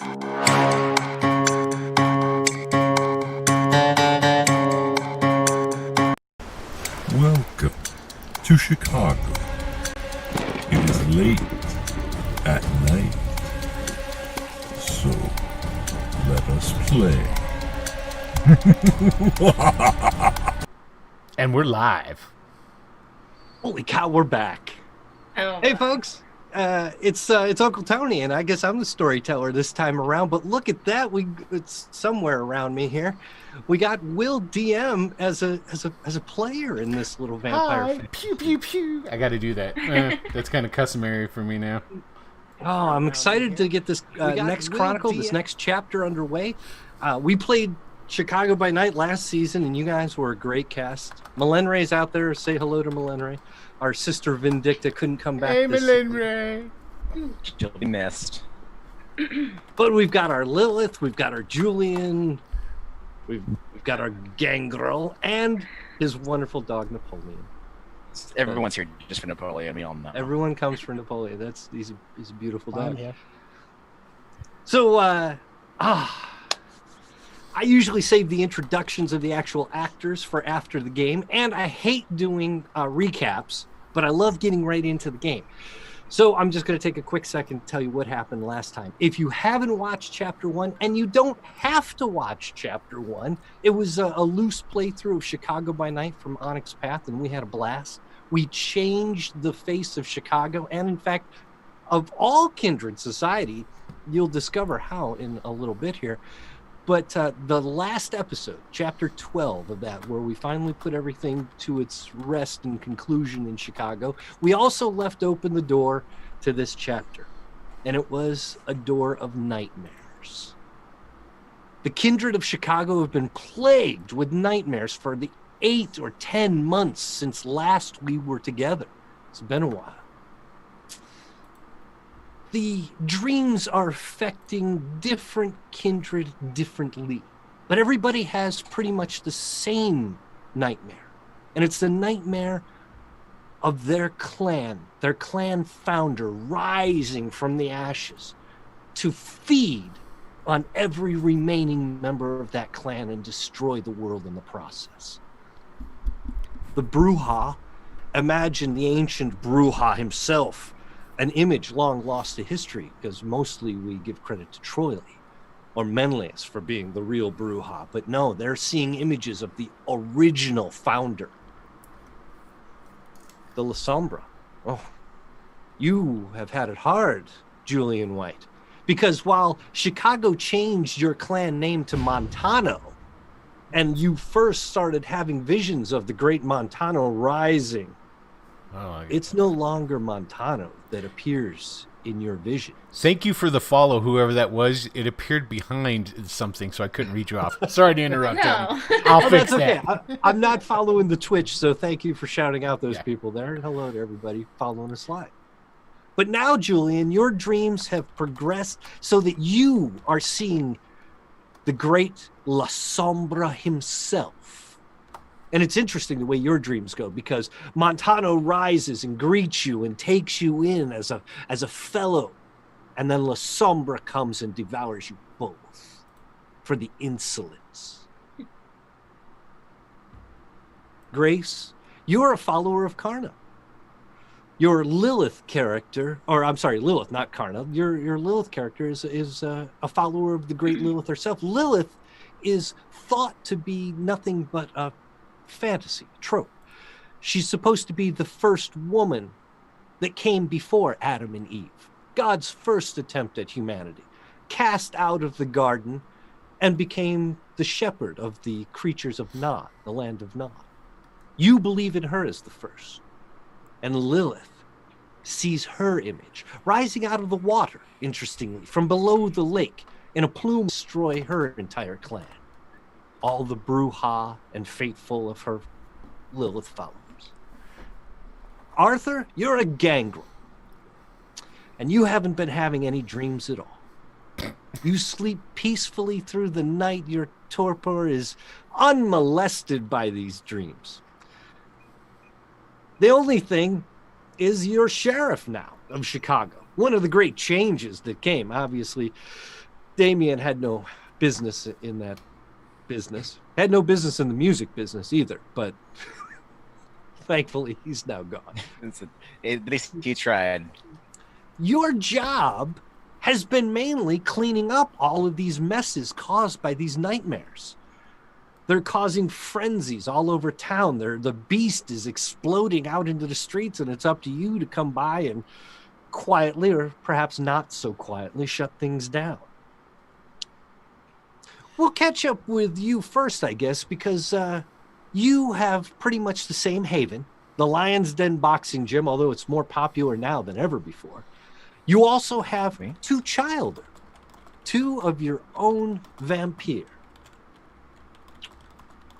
Welcome to Chicago. It is late at night, so let us play. And we're live. Holy cow, we're back. Oh, Hey, folks. It's Uncle Tony, and I guess I'm the storyteller this time around. But look at that. It's somewhere around me here. We got Will DM as a player in this little vampire. Hi, pew pew pew. I got to do that. That's kind of customary for me now. Oh, I'm excited to get this next chronicle, this next chapter underway. We played Chicago by Night last season, and you guys were a great cast. Melenre's out there. Say hello to Melenre. Our sister Vindicta couldn't come back. Hey, Melenre. She'll be missed. But we've got our Lilith, we've got our Julian, we've got our Gangrel, and his wonderful dog Napoleon. Everyone's here just for Napoleon. We all know. Everyone comes for Napoleon. He's a beautiful dog. Yeah. So, I usually save the introductions of the actual actors for after the game, and I hate doing recaps, but I love getting right into the game. So I'm just going to take a quick second to tell you what happened last time. If you haven't watched Chapter 1, and you don't have to watch Chapter 1, it was a loose playthrough of Chicago by Night from Onyx Path, and we had a blast. We changed the face of Chicago, and in fact, of all Kindred society, you'll discover how in a little bit here. But the last episode, chapter 12 of that, where we finally put everything to its rest and conclusion in Chicago, we also left open the door to this chapter. And it was a door of nightmares. The Kindred of Chicago have been plagued with nightmares for the 8 or 10 months since last we were together. It's been a while. The dreams are affecting different kindred differently, but everybody has pretty much the same nightmare, and it's the nightmare of their clan founder rising from the ashes to feed on every remaining member of that clan and destroy the world in the process. The Bruja, imagine the ancient Bruja himself, an image long lost to history, because mostly we give credit to Troily or Menelaus for being the real Bruja. But no, they're seeing images of the original founder, the La Sombra. Oh, you have had it hard, Julian White, because while Chicago changed your clan name to Montano, and you first started having visions of the great Montano rising, it's no longer Montano that appears in your vision. Thank you for the follow, whoever that was. It appeared behind something, so I couldn't read you off. Sorry to interrupt. No. I'll fix That's that. okay. I'm not following the Twitch, so thank you for shouting out those people there. And hello to everybody following us live. But now, Julian, your dreams have progressed so that you are seeing the great La Sombra himself. And it's interesting the way your dreams go, because Montano rises and greets you and takes you in as a fellow. And then La Sombra comes and devours you both for the insolence. Grace, you're a follower of Karna. Your Lilith character, or I'm sorry, Lilith, not Karna. Your Lilith character is a follower of the great Lilith herself. Lilith is thought to be nothing but a fantasy trope. She's supposed to be the first woman that came before Adam and Eve, God's first attempt at humanity, cast out of the garden and became the shepherd of the creatures of Nod, the land of Nod. You believe in her as the first, and Lilith sees her image rising out of the water, interestingly, from below the lake, in a plume to destroy her entire clan. All the Bruja and faithful of her Lilith followers. Arthur, you're a gangrel, and you haven't been having any dreams at all. You sleep peacefully through the night. Your torpor is unmolested by these dreams. The only thing is you're sheriff now of Chicago. One of the great changes that came, obviously, Damien had no business in that business. Had no business in the music business either, but thankfully he's now gone. At least he tried. Your job has been mainly cleaning up all of these messes caused by these nightmares. They're causing frenzies all over town. The beast is exploding out into the streets, and it's up to you to come by and quietly, or perhaps not so quietly, shut things down. We'll catch up with you first, I guess, because you have pretty much the same haven, the Lion's Den boxing gym, although it's more popular now than ever before. You also have two children, two of your own vampire.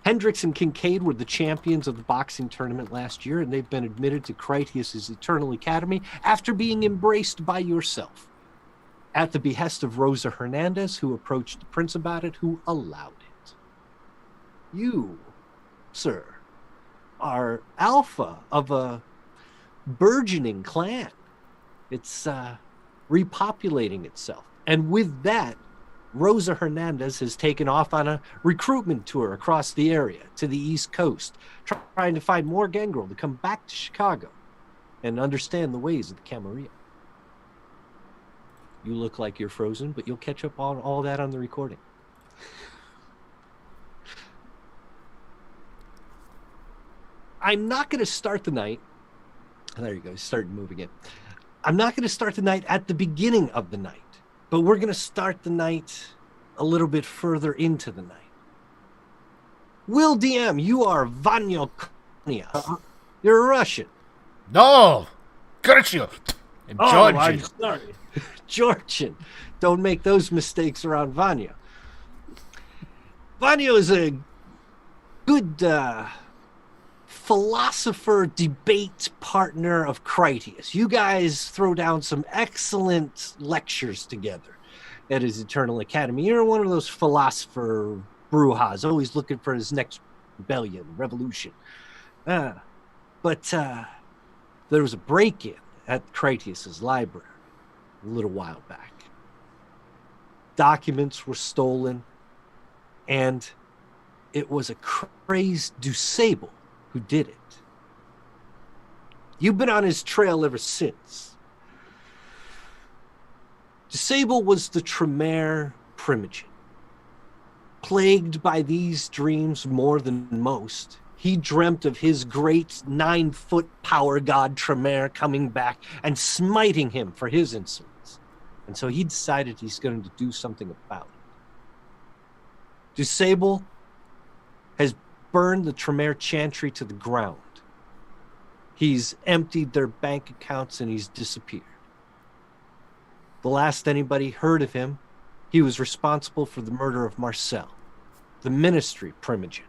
Hendrix and Kincaid were the champions of the boxing tournament last year, and they've been admitted to Critias' Eternal Academy after being embraced by yourself, at the behest of Rosa Hernandez, who approached the prince about it, who allowed it. You, sir, are alpha of a burgeoning clan. It's repopulating itself. And with that, Rosa Hernandez has taken off on a recruitment tour across the area to the East Coast, trying to find more gangrel to come back to Chicago and understand the ways of the Camarilla. You look like you're frozen, but you'll catch up on all that on the recording. I'm not going to start the night. There you go. Start moving it. I'm not going to start the night at the beginning of the night, but we're going to start the night a little bit further into the night. Will DM, you are Vanya Konya. You're a Russian. No! Gertrude! And Georgian. I'm sorry. Georgian. Don't make those mistakes around Vanya. Vanya is a good philosopher, debate partner of Critias. You guys throw down some excellent lectures together at his Eternal Academy. You're one of those philosopher brujas, always looking for his next rebellion, revolution. But there was a break-in at Critias' library a little while back. Documents were stolen, and it was a crazed Dusable who did it. You've been on his trail ever since. Dusable was the Tremere Primogen. Plagued by these dreams more than most, he dreamt of his great 9-foot power god Tremere coming back and smiting him for his insolence. And so he decided he's going to do something about it. Dusable has burned the Tremere Chantry to the ground. He's emptied their bank accounts and he's disappeared. The last anybody heard of him, he was responsible for the murder of Marcel, the ministry Primogen,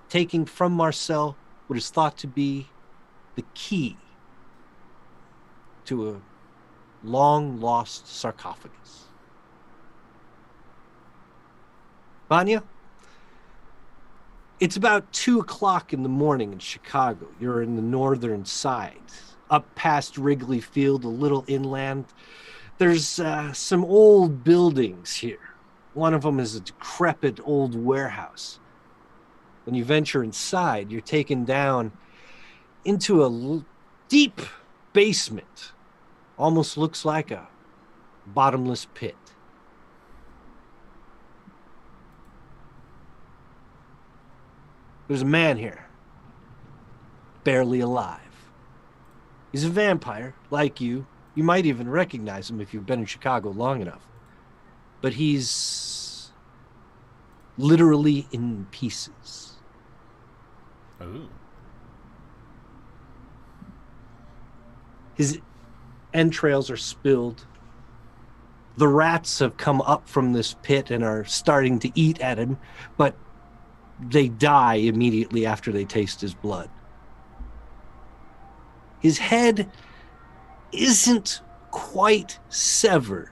taking from Marcel what is thought to be the key to a long-lost sarcophagus. Vanya? It's about 2 o'clock in the morning in Chicago. You're in the northern side, up past Wrigley Field, a little inland. There's some old buildings here. One of them is a decrepit old warehouse. When you venture inside, you're taken down into a deep basement. Almost looks like a bottomless pit. There's a man here, barely alive. He's a vampire, like you. You might even recognize him if you've been in Chicago long enough. But he's literally in pieces. Ooh. His entrails are spilled. The rats have come up from this pit and are starting to eat at him, but they die immediately after they taste his blood. His head isn't quite severed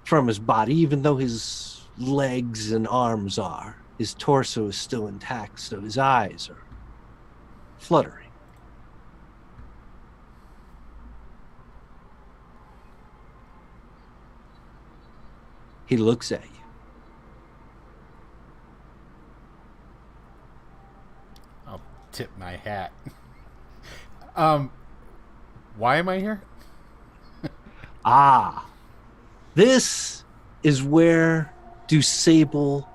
from his body, even though his legs and arms are. His torso is still intact, so his eyes are fluttering. He looks at you. I'll tip my hat. Why am I here? Ah, this is where DuSable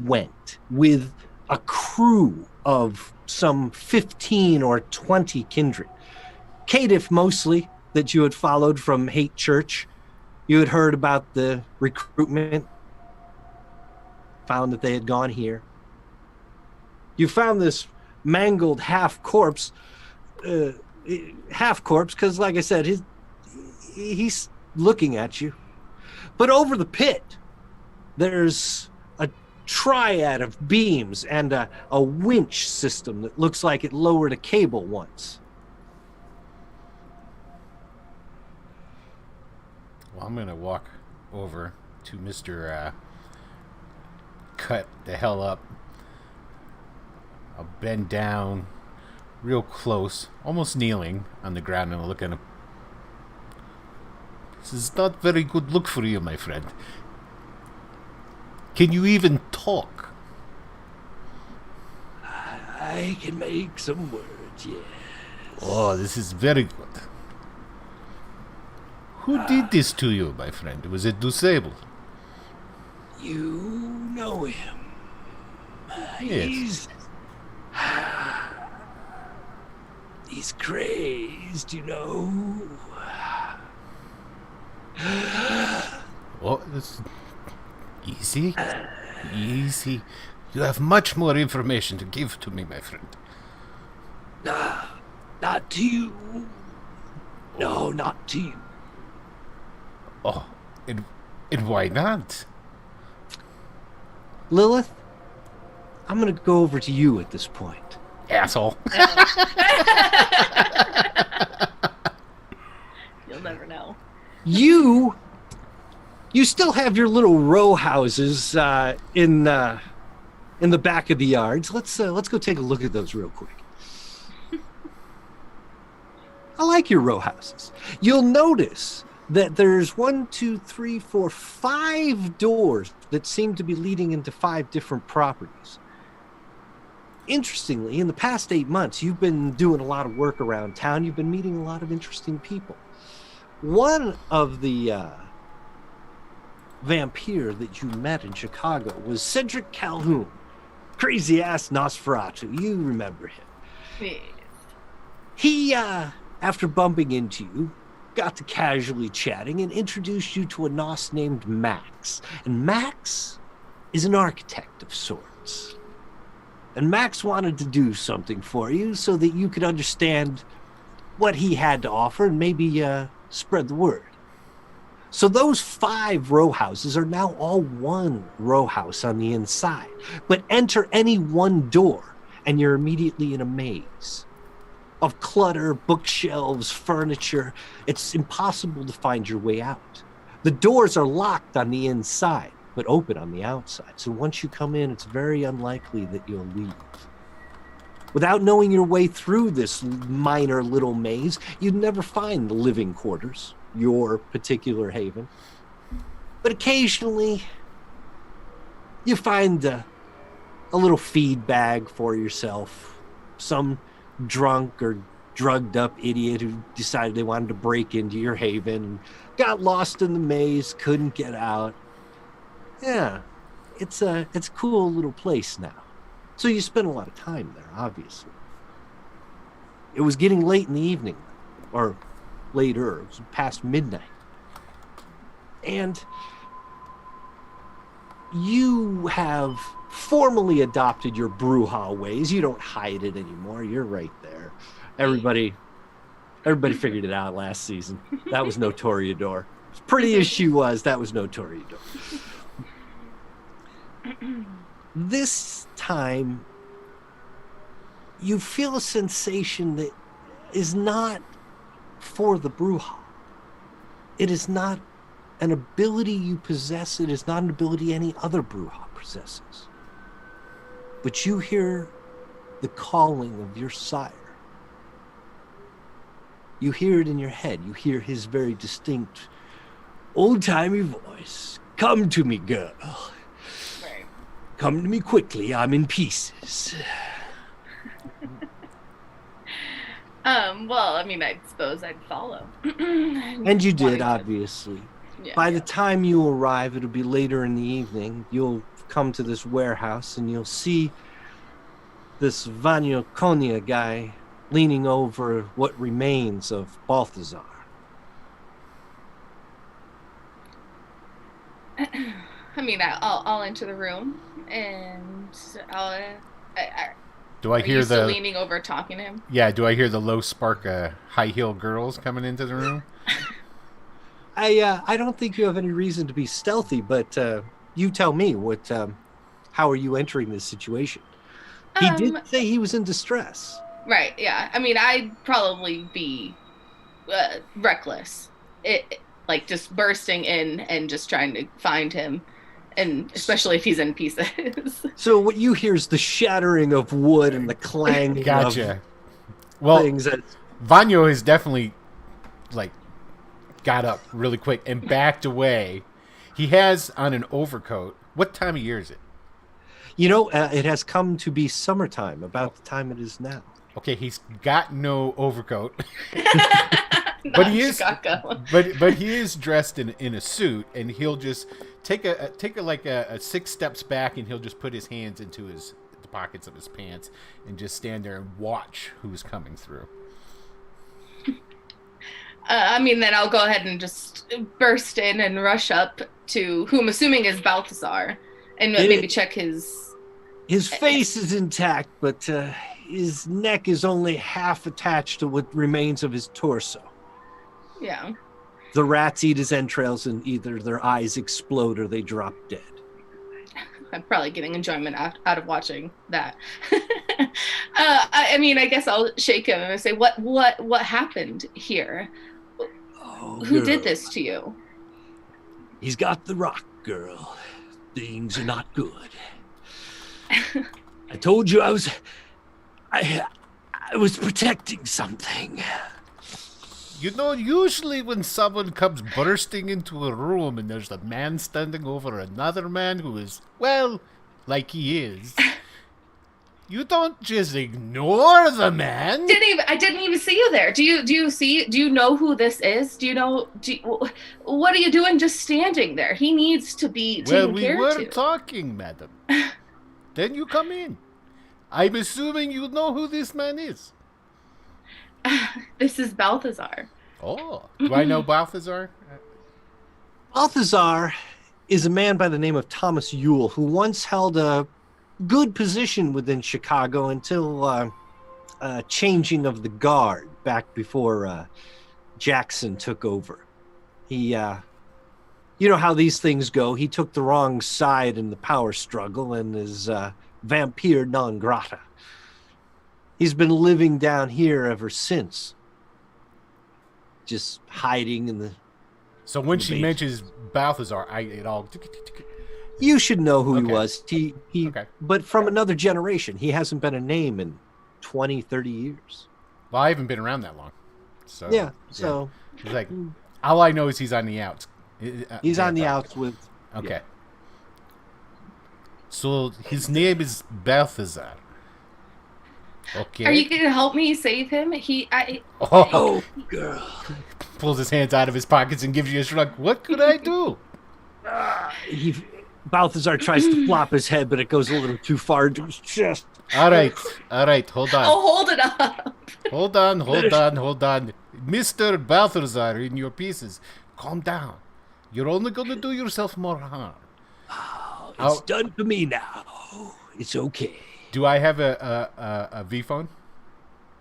went with a crew of some 15 or 20 kindred. Caitiff mostly, that you had followed from Hate Church. You had heard about the recruitment, found that they had gone here. You found this mangled half corpse, because, like I said, he's looking at you. But over the pit, there's a triad of beams and a winch system that looks like it lowered a cable once. Well, I'm going to walk over to Mr. Cut the hell up. I'll bend down real close, almost kneeling on the ground, and I'll look at him. This is not very good look for you, my friend. Can you even talk? I can make some words, yes. Oh, this is very good. Who did this to you, my friend? Was it DuSable? You know him. Yes. He's crazed, you know. Oh, this easy. Easy. You have much more information to give to me, my friend. Not to you. No, not to you. Oh, and why not? Lilith, I'm going to go over to you at this point. Asshole. You'll never know. You still have your little row houses in the back of the yards. Let's go take a look at those real quick. I like your row houses. You'll notice that there's 5 doors that seem to be leading into 5 different properties. Interestingly, in the past 8 months, you've been doing a lot of work around town. You've been meeting a lot of interesting people. One of the vampire that you met in Chicago was Cedric Calhoun. Crazy-ass Nosferatu. You remember him. Yes. He, after bumping into you, got to casually chatting and introduced you to a Nos named Max. And Max is an architect of sorts. And Max wanted to do something for you so that you could understand what he had to offer and maybe spread the word. So those 5 row houses are now all one row house on the inside. But enter any one door and you're immediately in a maze of clutter, bookshelves, furniture. It's impossible to find your way out. The doors are locked on the inside, but open on the outside. So once you come in, it's very unlikely that you'll leave. Without knowing your way through this minor little maze, you'd never find the living quarters, your particular haven. But occasionally, you find a little feed bag for yourself. Some drunk or drugged up idiot who decided they wanted to break into your haven, got lost in the maze, couldn't get out. Yeah, it's a cool little place now. So you spend a lot of time there, obviously. It was getting late in the evening, or later, it was past midnight. And you have formally adopted your Brujah ways. You don't hide it anymore. You're right there. Everybody figured it out last season. That was no Toreador. As pretty as she was, that was no Toreador. This time, you feel a sensation that is not for the Brujah. It is not an ability you possess. It is not an ability any other Brujah possesses. But you hear the calling of your sire. You hear it in your head. You hear his very distinct, old-timey voice. Come to me, girl. Right. Come to me quickly. I'm in pieces. Well, I mean, I suppose I'd follow. And you did, obviously. Yeah, By the time you arrive, it'll be later in the evening. You'll come to this warehouse and you'll see this Vanyo Konya guy leaning over what remains of Balthazar. I mean, I'll enter the room and Do I are hear you still the leaning over talking to him? Yeah, do I hear the low spark high heel girls coming into the room? I don't think you have any reason to be stealthy, but you tell me how are you entering this situation? He did say he was in distress. Right, yeah. I mean, I'd probably be reckless. Like just bursting in and just trying to find him, and especially if he's in pieces. So what you hear is the shattering of wood and the clanging Gotcha. of Well, things. Vanyo has definitely got up really quick and backed away. He has on an overcoat. What time of year is it? You know, it has come to be summertime, about the time it is now. Okay, he's got no overcoat. But he is, Chicago. but he is dressed in a suit, and he'll just take a 6 steps back, and he'll just put his hands into the pockets of his pants, and just stand there and watch who's coming through. I mean, then I'll go ahead and just burst in and rush up to who I'm assuming is Balthazar, and maybe check his. His face is intact, but his neck is only half attached to what remains of his torso. Yeah. The rats eat his entrails, and either their eyes explode or they drop dead. I'm probably getting enjoyment out of watching that. I mean, I guess I'll shake him and say, "What happened here? Oh, Who girl. did this to you?" He's got the rock, girl. Things are not good. I told you I was protecting something. You know, usually when someone comes bursting into a room and there's a man standing over another man who is, well, like he is, you don't just ignore the man. I didn't even see you there. Do you know who this is? What are you doing just standing there? He needs to be taken care Well, of. we were talking, madam. Then you come in. I'm assuming you know who this man is. This is Balthazar. Oh, do I know Balthazar? Balthazar is a man by the name of Thomas Yule, who once held a good position within Chicago until changing of the guard back before Jackson took over. He, you know how these things go. He took the wrong side in the power struggle and is vampire non grata. He's been living down here ever since. Just hiding in the... So when the she base. mentions Balthazar, it all... You should know who Okay. he was. He Okay. But from another generation. He hasn't been a name in 20, 30 years. Well, I haven't been around that long. So Yeah, so... It's like, all I know is he's on the outs. He's on the outs with... Okay. So his name is Balthazar. Okay. Are you going to help me save him? Oh, girl. Pulls his hands out of his pockets and gives you a shrug. What could I do? Balthazar tries to flop his head, but it goes a little too far into his chest. All right, hold on. Oh, hold it up. Hold on. Mr. Balthazar, in your pieces, calm down. You're only going to do yourself more harm. It's done for me now. It's okay. Do I have a V-phone?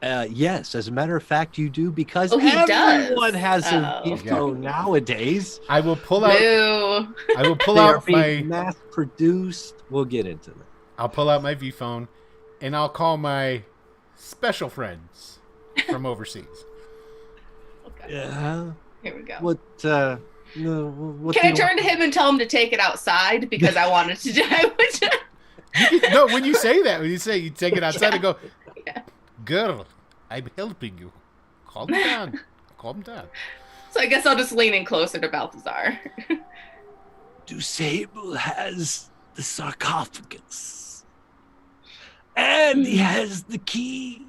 Yes, as a matter of fact, you do, because He everyone does. has a Oh. phone nowadays. I will pull out. Boo. I will pull They are out being my. mass-produced. We'll get into that. I'll pull out my V-phone, and I'll call my special friends from overseas. Okay. Yeah. Here we go. What? What Can I do you turn to him and tell him to take it outside because I wanted to die? No, when you say that, you take it outside and go, Yeah. girl, I'm helping you. Calm down. Calm down. So I guess I'll just lean in closer to Balthazar. Dusable has the sarcophagus. And he has the key.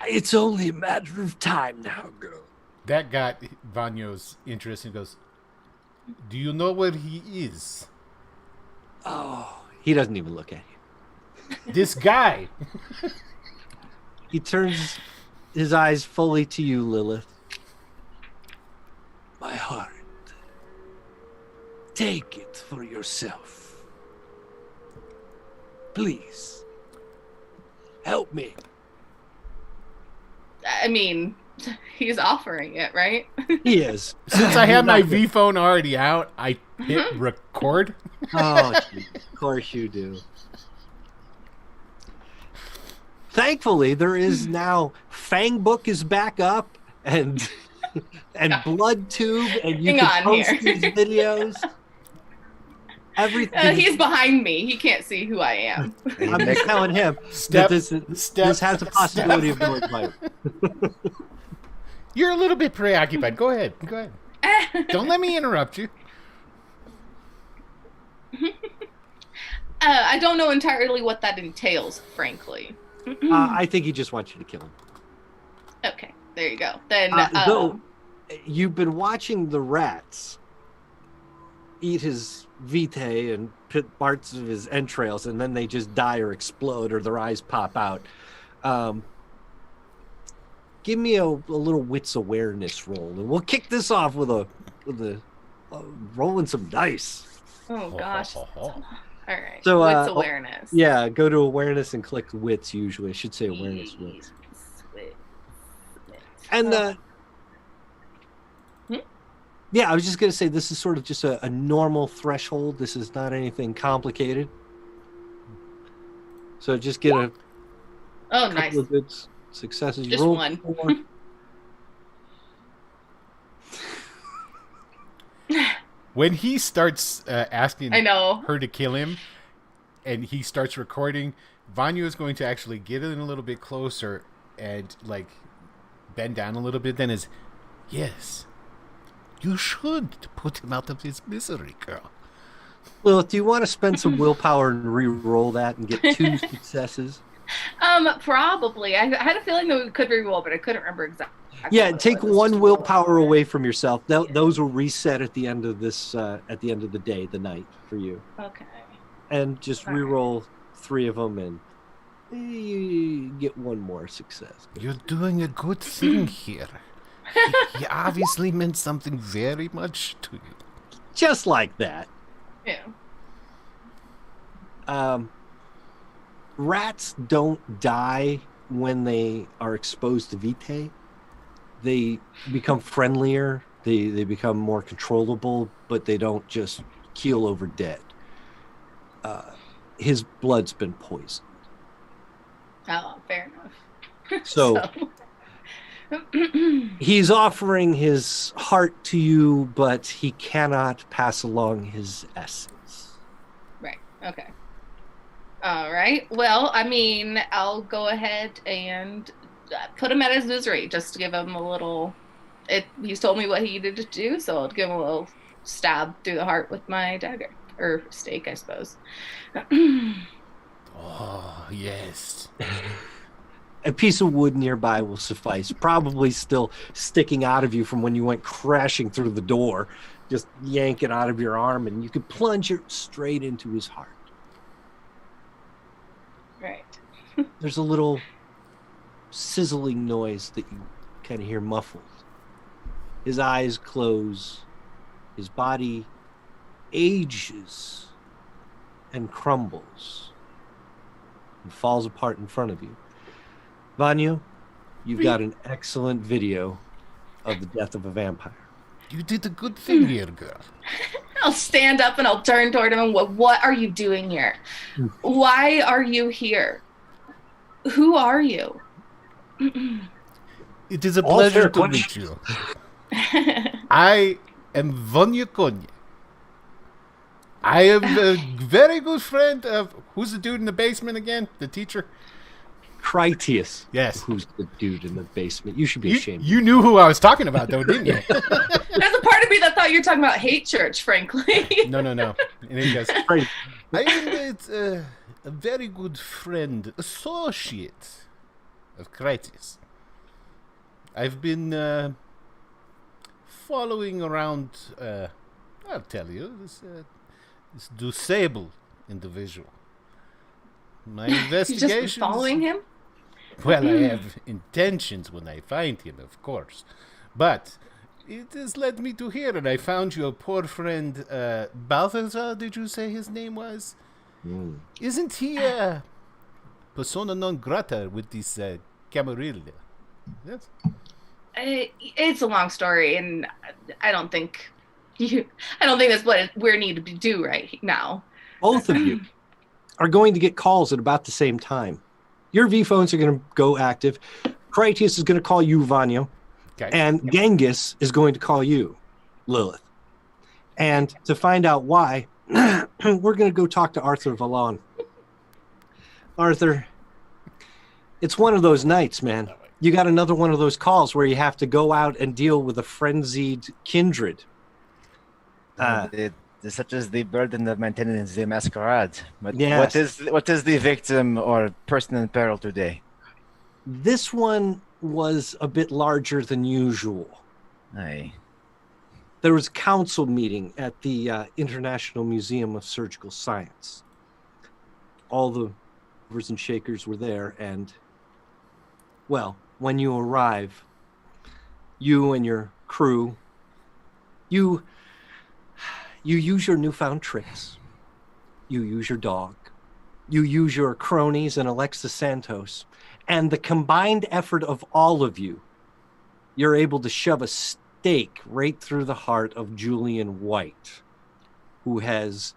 It's only a matter of time now, girl. That got Vanyo's interest and goes, do you know where he is? Oh, he doesn't even look at you. This guy. He turns his eyes fully to you, Lilith. My heart. Take it for yourself. Please. Help me. I mean, he's offering it, right? He is. Since I have my V phone already out, I hit record. Oh, of course you do. Thankfully, there is now Fang Book is back up and Blood Tube, and you Hang can on post here. these videos. Everything. He's behind me. He can't see who I am. I'm just telling him Step, that this has a possibility of going viral. You're a little bit preoccupied. Go ahead. Go ahead. Don't let me interrupt you. I don't know entirely what that entails, frankly. I think he just wants you to kill him. Okay, there you go. Then, Though you've been watching the rats eat his vitae and pit parts of his entrails, and then they just die or explode or their eyes pop out. Give me a little wits awareness roll, and we'll kick this off with a rolling some dice. oh gosh. All right. So, What's awareness? Yeah, go to awareness and click wits. Usually, I should say awareness wits. Wits. And yeah, I was just gonna say this is sort of just a normal threshold. This is not anything complicated. So just get a Oh, couple nice. of good successes. You Just rolled one. 4. When he starts asking I know. her to kill him, and he starts recording, Vanya is going to actually get in a little bit closer and like bend down a little bit. Then is, yes, you should put him out of his misery, girl. Lilith, do you want to spend some willpower and re-roll that and get 2 successes? Probably. I had a feeling that we could re-roll, but I couldn't remember exactly. Yeah, what take it was. one willpower away from yourself. Those will reset at the end of this, at the end of the day, the night for you. Okay. And just All right. re-roll 3 of them, and you get 1 more success. You're doing a good thing here. He obviously meant something very much to you. Just like that. Yeah. Rats don't die when they are exposed to vitae. They become friendlier. They become more controllable, but they don't just keel over dead. His blood's been poisoned. Oh, fair enough. So he's offering his heart to you, but he cannot pass along his essence. Right. Okay. All right. Well, I mean, I'll go ahead and put him at his misery just to give him a little. He's told me what he needed to do, so I'll give him a little stab through the heart with my dagger or stake, I suppose. Oh, yes. A piece of wood nearby will suffice, probably still sticking out of you from when you went crashing through the door. Just yank it out of your arm, and you could plunge it straight into his heart. Right. There's a little sizzling noise that you kind of hear muffled. His eyes close. His body ages and crumbles and falls apart in front of you. Vanya, you've got an excellent video of the death of a vampire. You did a good thing here, girl. I'll stand up and I'll turn toward him and what are you doing here? Why are you here? Who are you? It is a All pleasure fair to meet you. I am Vanya Konya. I am a very good friend of... Who's the dude in the basement again? The teacher? Critias. Yes. Who's the dude in the basement? You should be ashamed. You knew who I was talking about, though, didn't you? There's a part of me that thought you were talking about hate church, frankly. No. And he goes, Right. I am a very good friend, associate of Critias. I've been following around, I'll tell you, this disabled individual. My You've investigations... just been following him? Well, I have intentions when I find him, of course. But it has led me to here, and I found your poor friend, Balthazar, did you say his name was? Isn't he persona non grata with this Camarilla? Yes. It's a long story, and I don't think that's what we need to do right now. Both of you are going to get calls at about the same time. Your V phones are going to go active. Critias is going to call you, Vanya. Okay. And Genghis is going to call you, Lilith. And to find out why, we're going to go talk to Arthur Vallon. Arthur, it's one of those nights, man. You got another one of those calls where you have to go out and deal with a frenzied kindred. Such as the burden of maintaining the Masquerade. But Yes. what is the victim or person in peril today? This one was a bit larger than usual. Aye. There was a council meeting at the International Museum of Surgical Science. All the movers and shakers were there, and, well, when you arrive, you and your crew, you use your newfound tricks. You use your dog. You use your cronies and Alexis Santos. And the combined effort of all of you, you're able to shove a stake right through the heart of Julian White, who has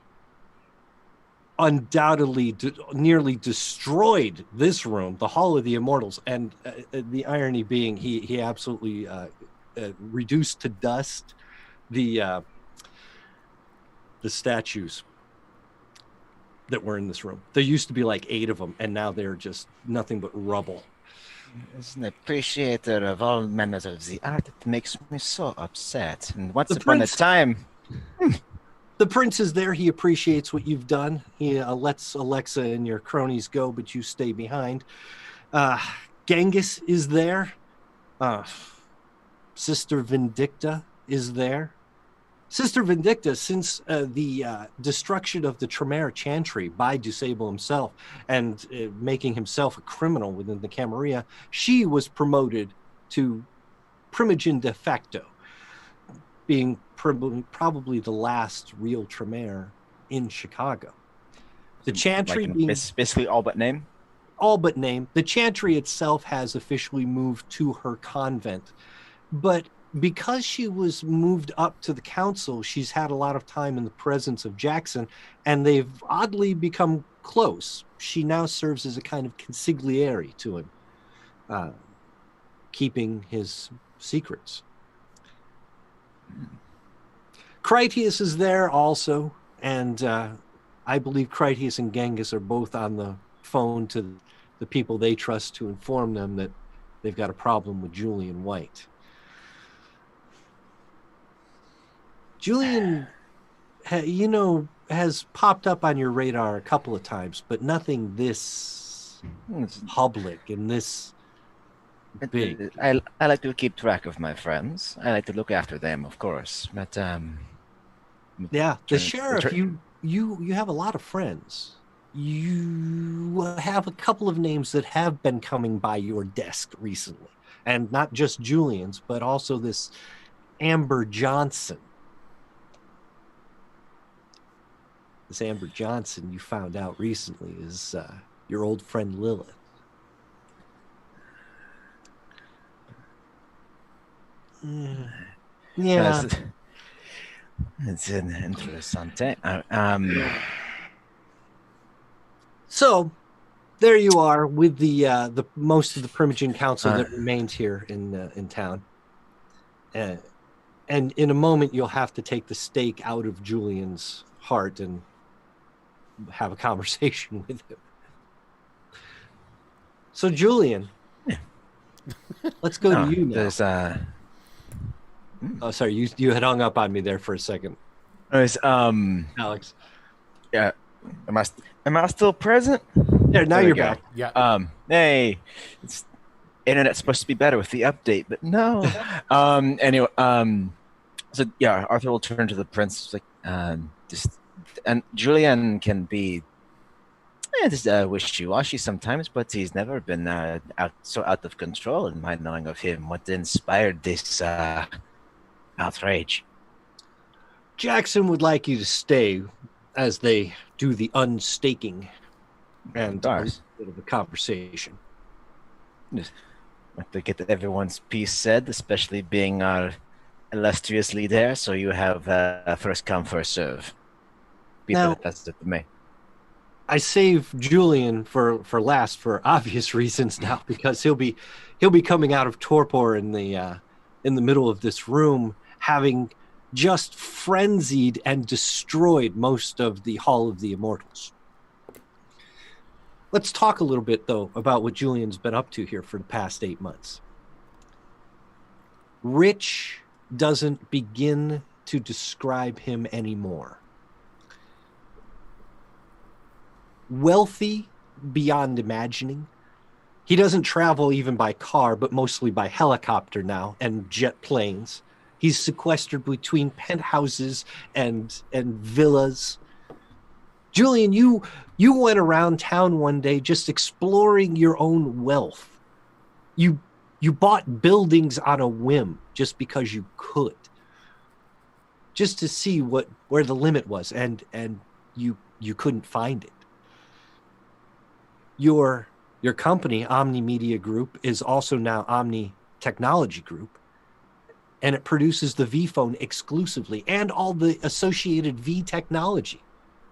undoubtedly nearly destroyed this room, the Hall of the Immortals. And the irony being, he absolutely reduced to dust the statues that were in this room. There used to be like 8 of them, and now they're just nothing but rubble. As an appreciator of all manners of the art, it makes me so upset. And once The upon prince- a time, The prince is there. He appreciates what you've done. He lets Alexa and your cronies go, but you stay behind. Genghis is there. Sister Vindicta is there. Sister Vindicta, since the destruction of the Tremere Chantry by Dusable himself and making himself a criminal within the Camarilla, she was promoted to Primogen de facto, being probably the last real Tremere in Chicago. The Chantry being basically all but name. all but name. The Chantry itself has officially moved to her convent, but because she was moved up to the council, she's had a lot of time in the presence of Jackson, and they've oddly become close. She now serves as a kind of consigliere to him, keeping his secrets. Critias is there also, and I believe Critias and Genghis are both on the phone to the people they trust to inform them that they've got a problem with Julian White. Julian, has popped up on your radar a couple of times, but nothing this public and this big. I like to keep track of my friends. I like to look after them, of course. But Yeah, the Turn- sheriff, turn- you have a lot of friends. You have a couple of names that have been coming by your desk recently, and not just Julian's, but also this Amber Johnson. This Amber Johnson, you found out recently, is your old friend Lilith. Yeah. it's an interessante. So there you are with the most of the Primogen Council that remains here in town. And in a moment, you'll have to take the stake out of Julian's heart and have a conversation with him. So, Julian, let's go to you now. There's Oh, sorry, you had hung up on me there for a second, there's Alex. yeah. Am I still present? There, now There we you're go. back. Yeah. Hey, it's internet's supposed to be better with the update, but no. Anyway, so yeah, Arthur will turn to the prince. It's like, just and Julian can be, just wishy-washy sometimes, but he's never been out of control in my knowing of him. What inspired this outrage? Jackson would like you to stay as they do the unstaking and a Course. bit of a conversation. To get everyone's piece said, especially being our illustrious leader, so you have first come, first serve. Now- That's it for me. I save Julian for last for obvious reasons now, because he'll be coming out of torpor in the middle of this room, having just frenzied and destroyed most of the Hall of the Immortals. Let's talk a little bit, though, about what Julian's been up to here for the past 8 months. Rich doesn't begin to describe him anymore. Wealthy beyond imagining. He doesn't travel even by car, but mostly by helicopter now and jet planes. He's sequestered between penthouses and villas. Julian, you went around town one day just exploring your own wealth. You bought buildings on a whim just because you could, just to see where the limit was, and you couldn't find it. Your company, Omni Media Group, is also now Omni Technology Group, and it produces the V phone exclusively and all the associated V technology,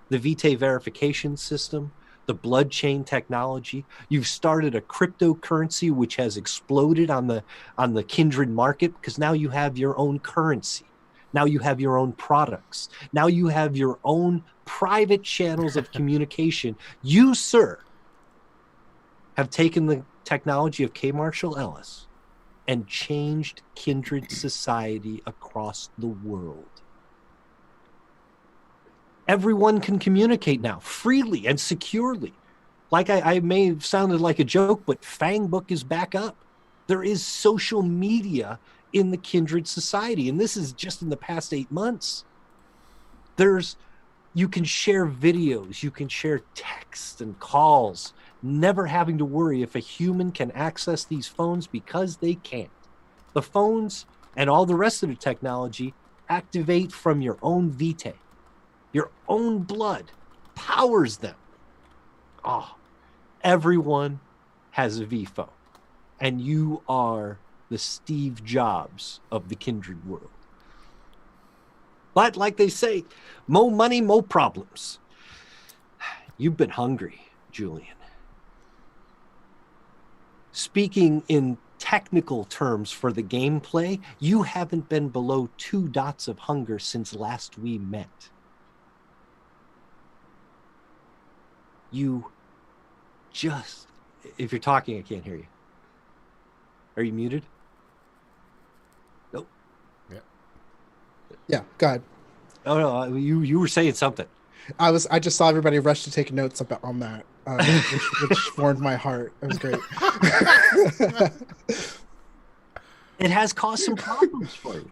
the Vitae verification system, the blood chain technology. You've started a cryptocurrency which has exploded on the Kindred market, because now you have your own currency. Now you have your own products. Now you have your own private channels of communication. You, sir, have taken the technology of K. Marshall Ellis and changed Kindred society across the world. Everyone can communicate now freely and securely. Like I may have sounded like a joke, but Fangbook is back up. There is social media in the Kindred society, and this is just in the past 8 months. You can share videos, you can share texts and calls, never having to worry if a human can access these phones, because they can't. The phones and all the rest of the technology activate from your own vitae. Your own blood powers them. Oh, everyone has a V phone, and you are the Steve Jobs of the Kindred world. But like they say, mo money, mo problems. You've been hungry, Julian. Speaking in technical terms for the gameplay, you haven't been below 2 dots of hunger since last we met. You just... If you're talking, I can't hear you. Are you muted? Nope. Yeah, go ahead. Oh, no, you were saying something. I just saw everybody rush to take notes on that, which warmed my heart. It was great. It has caused some problems for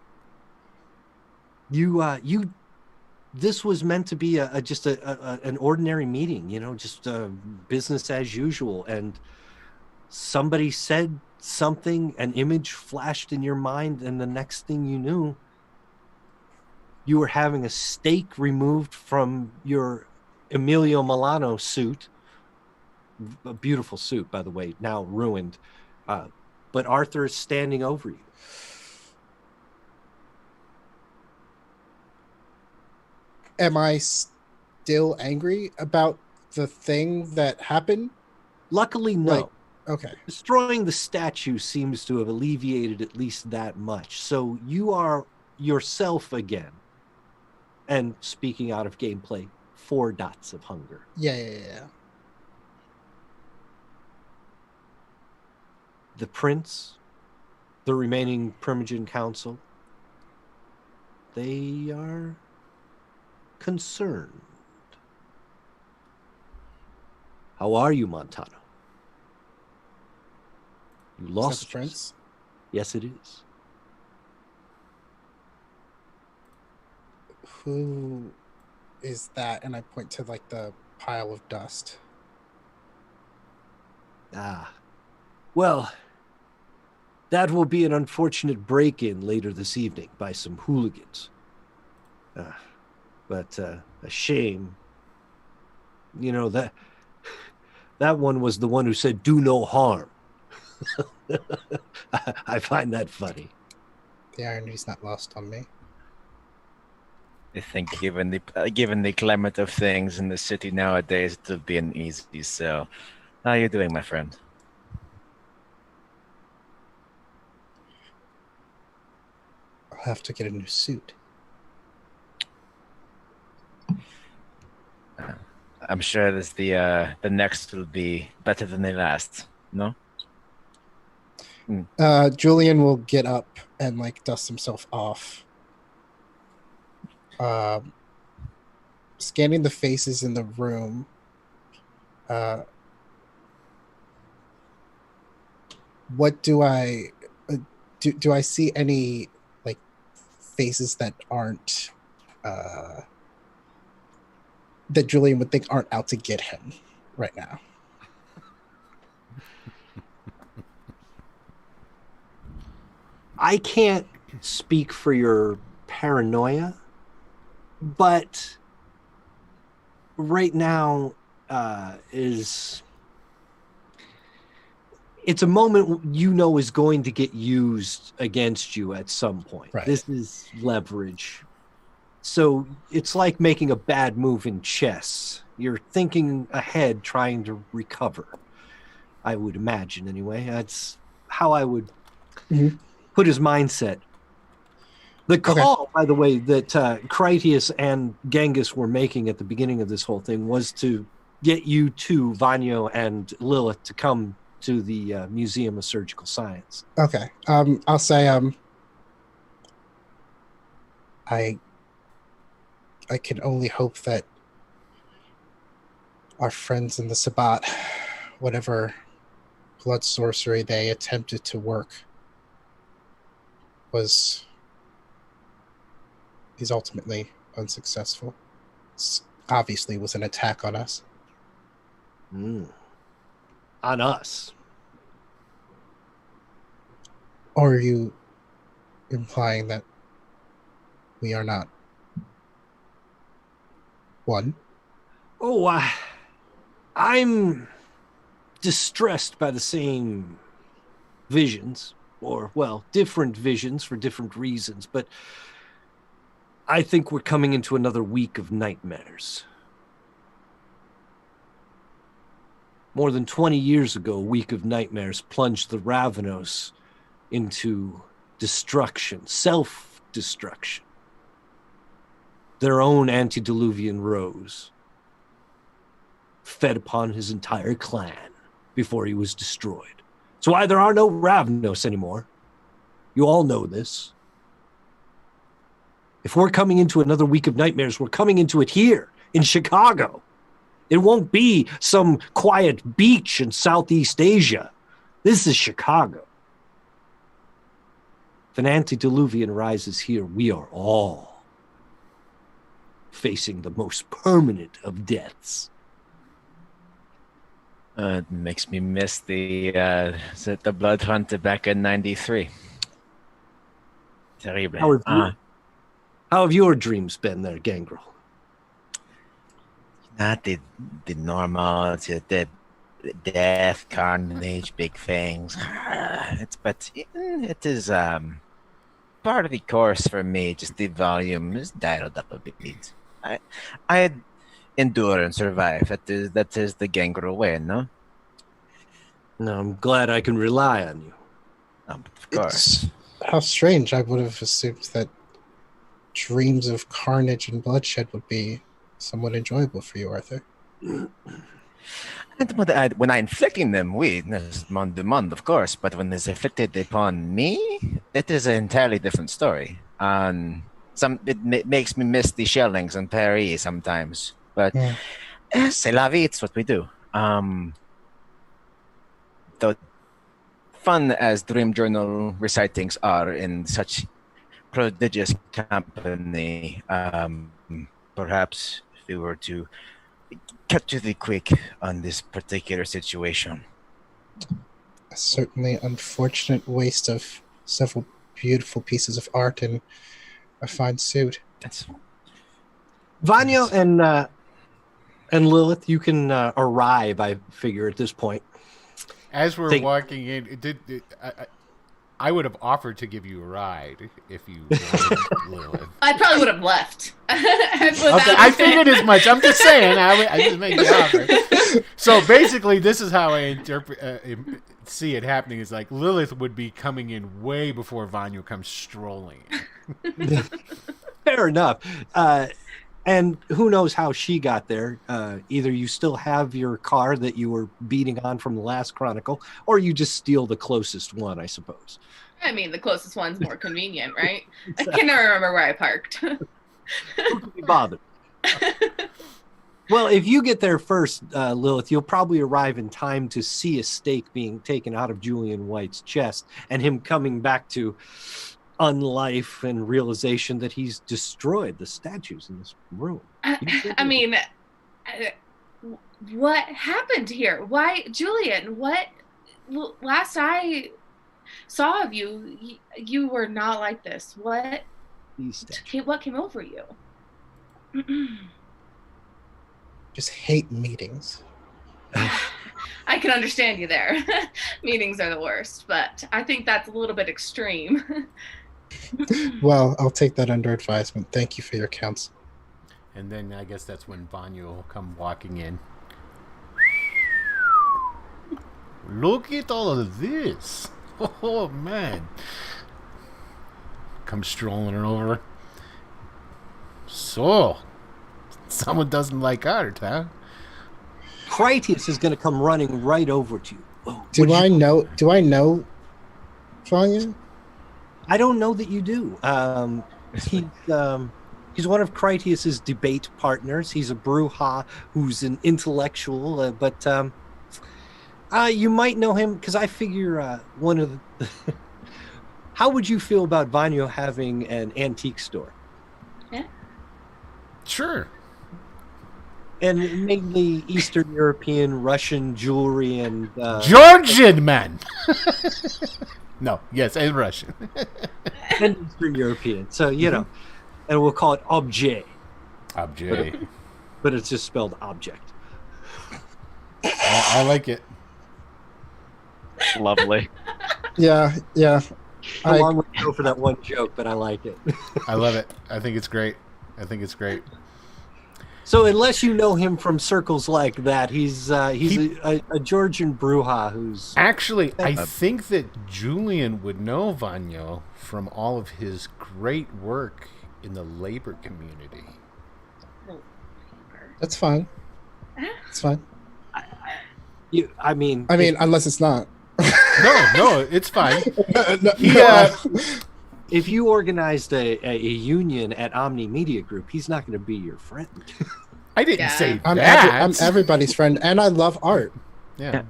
you. This was meant to be just an ordinary meeting, just business as usual. And somebody said something, an image flashed in your mind, and the next thing you knew, you were having a stake removed from your Emilio Milano suit. A beautiful suit, by the way, now ruined. But Arthur is standing over you. Am I still angry about the thing that happened? Luckily, no. Okay. Destroying the statue seems to have alleviated at least that much. So you are yourself again. And speaking out of gameplay, 4 dots of hunger. Yeah. the prince, the remaining Primogen Council, they are concerned. How are you, Montano? You Is that lost the prince? Yes, it is. Who is that? And I point to like the pile of dust. Ah. Well, that will be an unfortunate break-in later this evening by some hooligans. But a shame. You know, that one was the one who said, "Do no harm." I find that funny. The irony's not lost on me. I think given the climate of things in the city nowadays, it will be an easy sell. How are you doing, my friend? I'll have to get a new suit. I'm sure this the next will be better than the last. No? Julian will get up and like dust himself off. Scanning the faces in the room. What do I do? I see any like faces that aren't that Julian would think aren't out to get him right now? I can't speak for your paranoia, but right now it's a moment you know is going to get used against you at some point. Right. This is leverage. So it's like making a bad move in chess. You're thinking ahead, trying to recover. I would imagine, anyway. That's how I would put his mindset. The call, by the way, that Critias and Genghis were making at the beginning of this whole thing was to get you two, Vanyo and Lilith, to come to the Museum of Surgical Science. Okay. I'll say I can only hope that our friends in the Sabbat, whatever blood sorcery they attempted to work, is ultimately unsuccessful. Obviously was an attack on us. On us. Or are you implying that we are not one? Oh, I'm distressed by the same visions, or, well, different visions for different reasons, but I think we're coming into another week of nightmares. More than 20 years ago, a week of nightmares plunged the Ravenos into destruction, self-destruction. Their own antediluvian rose fed upon his entire clan before he was destroyed. It's why there are no Ravenos anymore. You all know this. If we're coming into another week of nightmares, we're coming into it here in Chicago. It won't be some quiet beach in Southeast Asia. This is Chicago. If an antediluvian rises here, we are all facing the most permanent of deaths. It makes me miss the Blood Hunt back in '93. Terrible. How have your dreams been there, Gangrel? Not the normal, the death, carnage, big things. It is part of the course for me. Just the volume is dialed up a bit. I endure and survive. That is the Gangrel way, no? No, I'm glad I can rely on you. Of course. How strange. I would have assumed that dreams of carnage and bloodshed would be somewhat enjoyable for you, Arthur. And when I inflicting them, there's mon demand, of course, but when it's inflicted upon me, it is an entirely different story. And makes me miss the shellings in Paris sometimes. But Yeah. c'est la vie, it's what we do. The fun as Dream Journal recitings are in such prodigious company, perhaps if we were to cut to the quick on this particular situation. A certainly unfortunate waste of several beautiful pieces of art in a fine suit. That's Vanya and Lilith, you can arrive, I figure, at this point. As we're Think- walking in, I would have offered to give you a ride if you wanted, Lilith. I probably would have left. Okay, I figured as much. I'm just saying. I just made the offer. So basically, this is how I see it happening. Is like Lilith would be coming in way before Vanya comes strolling in. Fair enough. And who knows how she got there. Either you still have your car that you were beating on from the last Chronicle, or you just steal the closest one, I suppose. I mean, the closest one's more convenient, right? I can never remember where I parked. Who could be bothered? Well, if you get there first, Lilith, you'll probably arrive in time to see a stake being taken out of Julian White's chest and him coming back to unlife and realization that he's destroyed the statues in this room. I mean, what happened here? Why, Julian, last I saw of you, you were not like this. What came over you? Just hate meetings. I can understand you there. Meetings are the worst, but I think that's a little bit extreme. Well, I'll take that under advisement. Thank you for your counsel. And then I guess that's when Vanya will come walking in. Look at all of this. Oh, man. Come strolling over. So, someone doesn't like art, huh? Critias is going to come running right over to you. Oh, Do I know Vanya? I don't know that you do. He's one of Critias's debate partners. He's a Bruja who's an intellectual, but you might know him because I figure one of the... How would you feel about Vanya having an antique store? Yeah. Sure. And mainly Eastern European, Russian jewelry and... Georgian man! No, yes, and Russian. and Eastern European. So, you know, and we'll call it objet. Objet. But it's just spelled object. I like it. lovely. Yeah. How long would you go for that one joke, but I like it. I love it. I think it's great. So unless you know him from circles like that, he's a Georgian Bruja who's... Actually, I think that Julian would know Vanya from all of his great work in the labor community. That's fine. It's fine. I mean, unless it's not. No, it's fine. If you organized a union at Omni Media Group, he's not going to be your friend. I didn't say I'm that. I'm everybody's friend, and I love art. Yeah.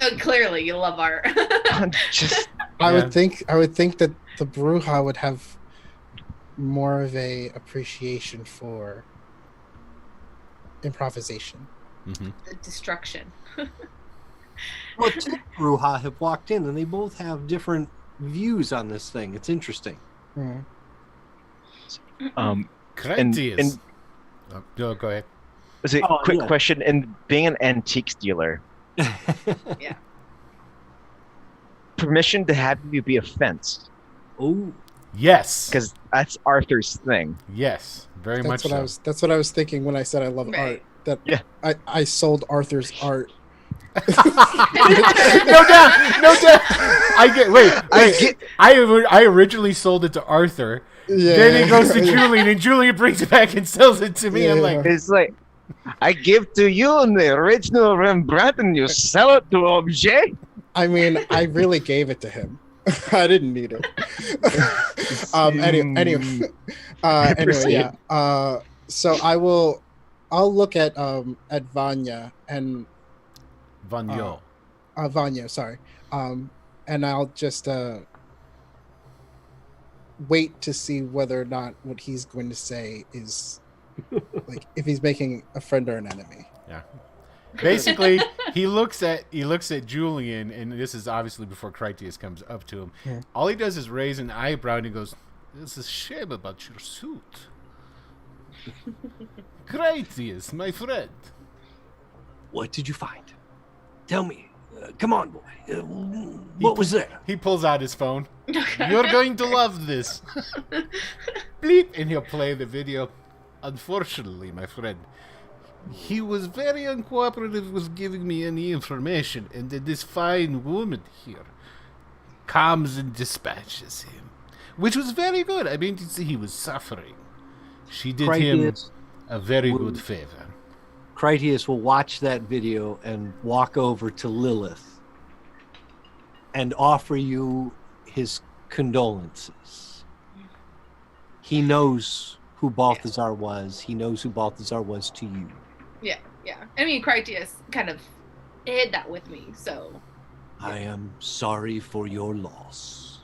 Oh, clearly, you love art. I would think that the Bruja would have more of a appreciation for improvisation. Mm-hmm. Destruction. Well, two Bruja have walked in, and they both have different views on this thing. It's interesting. Critias. No, go ahead. Was it quick question? In being an antiques dealer, Yeah. permission to have you be a fence, Oh, Yes. because that's Arthur's thing. Yes, very much so. That's what I was thinking when I said I love Right. art. That Yeah. I sold Arthur's art. No doubt. I originally sold it to Arthur. Yeah. Then it goes to Julian, and Julian brings it back and sells it to me. Yeah. I'm like, It's like I give to you the original Rembrandt and you sell it to Objet? I mean, I really gave it to him. I didn't need it. Anyway, yeah. So I'll look at Vanya and Vanyo. Vanya, sorry. And I'll just wait to see whether or not what he's going to say is like if he's making a friend or an enemy. Yeah. Basically, he looks at Julian, and this is obviously before Critias comes up to him. Yeah. All he does is raise an eyebrow, and he goes, "There's a shame about your suit." Critias, my friend. What did you find? Tell me. Come on, boy. What was there? He pulls out his phone. You're going to love this. Bleep, and he'll play the video. Unfortunately, my friend, he was very uncooperative with giving me any information, and then this fine woman here comes and dispatches him, which was very good. I mean, he was suffering. She did him a very good favor. Critias will watch that video and walk over to Lilith and offer you his condolences. He knows who Balthazar was. He knows who Balthazar was to you. Yeah. I mean, Critias kind of hid that with me, so. I am sorry for your loss.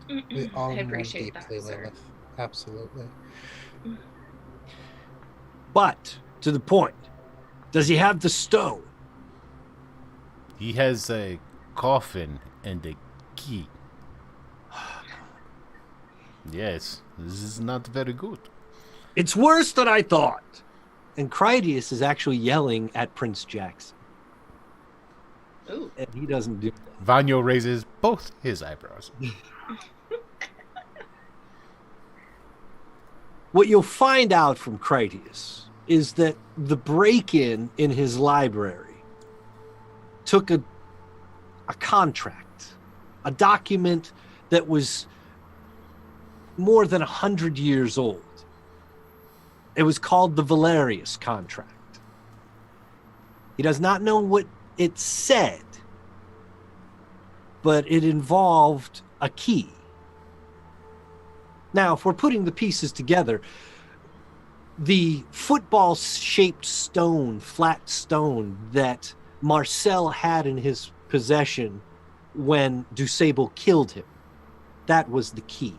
We all I mourn appreciate deeply, that, sir. Lilith. Absolutely. But, to the point, does he have the stone? He has a coffin and a key. Yes, this is not very good. It's worse than I thought. And Critias is actually yelling at Prince Jackson. Ooh. And he doesn't do that. Vanyo raises both his eyebrows. What you'll find out from Critias is that the break-in in his library took a contract, a document that was more than 100 years old. It was called the Valerius contract. He does not know what it said, but it involved a key. Now, if we're putting the pieces together, the football-shaped stone, flat stone that Marcel had in his possession when Dusable killed him, that was the key.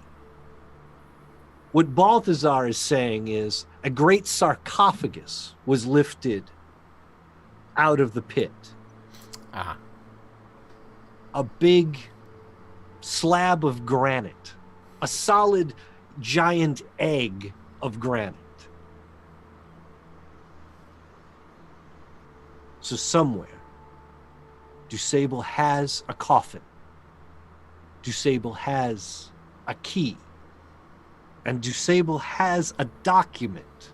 What Balthazar is saying is a great sarcophagus was lifted out of the pit. Ah. A big slab of granite, a solid giant egg of granite. So somewhere, Dusable has a coffin. Dusable has a key. And Dusable has a document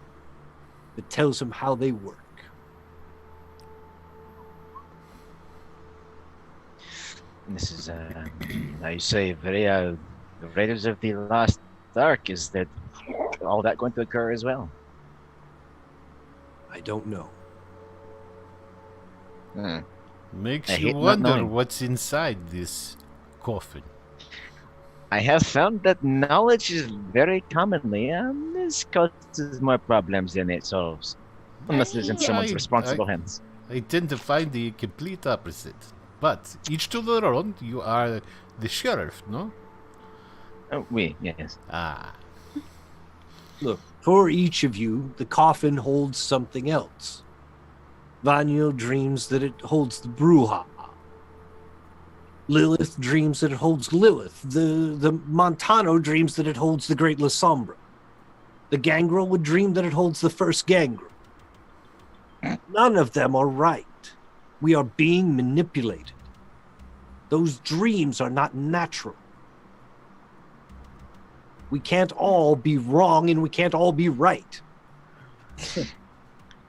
that tells him how they work. This is, now you say, very, the Raiders of the Lost Ark, is that all that going to occur as well? I don't know. Hmm. Makes I you hate not wonder knowing. what's inside this coffin. I have found that knowledge is very commonly, this causes more problems than it solves. Unless it's in someone's responsible hands. I tend to find the complete opposite. But each to their own. You are the sheriff, no? Oh, yes. Ah. Look, for each of you, the coffin holds something else. Vanyo dreams that it holds the Bruja. Lilith dreams that it holds Lilith. The Montano dreams that it holds the Great La Sombra. The Gangrel would dream that it holds the first Gangrel. None of them are right. We are being manipulated. Those dreams are not natural. We can't all be wrong and we can't all be right.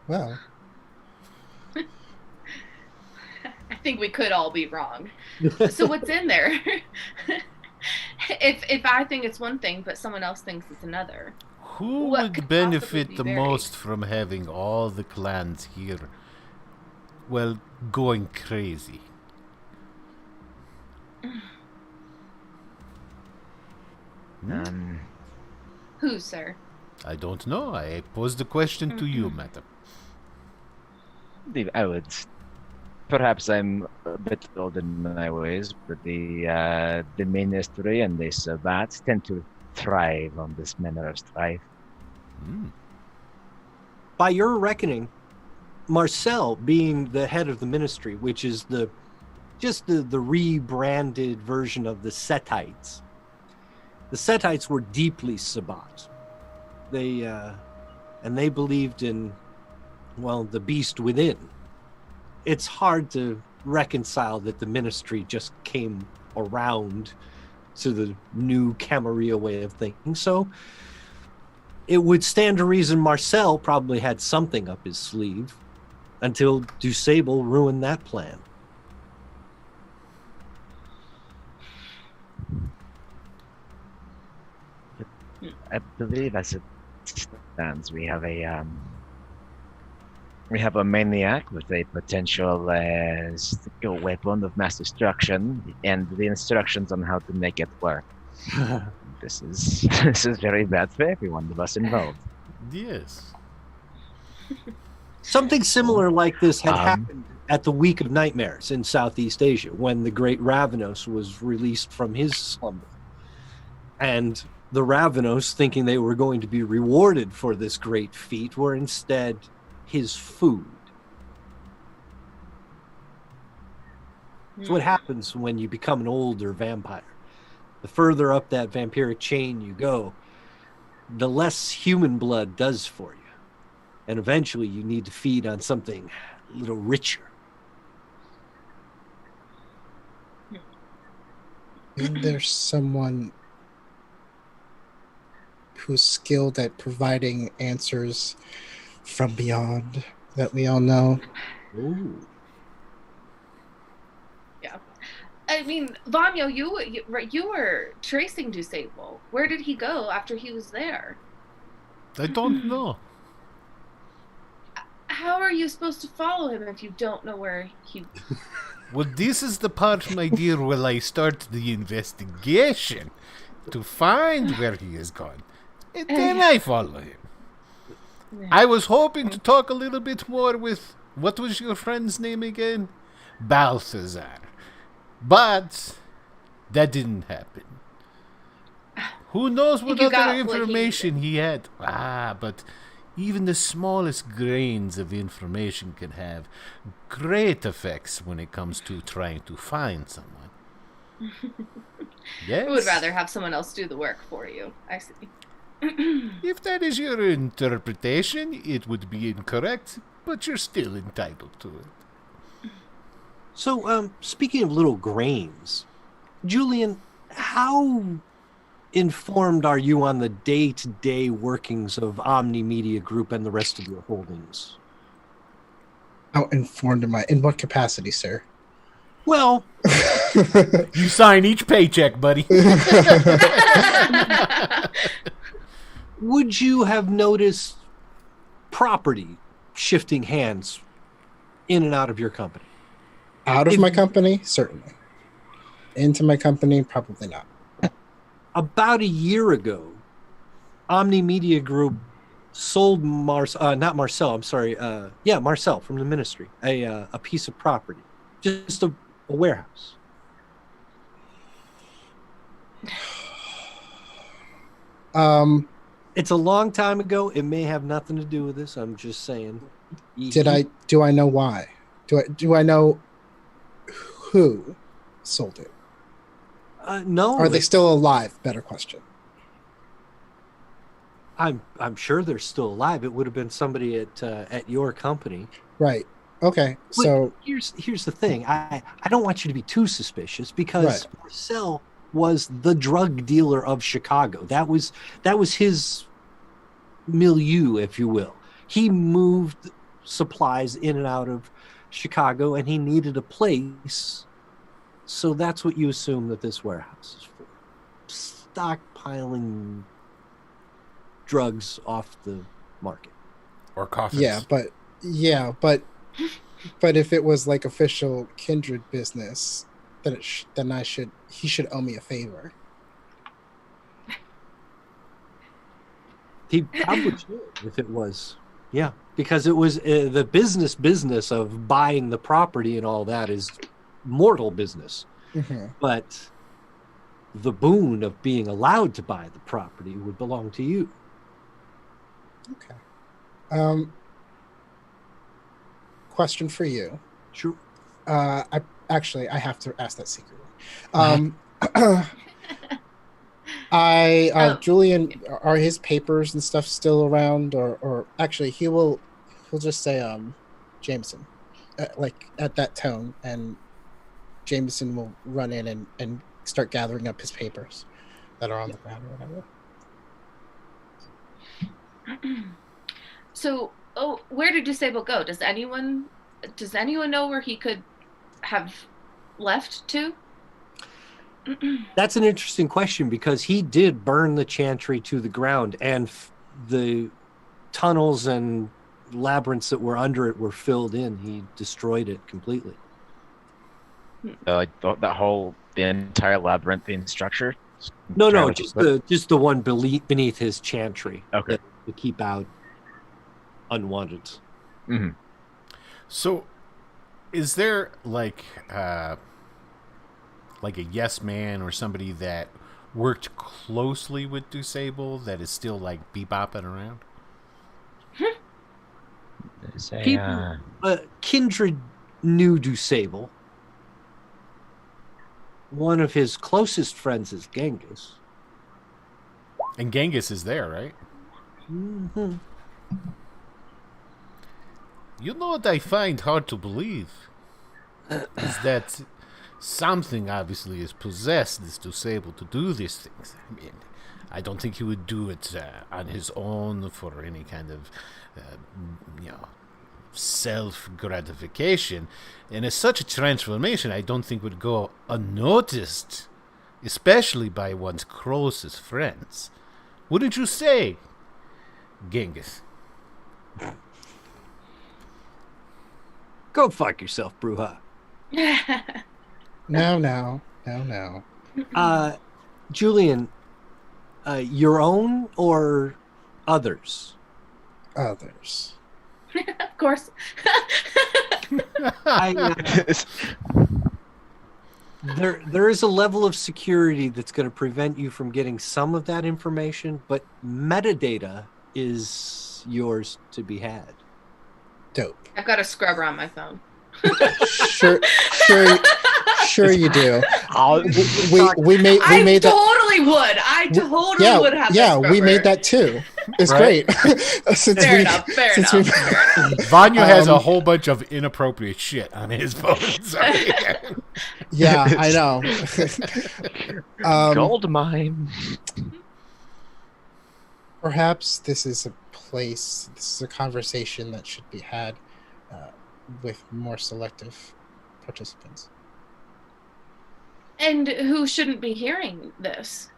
Well, I think we could all be wrong. So what's in there? if I think it's one thing, but someone else thinks it's another. Who what would could benefit possibly the be most from having all the clans here, well, going crazy? Who, sir? I don't know. I posed the question to you, madam. I would. Perhaps I'm a bit old in my ways, but the ministry and the Sabbats tend to thrive on this manner of strife. By your reckoning, Marcel being the head of the ministry, which is the rebranded version of the Setites. The Setites were deeply Sabbat. They believed in, well, the beast within. It's hard to reconcile that the ministry just came around to the new Camarilla way of thinking. So it would stand to reason Marcel probably had something up his sleeve until Dusable ruined that plan. I believe as it stands, we have a maniac with a potential weapon of mass destruction, and the instructions on how to make it work. This is very bad for everyone of us involved. Yes. Something similar like this had happened at the Week of Nightmares in Southeast Asia when the great Ravenos was released from his slumber. And the Ravenos, thinking they were going to be rewarded for this great feat, were instead his food. It's what happens when you become an older vampire. The further up that vampiric chain you go, the less human blood does for you. And eventually you need to feed on something a little richer. Is there someone who's skilled at providing answers from beyond that we all know? Ooh. Yeah. I mean, Vanyo, you were tracing Dusable. Where did he go after he was there? I don't know. How are you supposed to follow him if you don't know where he... Well, this is the part, my dear, where I start the investigation to find where he has gone. And then I follow him. I was hoping to talk a little bit more with, what was your friend's name again? Balthazar. But that didn't happen. Who knows what other information he had? But even the smallest grains of information can have great effects when it comes to trying to find someone. Yes? I would rather have someone else do the work for you. I see. If that is your interpretation, it would be incorrect, but you're still entitled to it. So, speaking of little grains, Julian, how informed are you on the day-to-day workings of Omni Media Group and the rest of your holdings? How informed am I? In what capacity, sir? Well, you sign each paycheck, buddy. would you have noticed property shifting hands in and out of your company? Out of my company? Certainly. Into my company? Probably not. About a year ago, Omni Media Group sold Marcel from the ministry, a piece of property, just a warehouse. It's a long time ago. It may have nothing to do with this. I'm just saying. Do I know why? Do I know who sold it? No. Are they still alive? Better question. I'm sure they're still alive. It would have been somebody at your company. Right. Okay. But so here's the thing. I don't want you to be too suspicious because Marcel was the drug dealer of Chicago. That was his milieu, if you will. He moved supplies in and out of Chicago, and he needed a place. So that's what you assume that this warehouse is for. Stockpiling drugs off the market. Or coffins. But if it was like official Kindred business, then he should owe me a favor. He probably should if it was. Yeah, because it was the business of buying the property and all that is mortal business. Mm-hmm. But the boon of being allowed to buy the property would belong to you. Okay. Question for you. Sure. I have to ask that secretly. Julian, are his papers and stuff still around, or actually he'll just say Jameson, like at that tone, and Jameson will run in and start gathering up his papers that are on the ground or whatever. So, where did Disable go? Does anyone know where he could have left to? That's an interesting question, because he did burn the chantry to the ground, and the tunnels and labyrinths that were under it were filled in. He destroyed it completely. The entire labyrinthine structure? No, just the one beneath his chantry. Okay. To keep out unwanted. Mm-hmm. So, is there like a yes man or somebody that worked closely with Disable that is still like bebopping around? Kindred knew Disable. One of his closest friends is Genghis. And Genghis is there, right? Mm-hmm. You know what I find hard to believe is that something obviously is possessed this Disable to do these things. I mean, I don't think he would do it on his own for any kind of, self-gratification. And as such a transformation, I don't think would go unnoticed, especially by one's closest friends. Wouldn't you say, Genghis? Go fuck yourself, Bruja. No. Julian, your own or others? Others. Of course. There is a level of security that's going to prevent you from getting some of that information, but metadata is yours to be had. Dope. I've got a scrubber on my phone. Sure you do. We made that. I totally would have. Yeah, that we made that too. It's right? great. Fair enough. Vanya has a whole bunch of inappropriate shit on his phone. Sorry. Yeah, I know. Gold mine. Perhaps this is a conversation that should be had with more selective participants. And who shouldn't be hearing this?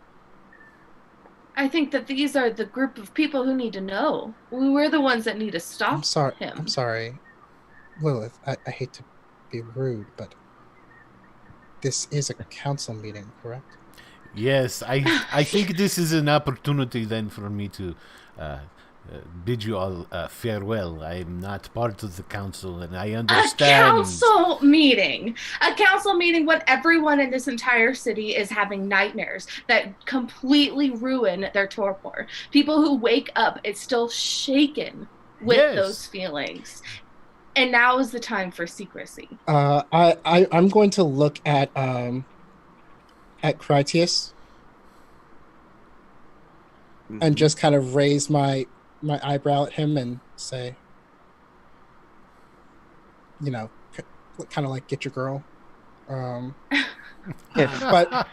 I think that these are the group of people who need to know. We're the ones that need to stop him. I'm sorry, Lilith. I hate to be rude, but this is a council meeting, correct? Yes, I think this is an opportunity then for me to bid you all farewell. I am not part of the council, and I understand. A council meeting when everyone in this entire city is having nightmares that completely ruin their torpor. People who wake up, it's still shaken with those feelings. And now is the time for secrecy. I'm going to look at Critias and just kind of raise my eyebrow at him and say, kind of like, get your girl. But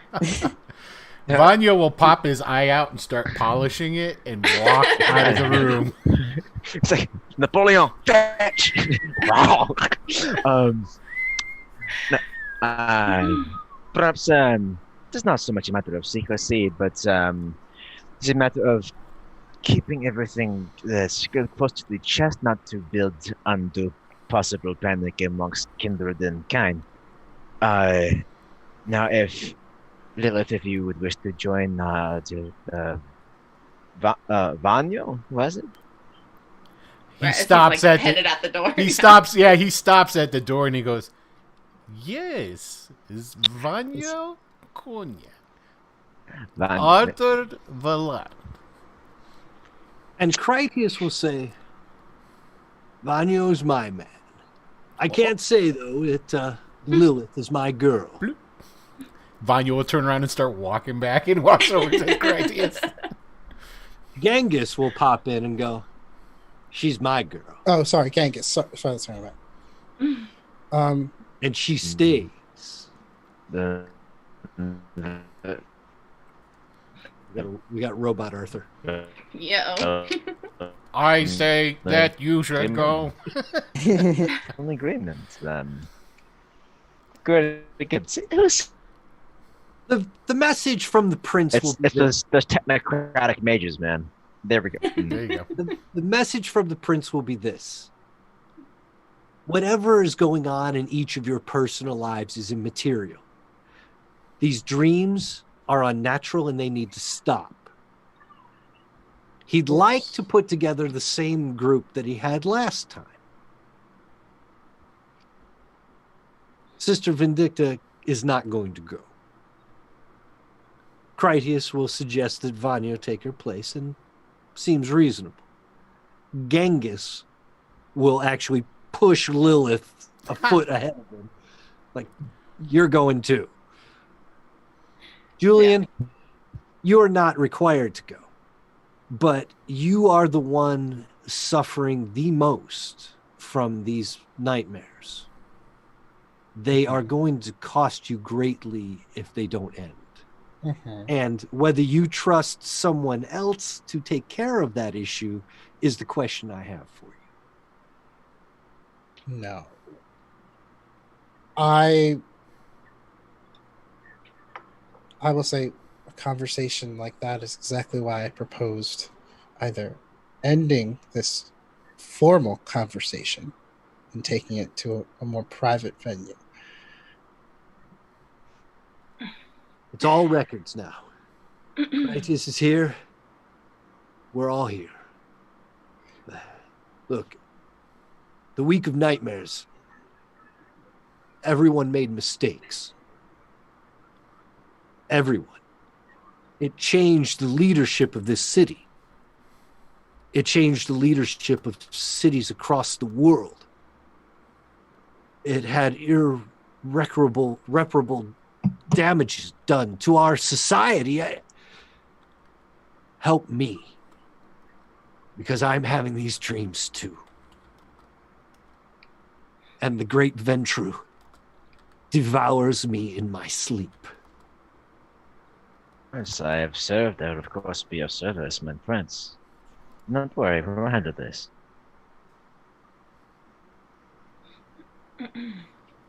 Vanya will pop his eye out and start polishing it and walk out of the room. It's like Napoleon, fetch. Perhaps it's not so much a matter of secrecy, but it's a matter of keeping everything secured close to the chest, not to build undue possible panic amongst kindred and kind. Now, if Lilith, if you would wish to join Vanyo, was it? He Right, as he's, stops like, at headed out the door. He stops. Yeah, he stops at the door and he goes, "Yes, is Vanyo Konya Arthur Valar." And Critias will say, Vanyo's my man. I can't say, though, that Lilith is my girl. Vanyo will turn around and start walking back and walks over to Critias. Genghis will pop in and go, she's my girl. Oh, sorry, Genghis. Sorry, about. And she stays. We got Robot Arthur. Yeah. I say that you should go. Only agreement then. Good. Who's The message from the prince will be it's those technocratic mages, man. There we go. There you go. the message from the prince will be this. Whatever is going on in each of your personal lives is immaterial. These dreams are unnatural and they need to stop. He'd like to put together the same group that he had last time. Sister Vindicta is not going to go. Critias will suggest that Vanya take her place and seems reasonable. Genghis will actually push Lilith a foot ahead of him. Like, you're going too. Julian, you're not required to go. But you are the one suffering the most from these nightmares. They are going to cost you greatly if they don't end. Mm-hmm. And whether you trust someone else to take care of that issue is the question I have for you. No. I will say a conversation like that is exactly why I proposed either ending this formal conversation and taking it to a more private venue. It's all records now. Critias is here. We're all here. Look, the week of nightmares, everyone made mistakes. Everyone. It changed the leadership of this city. It changed the leadership of cities across the world. It had irreparable damages done to our society. Help me, because I'm having these dreams too. And the great Ventru devours me in my sleep. Yes, I have served. I will of course be of service, my friends. Don't worry, we'll handle this.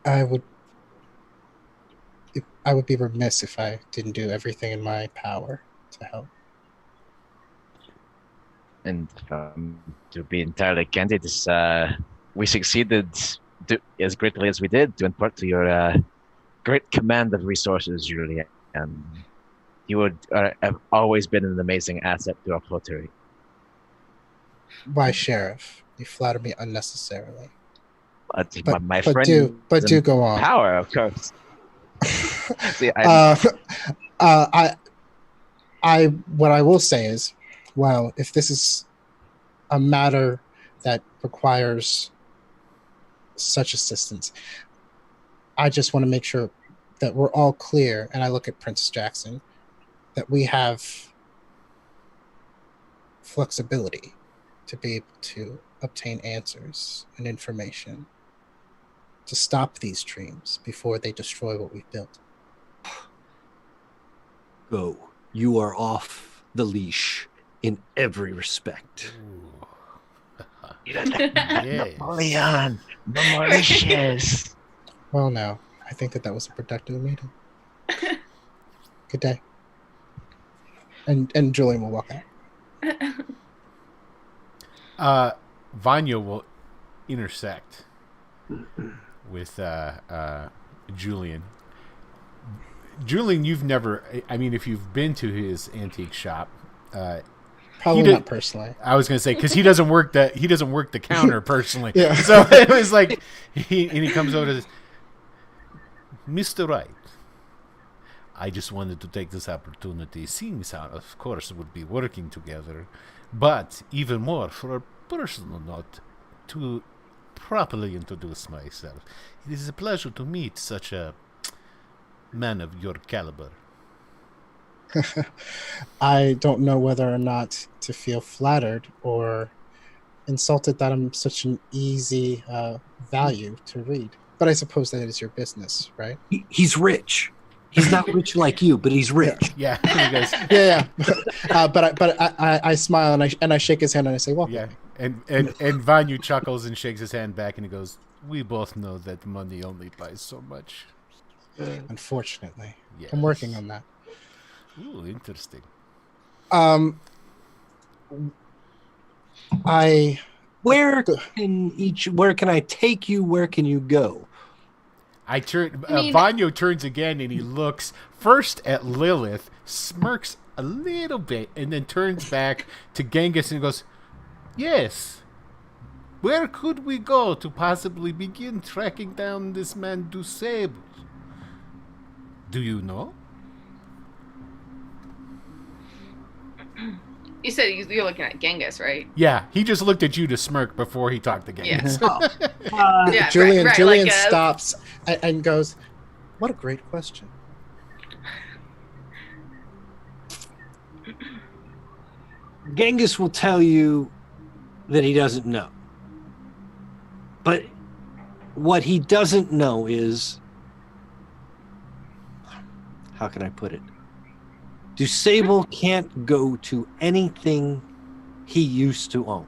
I would be remiss if I didn't do everything in my power to help. And to be entirely candid, we succeeded as greatly as we did, due in part to your great command of resources, Julian. You would have always been an amazing asset to our coterie. Why, Sheriff? You flatter me unnecessarily. My friend, do go on. Power, of course. See, what I will say is, well, if this is a matter that requires such assistance, I just want to make sure that we're all clear, and I look at Princess Jackson, that we have flexibility to be able to obtain answers and information to stop these dreams before they destroy what we've built. Go. You are off the leash in every respect. Yes. Napoleon, Mauritius. Well, no. I think that was a productive meeting. Good day. And Julian will walk out. Vanya will intersect with Julian. Julian, you've never. I mean, if you've been to his antique shop, Probably not personally. I was going to say because he doesn't work the counter personally. Yeah. So it was like he comes over to this, Mr. Wright. I just wanted to take this opportunity, seeing as how, of course, would be working together, but even more for a personal note, to properly introduce myself. It is a pleasure to meet such a man of your caliber. I don't know whether or not to feel flattered or insulted that I'm such an easy value to read. But I suppose that is your business, right? He's rich. He's not rich like you, but he's rich. Yeah, he goes, Yeah. But I smile and I shake his hand and I say, "Welcome." yeah, and Vanyu chuckles and shakes his hand back, and he goes, "We both know that money only buys so much." Unfortunately, Yes. I'm working on that. Ooh, interesting. Where can I take you? Where can you go? Vanyo turns again and he looks first at Lilith, smirks a little bit, and then turns back to Genghis and goes, "Yes. Where could we go to possibly begin tracking down this man Dusable? Do you know?" You said you're looking at Genghis, right? Yeah, he just looked at you to smirk before he talked to Genghis. Yeah, Julian right, Julian like, stops and goes, "What a great question." Genghis will tell you that he doesn't know. But what he doesn't know is, how can I put it? Dusable can't go to anything he used to own.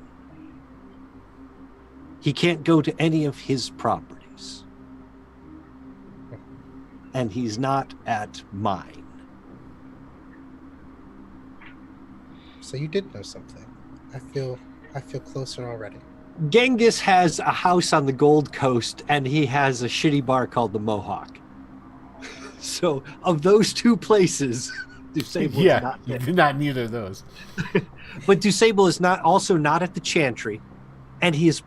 He can't go to any of his properties. And he's not at mine. So you did know something. I feel closer already. Genghis has a house on the Gold Coast, and he has a shitty bar called the Mohawk. So, of those two places, Dusable is Yeah, not there. not neither of those. But Dusable is not at the Chantry, and he is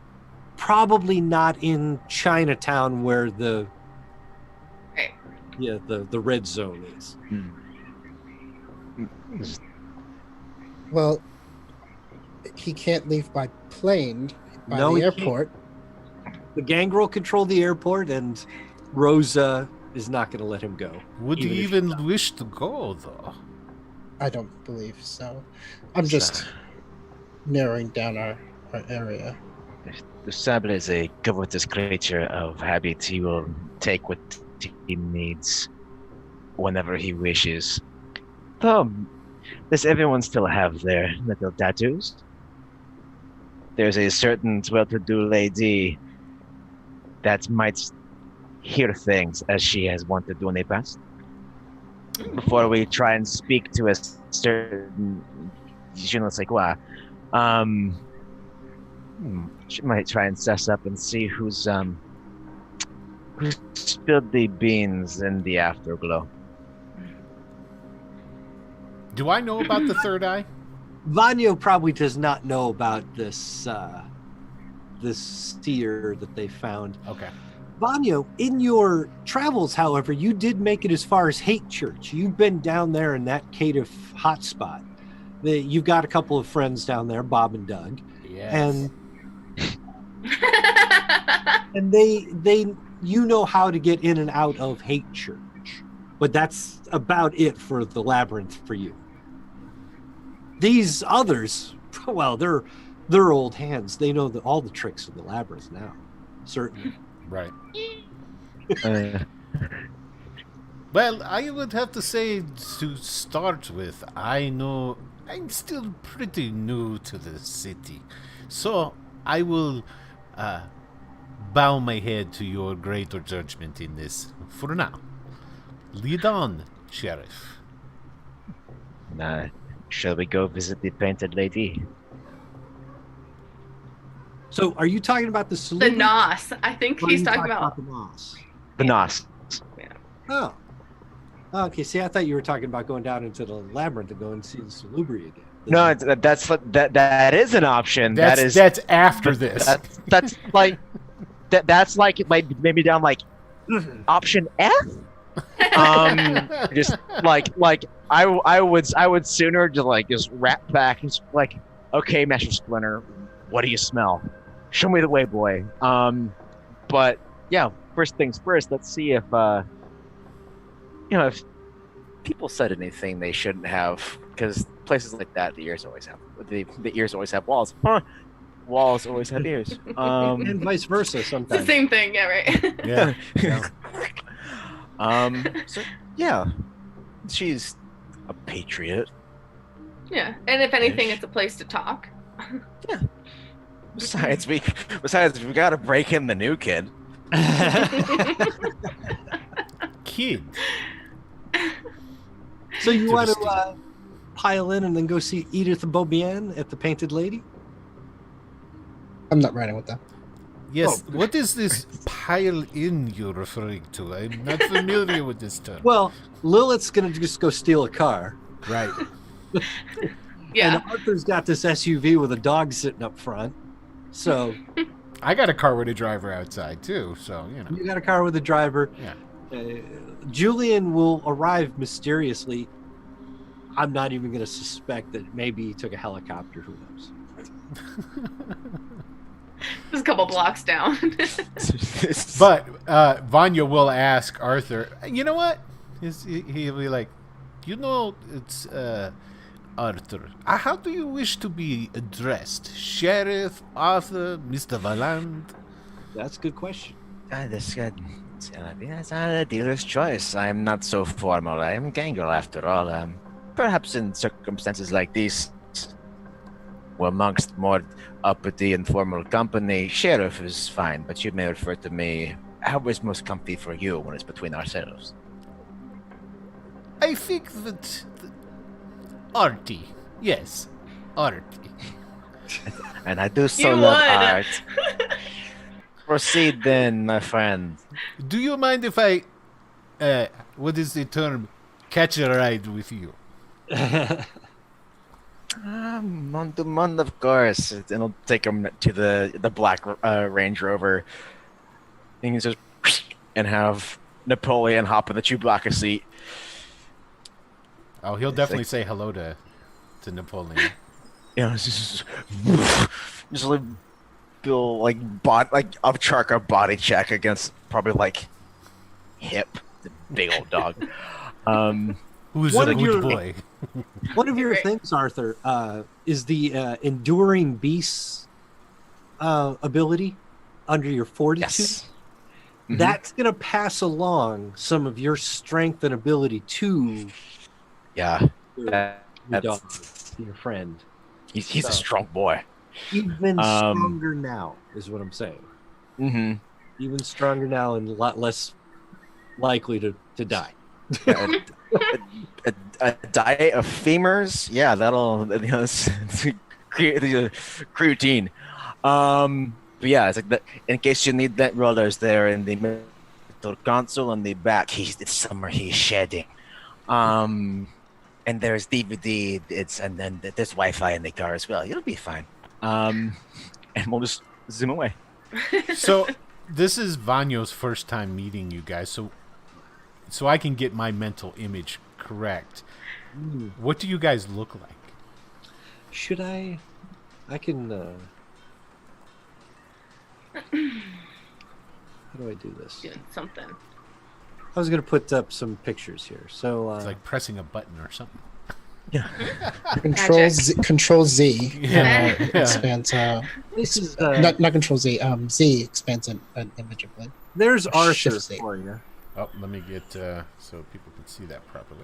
probably not in Chinatown where the Right. the red zone is. Well, he can't leave by plane by No, the he airport. The gangrel control the airport, and Rosa is not going to let him go. Would you if even wish to go, though? I don't believe so. I'm just narrowing down our area. The Sable is a covetous creature of habit. He will take what he needs whenever he wishes. Does everyone still have their little tattoos? There's a certain well-to-do lady that might hear things as she has wanted to do in the past. Before we try and speak to a certain, she might try and suss up and see who spilled the beans in the afterglow. Do I know about the third eye? Vanyo probably does not know about this this seer that they found. Okay. Vanyo, in your travels, however, you did make it as far as Hate Church. You've been down there in that Caitiff hotspot. You've got a couple of friends down there, Bob and Doug. Yes. And they you know how to get in and out of Hate Church. But that's about it for the labyrinth for you. These others, well, they're old hands. They know all the tricks of the labyrinth now. Certainly. Right. Well, I would have to say to start with, I know I'm still pretty new to the city. So I will bow my head to your greater judgment in this for now. Lead on, Sheriff. Shall we go visit the painted lady? So, are you talking about the The salute? Nos. I think Or are he's you talking about. the Nos? The Nos. Oh. Okay. See, I thought you were talking about going down into the labyrinth to go and see the Salubri again. No, that is an option. That's after this. That's like that's like maybe down like option F. Just like I would sooner just wrap back and just like, okay, Master Splinter, what do you smell? Show me the way, boy. But yeah, first things first. Let's see if if people said anything they shouldn't have, because places like that, the ears always have walls. Huh. Walls always have ears. And vice versa It's the sometimes. same thing, yeah, right? Yeah. So yeah, she's a patriot. Yeah, and if anything, Ish. it's a place to talk. Besides, we got to break in the new kid. Kid. So you want Interesting. to pile in and then go see Edith Beaubien at the Painted Lady? I'm not riding with that. Yes. Oh. What is this pile in you're referring to? I'm not familiar with this term. Well, Lilith's going to just go steal a car. Right. Yeah. And Arthur's got this SUV with a dog sitting up front. So I got a car with a driver outside too, so you know. you got a car with a driver. Yeah. Julian will arrive mysteriously. I'm not even going to suspect that maybe he took a helicopter. Who knows? Just a couple blocks down. But Vanya will ask Arthur, you know what? He'll be like, it's Arthur. How do you wish to be addressed? Sheriff, Arthur, Mr. Valand? That's a good question. That's a dealer's choice. I'm not so formal. I am Gangrel after all. Perhaps in circumstances like these, well, amongst more uppity and formal company, sheriff is fine, but you may refer to me. How is most comfy for you when it's between ourselves? I think that Artie. Yes, Artie. And I do so You love would. art. Proceed then, my friend. Do you mind if I, what is the term, catch a ride with you? Month to month, of course. And I'll take him to the black Range Rover. And he just and have Napoleon hop in the Chewbacca seat. Oh, he'll definitely say hello to Napoleon. Just like Bill, like of Charka body check against probably like Hip, the big old dog. Who's One a of good your- boy? One of your things, Arthur, is the Enduring Beasts ability under your Fortitude. Yes. Mhm. That's going to pass along some of your strength and ability to Yeah. your That's- dog, to your friend. He's So- a strong boy. Even stronger now, is what I'm saying. Mm-hmm. Even stronger now and a lot less likely to die. A diet of femurs, yeah, that'll it's routine. But yeah, it's like that. In case you need that, rollers there in the middle console on the back. It's somewhere he's shedding. And there's DVD. And then there's Wi-Fi in the car as well. You'll be fine. And we'll just zoom away. So this is Vanyo's first time meeting you guys, so I can get my mental image correct. What do you guys look like? Should I can how do I do this? Doing something. I was going to put up some pictures here. So It's like pressing a button or something. Control Z Yeah. expands. this is Not Control Z. Z expands an image of it. there's Arthur Shift Z. for you. Oh, let me get so people can see that properly.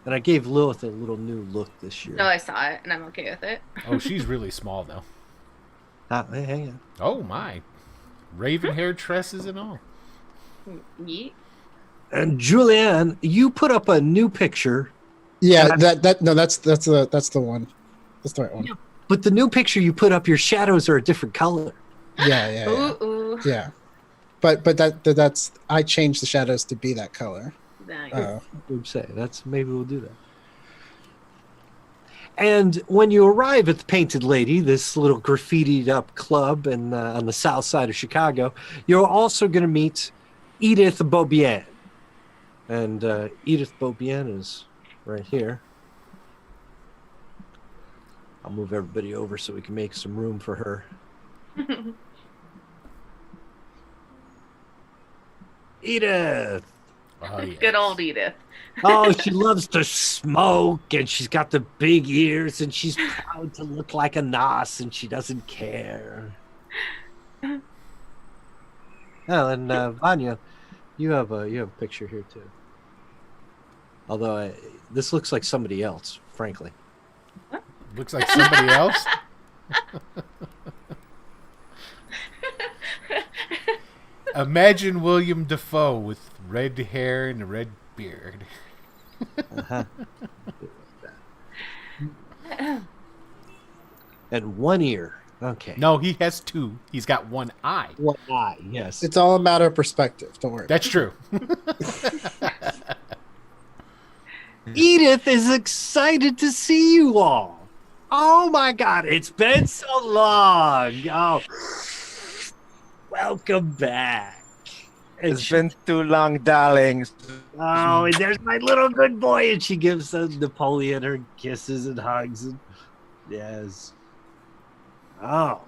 And I gave Lilith a little new look this year. No, I saw it, and I'm okay with it. Oh, she's really small though. Hey, hang on. Oh my, raven hair tresses and all. Yeet. And Julianne, you put up a new picture. Yeah, that's the one. That's the right one. But the new picture you put up, your shadows are a different color. Yeah. Ooh. Yeah. But that's I changed the shadows to be that color. Nice. Would say maybe we'll do that. And when you arrive at the Painted Lady, this little graffitied up club on the south side of Chicago, you're also going to meet Edith Beaubien. And Edith Beaubien is right here. I'll move everybody over so we can make some room for her. Edith! Oh, yeah. Good old Edith. Oh, she loves to smoke, and she's got the big ears, and she's proud to look like a nos, and she doesn't care. Oh, and Vanya, you have a picture here too. Although this looks like somebody else, frankly. Looks like somebody else. Imagine William Dafoe with red hair and a red beard. And one ear. Okay. No, he has two. He's got one eye. One eye. Yes. It's all a matter of perspective. Don't worry. That's true. Edith is excited to see you all. Oh my God, it's been so long. Oh, welcome back. And It's been too long, darlings. oh, and there's my little good boy, and she gives Napoleon her kisses and hugs. And, yes. Oh.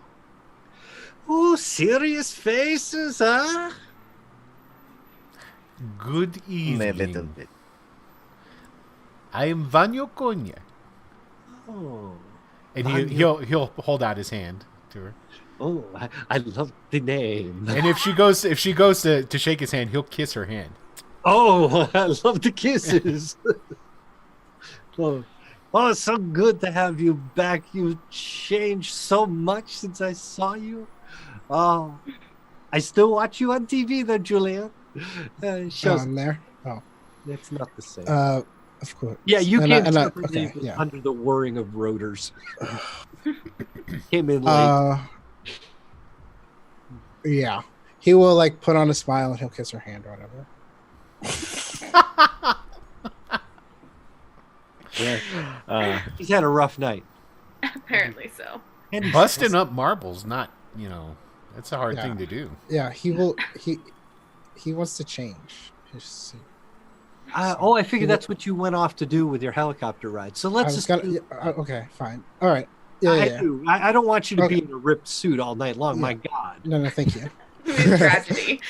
Oh, serious faces, huh? Good A evening. little bit. I am Vanya Konya. Oh. And Vanya. he'll hold out his hand to her. Oh, I love the name. And if she goes to shake his hand, he'll kiss her hand. Oh, I love the kisses. Oh, it's so good to have you back. You've changed so much since I saw you. Oh, I still watch you on TV, though, Julia. Shows On there. Oh, it's not the same. of course. Yeah, you And can't I- separate okay, yeah. under the whirring of rotors. Came in late. Yeah. He will like put on a smile and he'll kiss her hand or whatever. Yeah. He's had a rough night. Apparently so. And he's- Busting up marbles, not, that's a hard Yeah. thing to do. Yeah, he will. He wants to change. I figured that's what you went off to do with your helicopter ride. So I let's was just. gonna, okay, fine. All right. Yeah, yeah. do. I don't want you to Okay. be in a ripped suit all night long. Yeah. My God. No, thank you. Tragedy.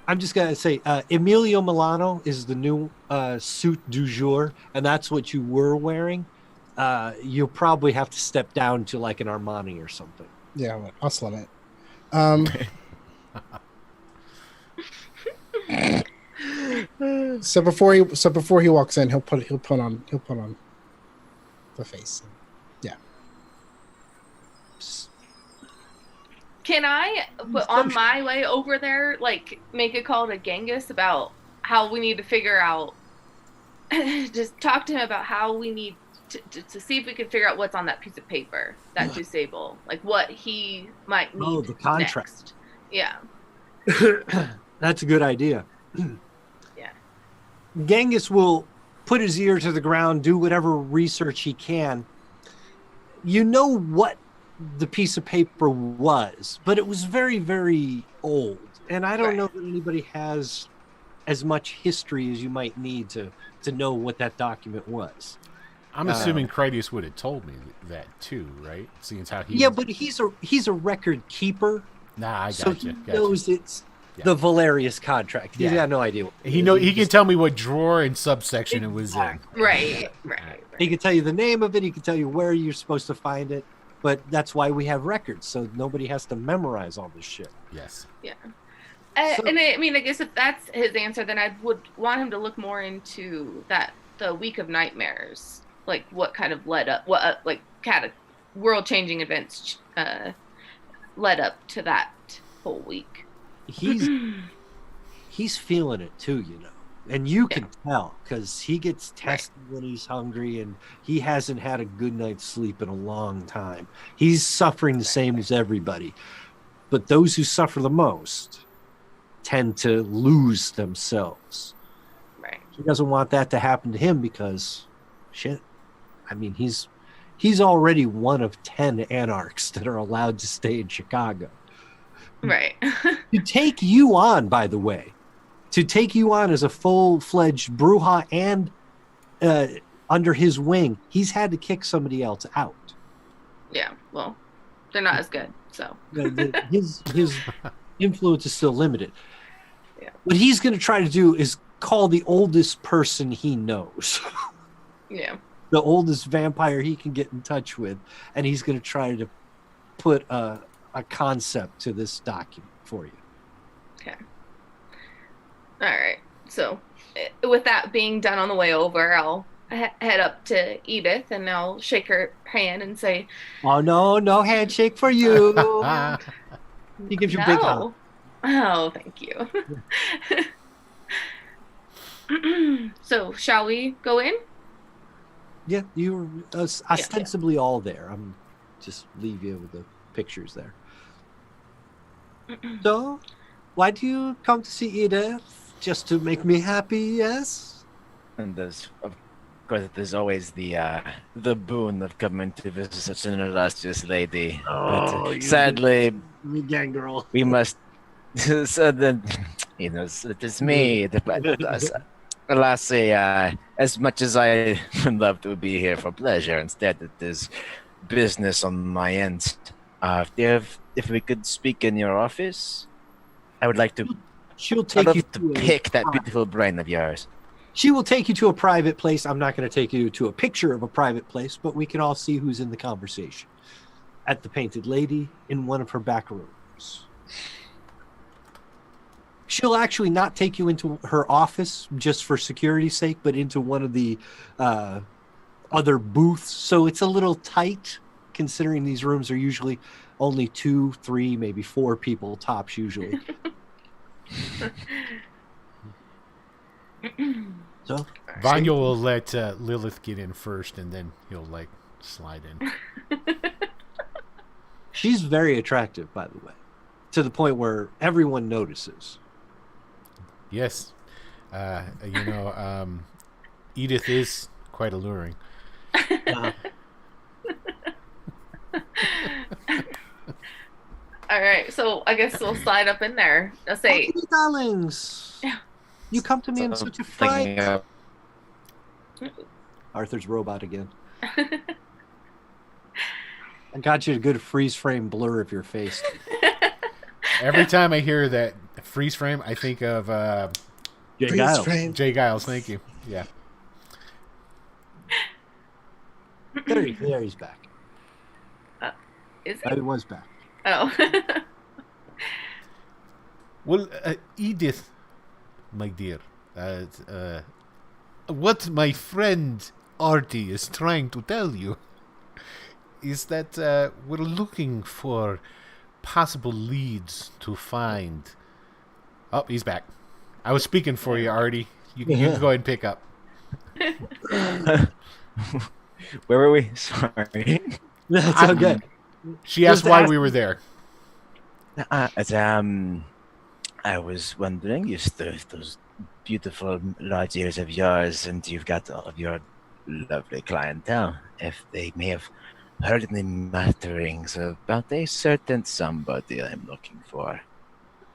I'm just going to say Emilio Milano is the new suit du jour, and that's what you were wearing. You'll probably have to step down to like an Armani or something. Yeah, I'll slim it. So before he walks in, he'll put on the face. Yeah. Can I, on my way over there, like, make a call to Genghis about how we need to figure out, just talk to him about how we need to see if we can figure out what's on that piece of paper, that disable, like what he might need. Oh, the contract. Next. Yeah. That's a good idea. Yeah. Genghis will put his ear to the ground, do whatever research he can. You know what the piece of paper was, but it was very, very old. And I don't Right. know that anybody has as much history as you might need to know what that document was. I'm assuming Critias would have told me that too, right? Seeing as how he. Yeah, but he's a record keeper, Nah, I so gotcha. he knows it's Yeah. the Valerius contract. He's Yeah. got no idea. What it He is. can tell me what drawer and subsection it was in. Exactly. Right. He can tell you the name of it. He can tell you where you're supposed to find it. But that's why we have records, so nobody has to memorize all this shit. Yes. Yeah. So- And I mean, I guess if that's his answer, then I would want him to look more into the Week of Nightmares, like what kind of led up, what like kind of world-changing events led up to that whole week. He's feeling it too, you know. And you can tell because he gets tested when he's hungry and he hasn't had a good night's sleep in a long time. He's suffering the same as everybody. But those who suffer the most tend to lose themselves. Right. He doesn't want that to happen to him because, shit, I mean, he's already one of 10 anarchs that are allowed to stay in Chicago. Right. To take you on, by the way, to take you on as a full-fledged Bruja and under his wing, he's had to kick somebody else out. Yeah. Well, they're not as good. So His influence is still limited. Yeah. What he's going to try to do is call the oldest person he knows, yeah. the oldest vampire he can get in touch with, and he's going to try to put a concept to this document for you. Okay. All right. So, with that being done on the way over, I'll head up to Edith and I'll shake her hand and say, Oh, no handshake for you. He gives you a big hug. Oh, thank you. So, shall we go in? Yeah, you're ostensibly all there. I'm just leave you with the pictures there. So, why do you come to see Edith? Just to make me happy, yes? And of course, there's always the boon of coming to visit such an illustrious lady. But sadly, me gang girl. we must. So then, it is me. Alas, as much as I would love to be here for pleasure, instead it is business on my end. If we could speak in your office, I would like to. She'll take you to pick that beautiful brain of yours. She will take you to a private place. I'm not going to take you to a picture of a private place, but we can all see who's in the conversation. At the Painted Lady in one of her back rooms. She'll actually not take you into her office just for security's sake, but into one of the other booths. So it's a little tight, considering these rooms are usually only 2, 3, maybe 4 people tops usually. So Vanya will let Lilith get in first, and then he'll slide in. She's very attractive, by the way, to the point where everyone notices. Yes, Edith is quite alluring. All right, so I guess we'll slide up in there. I'll say, "Oh, darlings, you come to me in such a fright." Arthur's robot again. I got you a good freeze frame blur of your face. Every time I hear that freeze frame, I think of Jay Giles. Jay Giles. Thank you. Yeah. There he's back. Is He was back. Oh. Well, Edith, my dear, what my friend Artie is trying to tell you is that we're looking for possible leads to find. Oh, he's back. I was speaking for you, Artie. You can go ahead and pick up. Where were we? Sorry. That's all good. She asked why we were there. I was wondering, those beautiful large ears of yours, and you've got all of your lovely clientele, if they may have heard any mutterings about a certain somebody I'm looking for.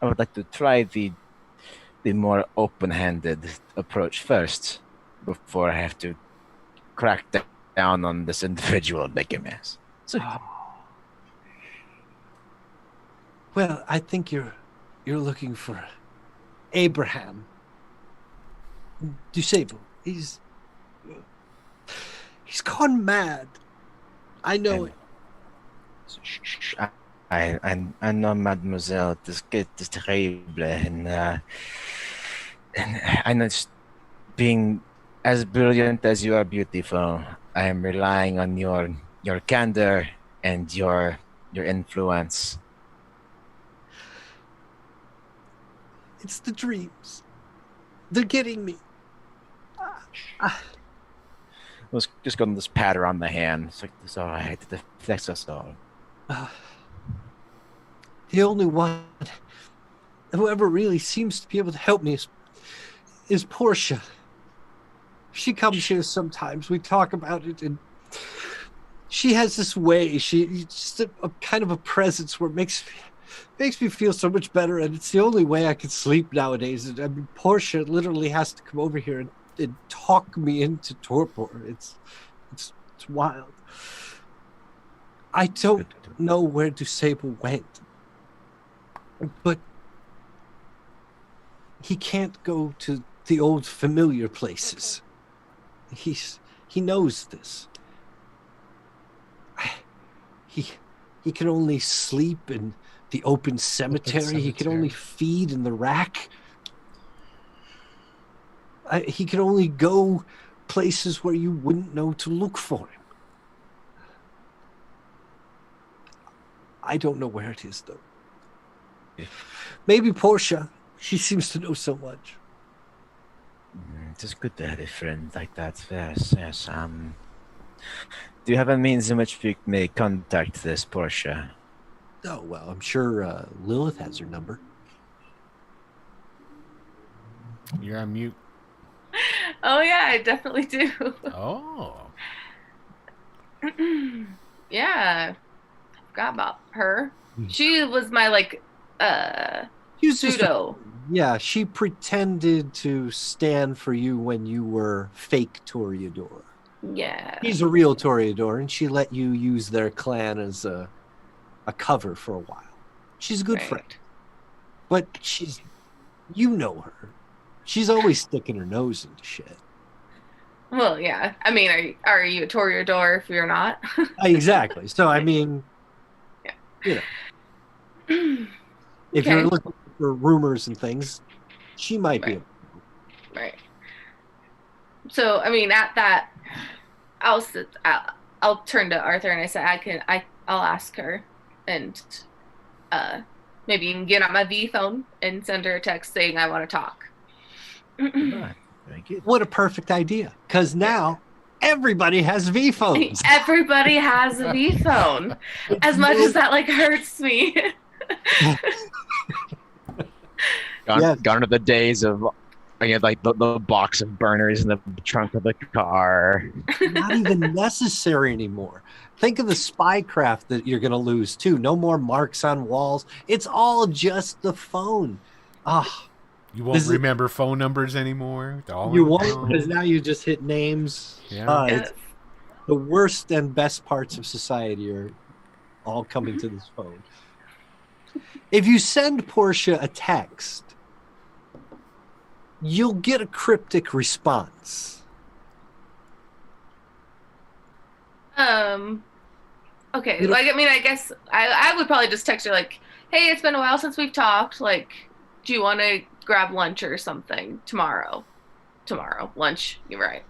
I would like to try the more open-handed approach first, before I have to crack down on this individual and make a mess. So, well, I think you're looking for Abraham Dusable. He's gone mad. I know it. I know, mademoiselle, c'est terrible, and I know, being as brilliant as you are beautiful, I am relying on your candor and your influence. It's the dreams. They're getting me. Let's just go and just pat her on the hand. It's like, it's all right. That's us all. The only one who ever really seems to be able to help me is Portia. She comes here sometimes. We talk about it, and she has this way. She's just a kind of a presence where it makes me feel so much better, and it's the only way I can sleep nowadays. I mean, Portia literally has to come over here and talk me into torpor. It's wild. I don't know where Dusable went, but he can't go to the old familiar places. He knows this. He can only sleep in the open cemetery. He can only feed in the rack. He can only go places where you wouldn't know to look for him. I don't know where it is, though. Yeah. Maybe Portia. She seems to know so much. It is good to have a friend like that. Yes. Do you have a means in which we may contact this Portia? Oh, well, I'm sure Lilith has her number. You're on mute. Oh yeah, I definitely do. Oh. Yeah. I forgot about her. She was my pseudo. Yeah, she pretended to stand for you when you were fake Toreador. Yeah. He's a real Toreador, and she let you use their clan as a cover for a while. She's a good friend. But you know her. She's always sticking her nose into shit. Well, yeah. I mean, are you a Toreador if you're not? Exactly. So, I mean, yeah. You know, if you're looking for rumors and things, she might be. Right. So, I mean, at that, I'll turn to Arthur and I say, I'll ask her, and maybe you can get on my V phone and send her a text saying I want to talk. Thank you. What a perfect idea! Because now everybody has V phones. Everybody has a V phone. As much as that hurts me. Gone are the days of the box of burners in the trunk of the car. Not even necessary anymore. Think of the spycraft that you're going to lose too. No more marks on walls. It's all just the phone. You won't remember phone numbers anymore. You won't, because now you just hit names. Yeah. It's the worst and best parts of society are all coming to this phone. If you send Portia a text, you'll get a cryptic response. Okay. I guess I would probably just text her hey, it's been a while since we've talked. Do you want to grab lunch or something tomorrow? Lunch. You're right.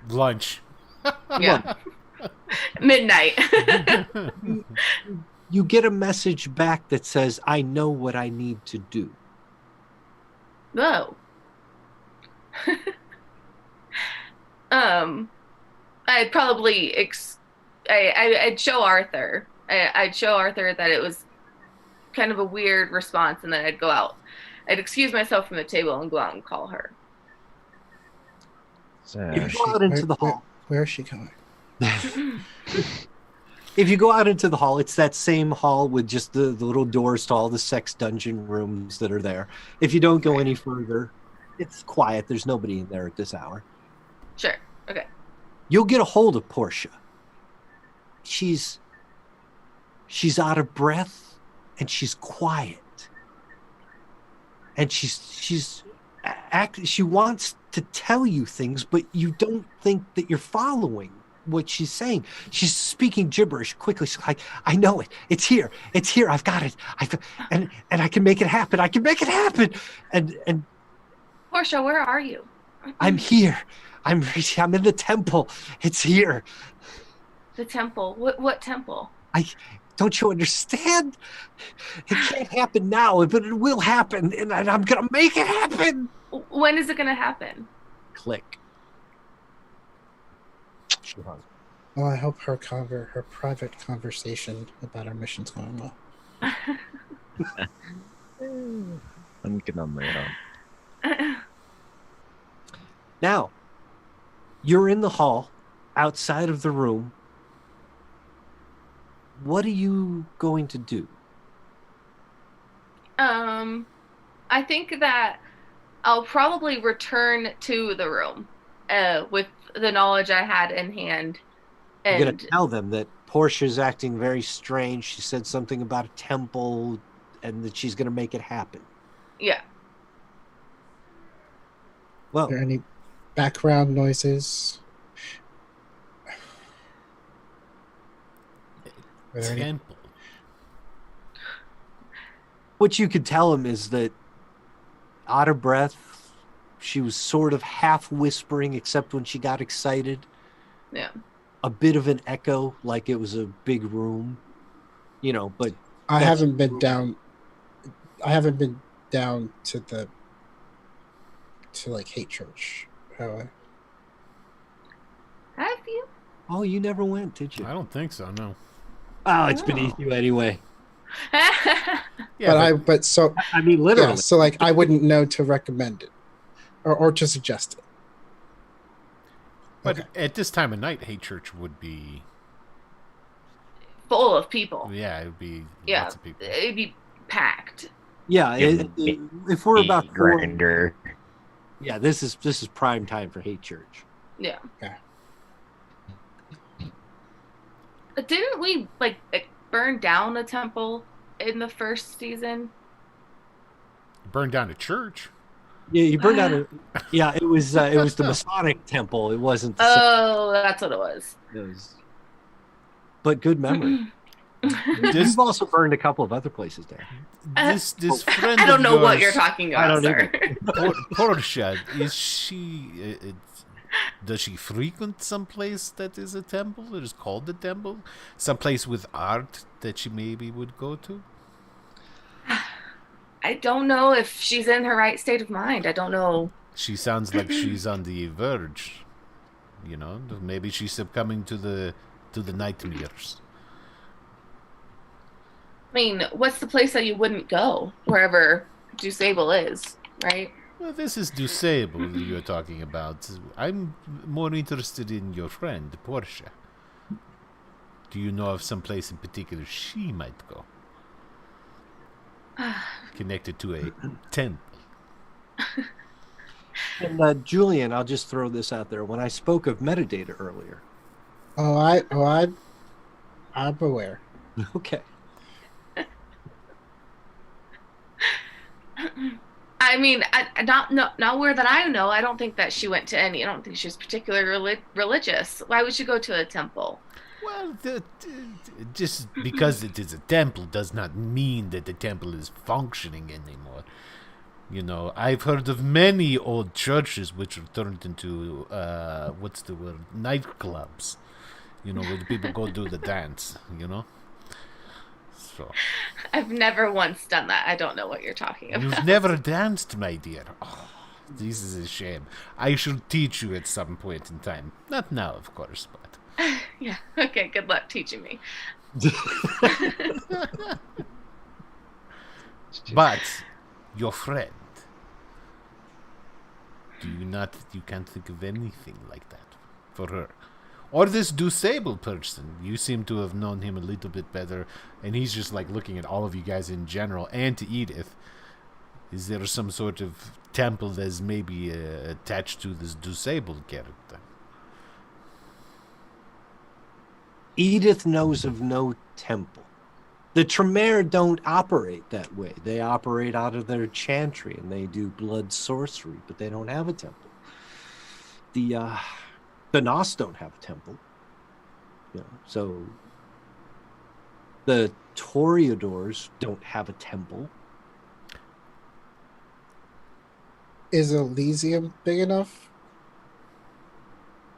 Lunch. Yeah. Midnight. You get a message back that says, I know what I need to do. Oh. I'd probably I'd show Arthur. I'd show Arthur that it was kind of a weird response, and then I'd go out. I'd excuse myself from the table and go out and call her. If you go out into the hall. Where is she going? If you go out into the hall, it's that same hall with just the little doors to all the sex dungeon rooms that are there. If you don't go any further, it's quiet. There's nobody in there at this hour. Sure. Okay. You'll get a hold of Portia. She's out of breath, and she's quiet. And she wants to tell you things, but you don't think that you're following what she's saying. She's speaking gibberish quickly. She's like, I know it. It's here. I've got it. And I can make it happen. I can make it happen. And Portia, where are you? I'm here. I'm in the temple. It's here. The temple. What temple? Don't you understand? It can't happen now, but it will happen, and I'm gonna make it happen. When is it going to happen? Click. She hung. Well, I hope her private conversation about our mission's going well. I'm getting on my own. Now, you're in the hall, outside of the room. What are you going to do? I think that I'll probably return to the room with the knowledge I had in hand. You're And going to tell them that Portia's acting very strange. She said something about a temple and that she's going to make it happen. yeah. Well, Are there any background noises? Are there any... Temple. what you could tell him is that out of breath, she was sort of half whispering, except when she got excited. Yeah. A bit of an echo, like it was a big room, but I that's- haven't been down. I haven't been down to like Hate Church. Have I? Have you? Oh, you never went, did you? I don't think so. No. Oh, it's beneath you anyway. Yeah, But I mean, literally. yeah, so like I wouldn't know to recommend it or to suggest it. but okay. at this time of night, Hate Church would be. Full of people. Yeah, it would be Yeah. lots of people. It'd be packed. Yeah, if we're about four, Grinder. yeah, this is prime time for Hate Church. Yeah. Okay. Didn't we burn down a temple in the first season? Burned down a church. Yeah, you burned down yeah, it was the Masonic temple. It wasn't the Oh, that's what it was. but good memory. You've also burned a couple of other places there. This friend I don't of know what yours, you're talking I about, don't sir. Portia, is she? Does she frequent some place that is a temple? That is called a temple? Some place with art that she maybe would go to? I don't know if she's in her right state of mind. I don't know. She sounds like she's on the verge. Maybe she's succumbing to the nightmares. I mean, what's the place that you wouldn't go? Wherever Dusable is, right? Well, this is Dusable you're talking about. I'm more interested in your friend, Portia. Do you know of some place in particular she might go? Connected to a temple. And Julian, I'll just throw this out there. When I spoke of metadata earlier. I'm aware. Okay. I mean, not where that I know. I don't think that she went to any. I don't think she was particularly religious. Why would she go to a temple? Well, just because it is a temple does not mean that the temple is functioning anymore. I've heard of many old churches which are turned into, nightclubs. Where the people go do the dance, So. I've never once done that. I don't know what you're talking about. You've never danced, my dear. Oh, this is a shame. I shall teach you at some point in time. Not now, of course, but... Yeah. Okay. Good luck teaching me. But your friend, you can't think of anything like that for her. Or this Dusable person. You seem to have known him a little bit better, and he's just looking at all of you guys in general, and to Edith. Is there some sort of temple that's maybe attached to this Dusable character? Edith knows of no temple. The Tremere don't operate that way. They operate out of their chantry, and they do blood sorcery, but they don't have a temple. The Nos don't have a temple. So the Toreadors don't have a temple. Is Elysium big enough?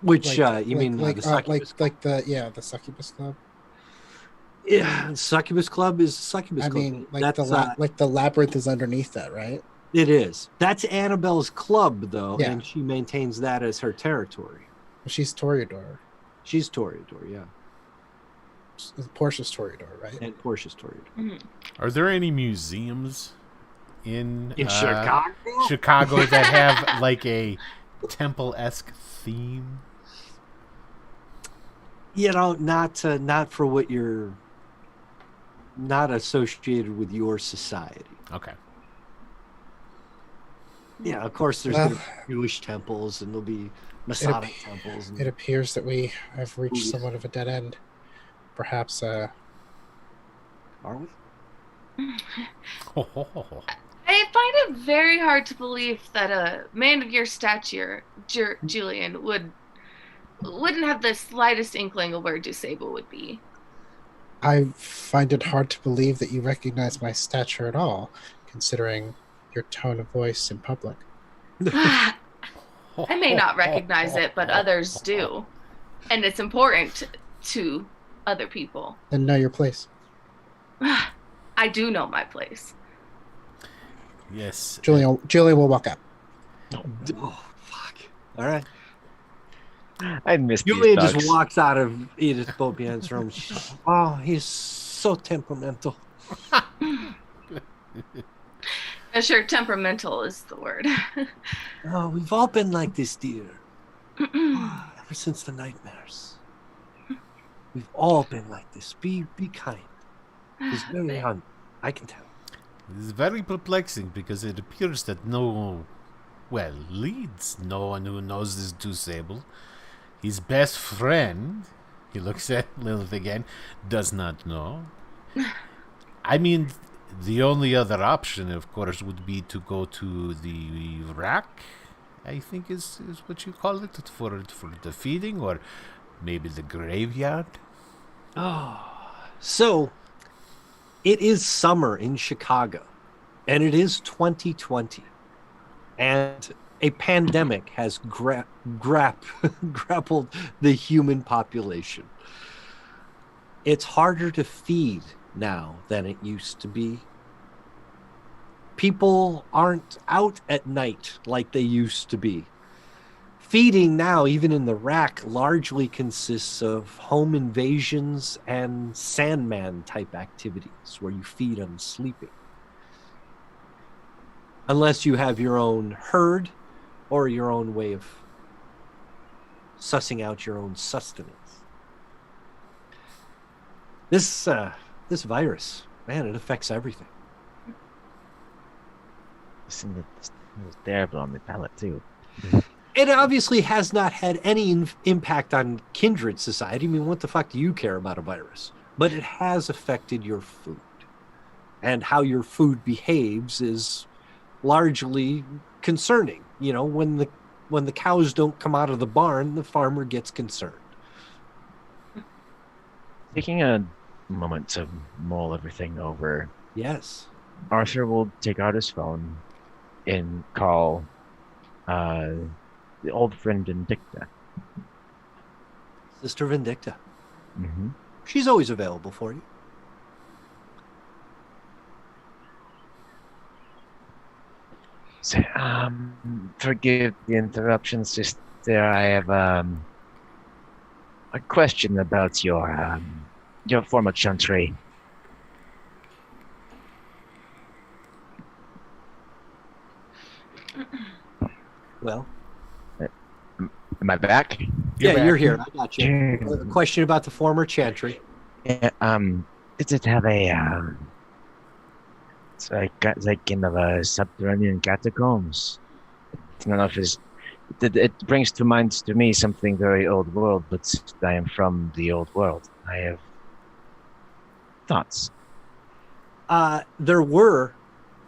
Which you mean the Succubus Club? the Succubus Club? Yeah, Succubus Club is Succubus I Club. mean, the labyrinth is underneath that, right? It is. That's Annabelle's club, though, Yeah. and she maintains that as her territory. She's Toreador. She's Toreador, yeah. Portia's Toreador, right? And Portia's Toreador. Are there any museums in Chicago? Chicago that have like a temple-esque theme? You know, not for what you're not associated with your society. Okay. Yeah, of course there's Well, gonna be Jewish temples and there'll be Masonic temples. And It appears that we have reached Ooh. somewhat of a dead end. Perhaps, are we? I find it very hard to believe that a man of your stature, Julian, wouldn't have the slightest inkling of where Dusable would be. I find it hard to believe that you recognize my stature at all, considering your tone of voice in public. I may not recognize it, but others do. And it's important to other people. Then know your place. I do know my place. Yes. Julian will walk out. Oh, fuck. All right. I missed Julian these just bugs. walks out of Edith Beaubien's room. Oh, he's so temperamental. Sure, temperamental is the word. Oh, we've all been like this, dear. Ever since the nightmares. We've all been like this. Be kind. He's very young. I can tell. It is very perplexing because it appears that no one who knows this Dusable. His best friend, he looks at Lilith again, does not know. I mean, the only other option, of course, would be to go to the rack, I think is what you call it, for the feeding, or maybe the graveyard. Oh, so it is summer in Chicago, and it is 2020, and a pandemic has grappled the human population. It's harder to feed now than it used to be. People aren't out at night like they used to be. Feeding now, even in the rack, largely consists of home invasions and Sandman type activities where you feed on sleeping. Unless you have your own herd or your own way of sussing out your own sustenance. This virus, man, it affects everything. Listen, it's terrible on the palate too. It obviously has not had any impact on Kindred society. I mean, what the fuck do you care about a virus? But it has affected your food. And how your food behaves is largely concerning. You know, when the cows don't come out of the barn, the farmer gets concerned. Taking a moment to mull everything over, Yes. Arthur will take out his phone and call the old friend Vindicta. Sister Vindicta. Mm-hmm. She's always available for you. So, forgive the interruptions. Just I have a question about your former chantry. Well, Am I back? you're here. I got you. Yeah. A question about the former chantry. Yeah, does it have a it's like kind of a subterranean catacombs? I don't know if it brings to mind to me something very old world, but I am from the old world. I have thoughts. There were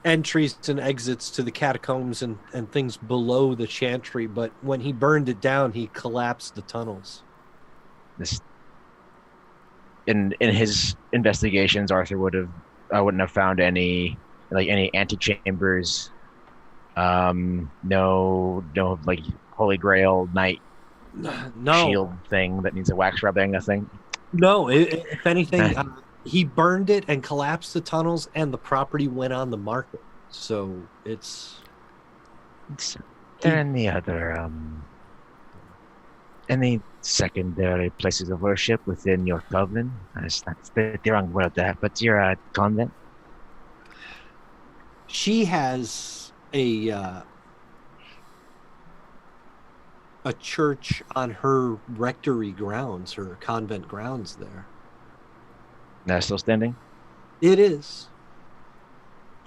entries and exits to the catacombs and things below the chantry, but when he burned it down, he collapsed the tunnels. This in his investigations, Arthur wouldn't have found any antechambers, no like Holy Grail knight No, shield thing that needs a wax rubbing, nothing. no. If anything, he burned it and collapsed the tunnels, and the property went on the market. So it's Is there any other any secondary places of worship within your coven? That's the wrong word there, but your convent. she has a church on her rectory grounds, her convent grounds there. That's still standing. It is.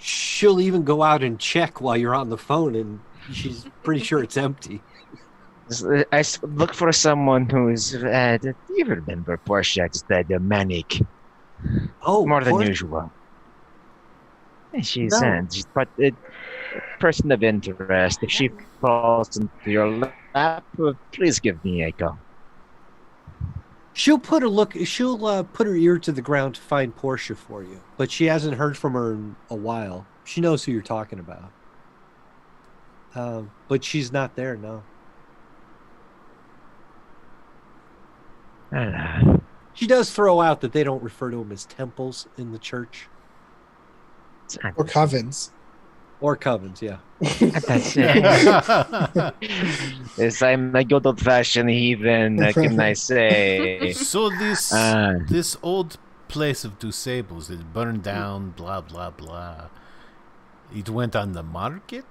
She'll even go out and check while you're on the phone, and she's pretty sure it's empty. Look for someone who's. Do you remember Portia? Just the manic, Oh, more than Portia. usual. She's No. she's but a person of interest. If she falls into your lap, please give me a call. She'll put her ear to the ground to find Portia for you, but she hasn't heard from her in a while. She knows who you're talking about. But she's not there, no. She does throw out that they don't refer to them as temples in the church. Or covens. Or covens, yeah. That's it. Yes, I'm a good old-fashioned heathen. Can I say? So this old place of Dusables, it burned down, blah, blah, blah. It went on the market?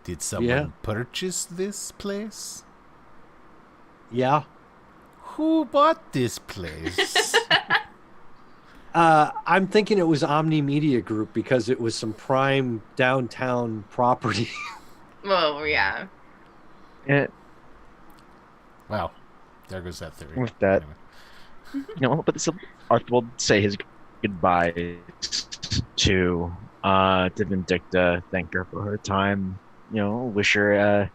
Did someone purchase this place? Yeah. Who bought this place? I'm thinking it was Omni Media Group because it was some prime downtown property. Oh, yeah. Wow. There goes that theory. With that, Anyway. but this Arthur will say his goodbyes to Vindicta, thank her for her time. Wish her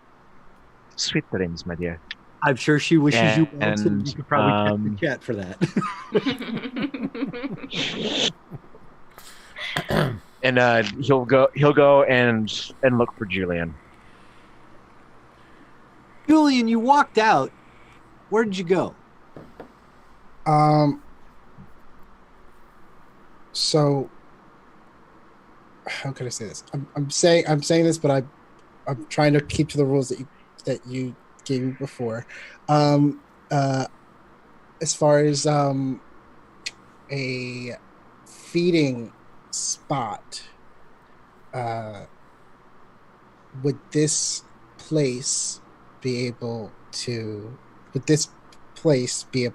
sweet dreams, my dear. I'm sure she wishes you well, too. And, You could probably check the chat for that. And he'll go and look for Julian. Julian, you walked out. Where did you go? So how can I say this? I'm saying this, but I'm trying to keep to the rules that you gave me before. As far as a feeding spot, would this place be a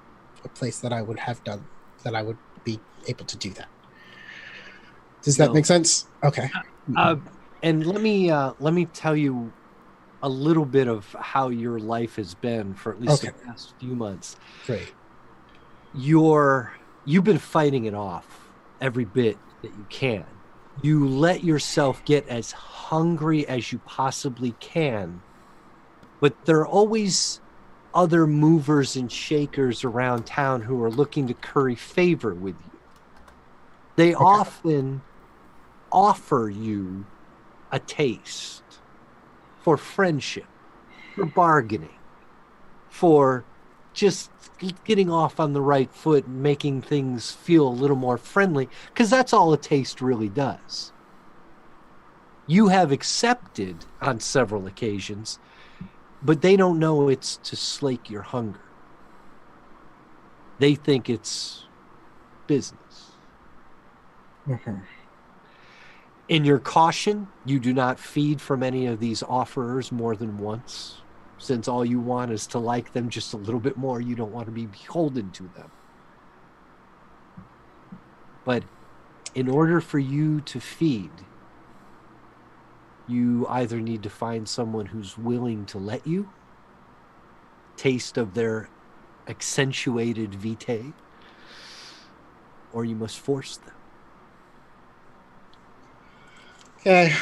place that I would have done, that I would be able to do that? Does that No. make sense? Okay. And let me tell you a little bit of how your life has been for at least the past few months. Great. You've been fighting it off every bit that you can. You let yourself get as hungry as you possibly can, but there are always other movers and shakers around town who are looking to curry favor with you. They often offer you a taste for friendship, for bargaining, for just getting off on the right foot and making things feel a little more friendly, because that's all a taste really does. You have accepted on several occasions, but they don't know it's to slake your hunger. They think it's business. Mhm. In your caution, you do not feed from any of these offerers more than once, since all you want is to like them just a little bit more. You don't want to be beholden to them. But in order for you to feed, you either need to find someone who's willing to let you taste of their accentuated vitae, or you must force them. Okay.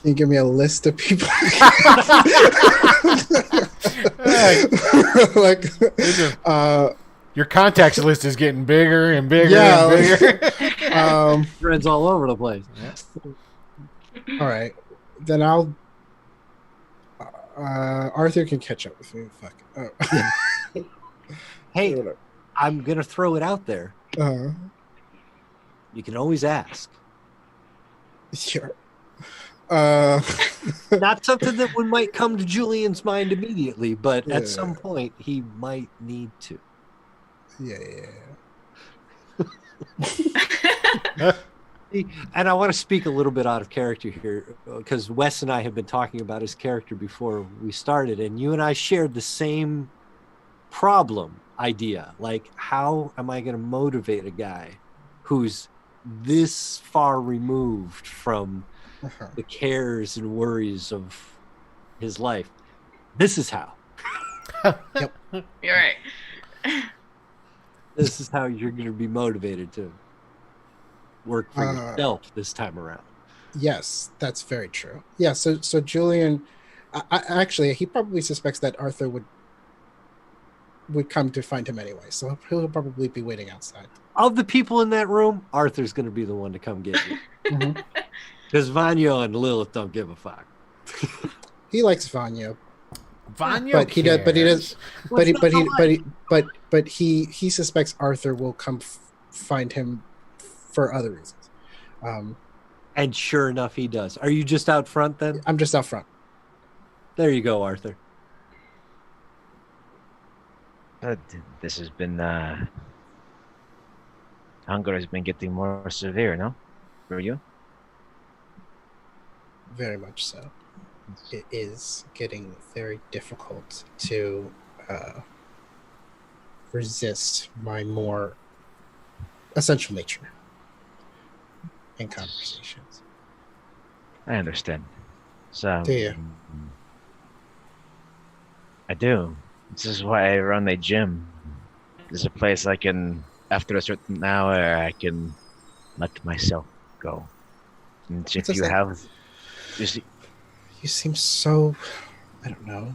Can you give me a list of people? Like, Your contacts list is getting bigger and bigger Yeah, and bigger. Friends all over the place. all right, then I'll. Arthur can catch up with me. Fuck. Oh. Hey, I'm going to throw it out there. You can always ask. Sure. Not something that might come to Julian's mind immediately, but Yeah. at some point he might need to. Yeah. And I want to speak a little bit out of character here because Wes and I have been talking about his character before we started, and you and I shared the same problem idea. Like, how am I going to motivate a guy who's this far removed from Uh-huh. the cares and worries of his life? This is how. You're right. This is how you're going to be motivated to work for Uh, yourself this time around. Yes, that's very true. Yeah, so Julian, actually, he probably suspects that Arthur would come to find him anyway, so he'll probably be waiting outside. Of the people in that room, Arthur's going to be the one to come get you. Mhm. Because Vanya and Lilith don't give a fuck. He likes Vanya, Vanya but he does. But he does. What's not to like? But he suspects Arthur will come find him for other reasons. And sure enough, he does. Are you just out front then? I'm just out front. There you go, Arthur. This has been hunger has been getting more severe, no? For you? Very much so. It is getting very difficult to resist my more essential nature in conversations. I understand. So Do you? I do. This is why I run a gym. There's a place I can, after a certain hour, I can let myself go. And if does you that- have, you see, You seem so, I don't know,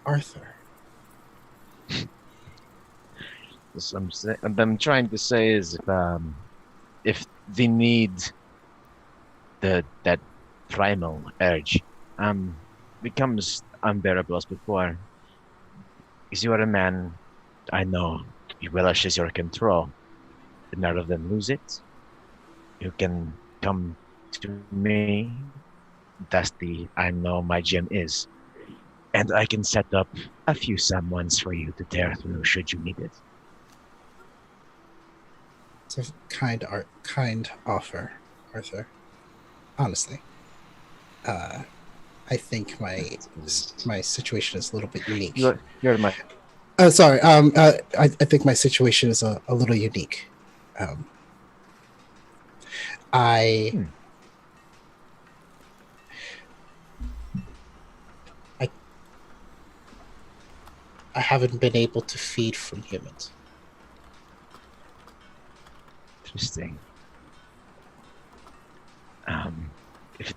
Arthur. what I'm trying to say is if the need, that primal urge, becomes unbearable as before, because you are a man, I know you relishes your control, but none of them lose it. You can come to me. That's I know my gym is, and I can set up a few someones for you to tear through should you need it. It's a kind offer, Arthur. Honestly, I think my situation is a little bit unique. You're my. Sorry. I think my situation is a little unique. I haven't been able to feed from humans. Interesting. If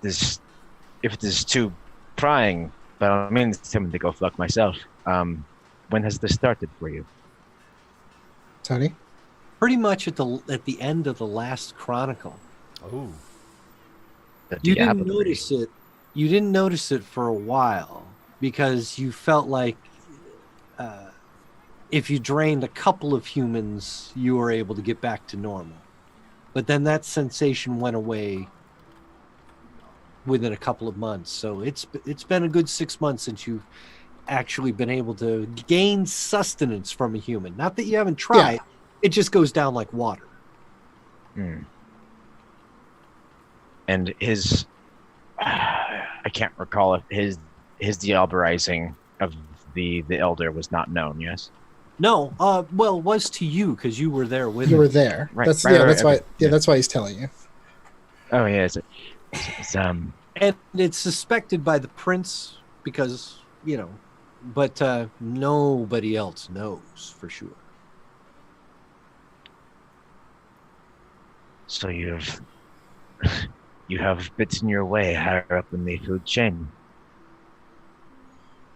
it is too prying, by all means, tell me to go fuck myself. When has this started for you? Tony? Pretty much at the end of the last chronicle. Oh. You didn't notice it. You didn't notice it for a while because you felt like if you drained a couple of humans, you were able to get back to normal. But then that sensation went away within a couple of months. So it's been a good 6 months since you've actually been able to gain sustenance from a human. Not that you haven't tried. Yeah. It just goes down like water. And his, I can't recall if his diabolizing of the elder was not known. Yes. No, well, it was to you because you were there with You him. were there. Right, That's right, yeah. right, That's why. okay. Yeah, Yeah. that's why he's telling you. Oh yeah. It's And it's suspected by the prince because, but nobody else knows for sure. So you have bitten your way higher up in the food chain.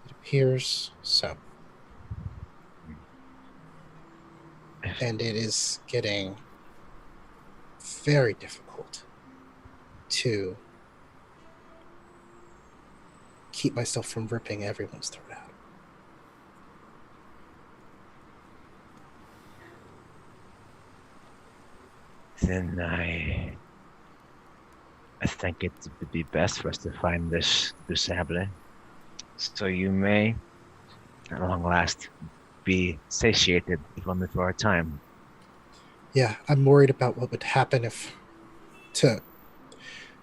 It appears so. And it is getting very difficult to keep myself from ripping everyone's throat out. Then I think it would be best for us to find this sable, so you may, at long last, be satiated, if only for a time. Yeah, I'm worried about what would happen if to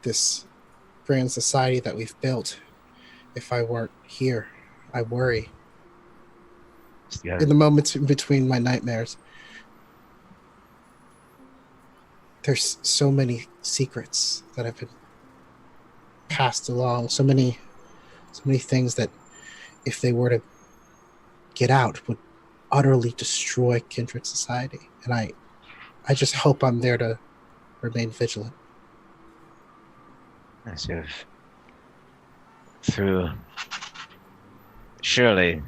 this grand society that we've built if I weren't here. I worry. Yeah, In the moments in between my nightmares, there's so many secrets that have been passed along, so many things that if they were to get out would utterly destroy Kindred society. And I just hope I'm there to remain vigilant. as if through surely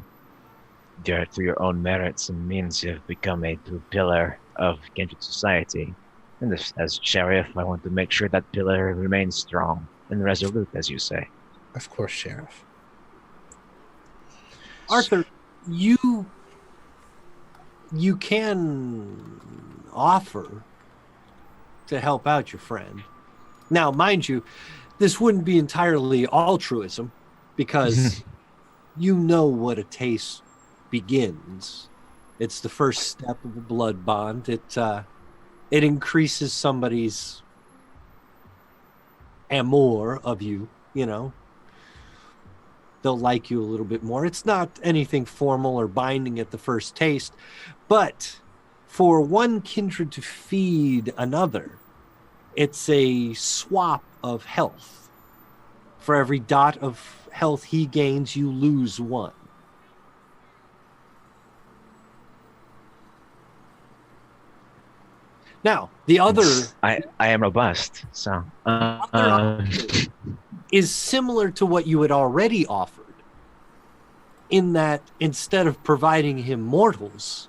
through your own merits and means you've become a true pillar of Kindred society. And as sheriff, I want to make sure that pillar remains strong and resolute, as you say. Of course, Sheriff. Arthur, you can offer to help out your friend. Now, mind you, this wouldn't be entirely altruism because you know what a taste begins. It's the first step of a blood bond. It increases somebody's amour of you, you know. They'll like you a little bit more. It's not anything formal or binding at the first taste, but for one kindred to feed another, it's a swap of health. For every dot of health he gains, you lose one. Now, the other... I am robust, so... is similar to what you had already offered, in that instead of providing him mortals,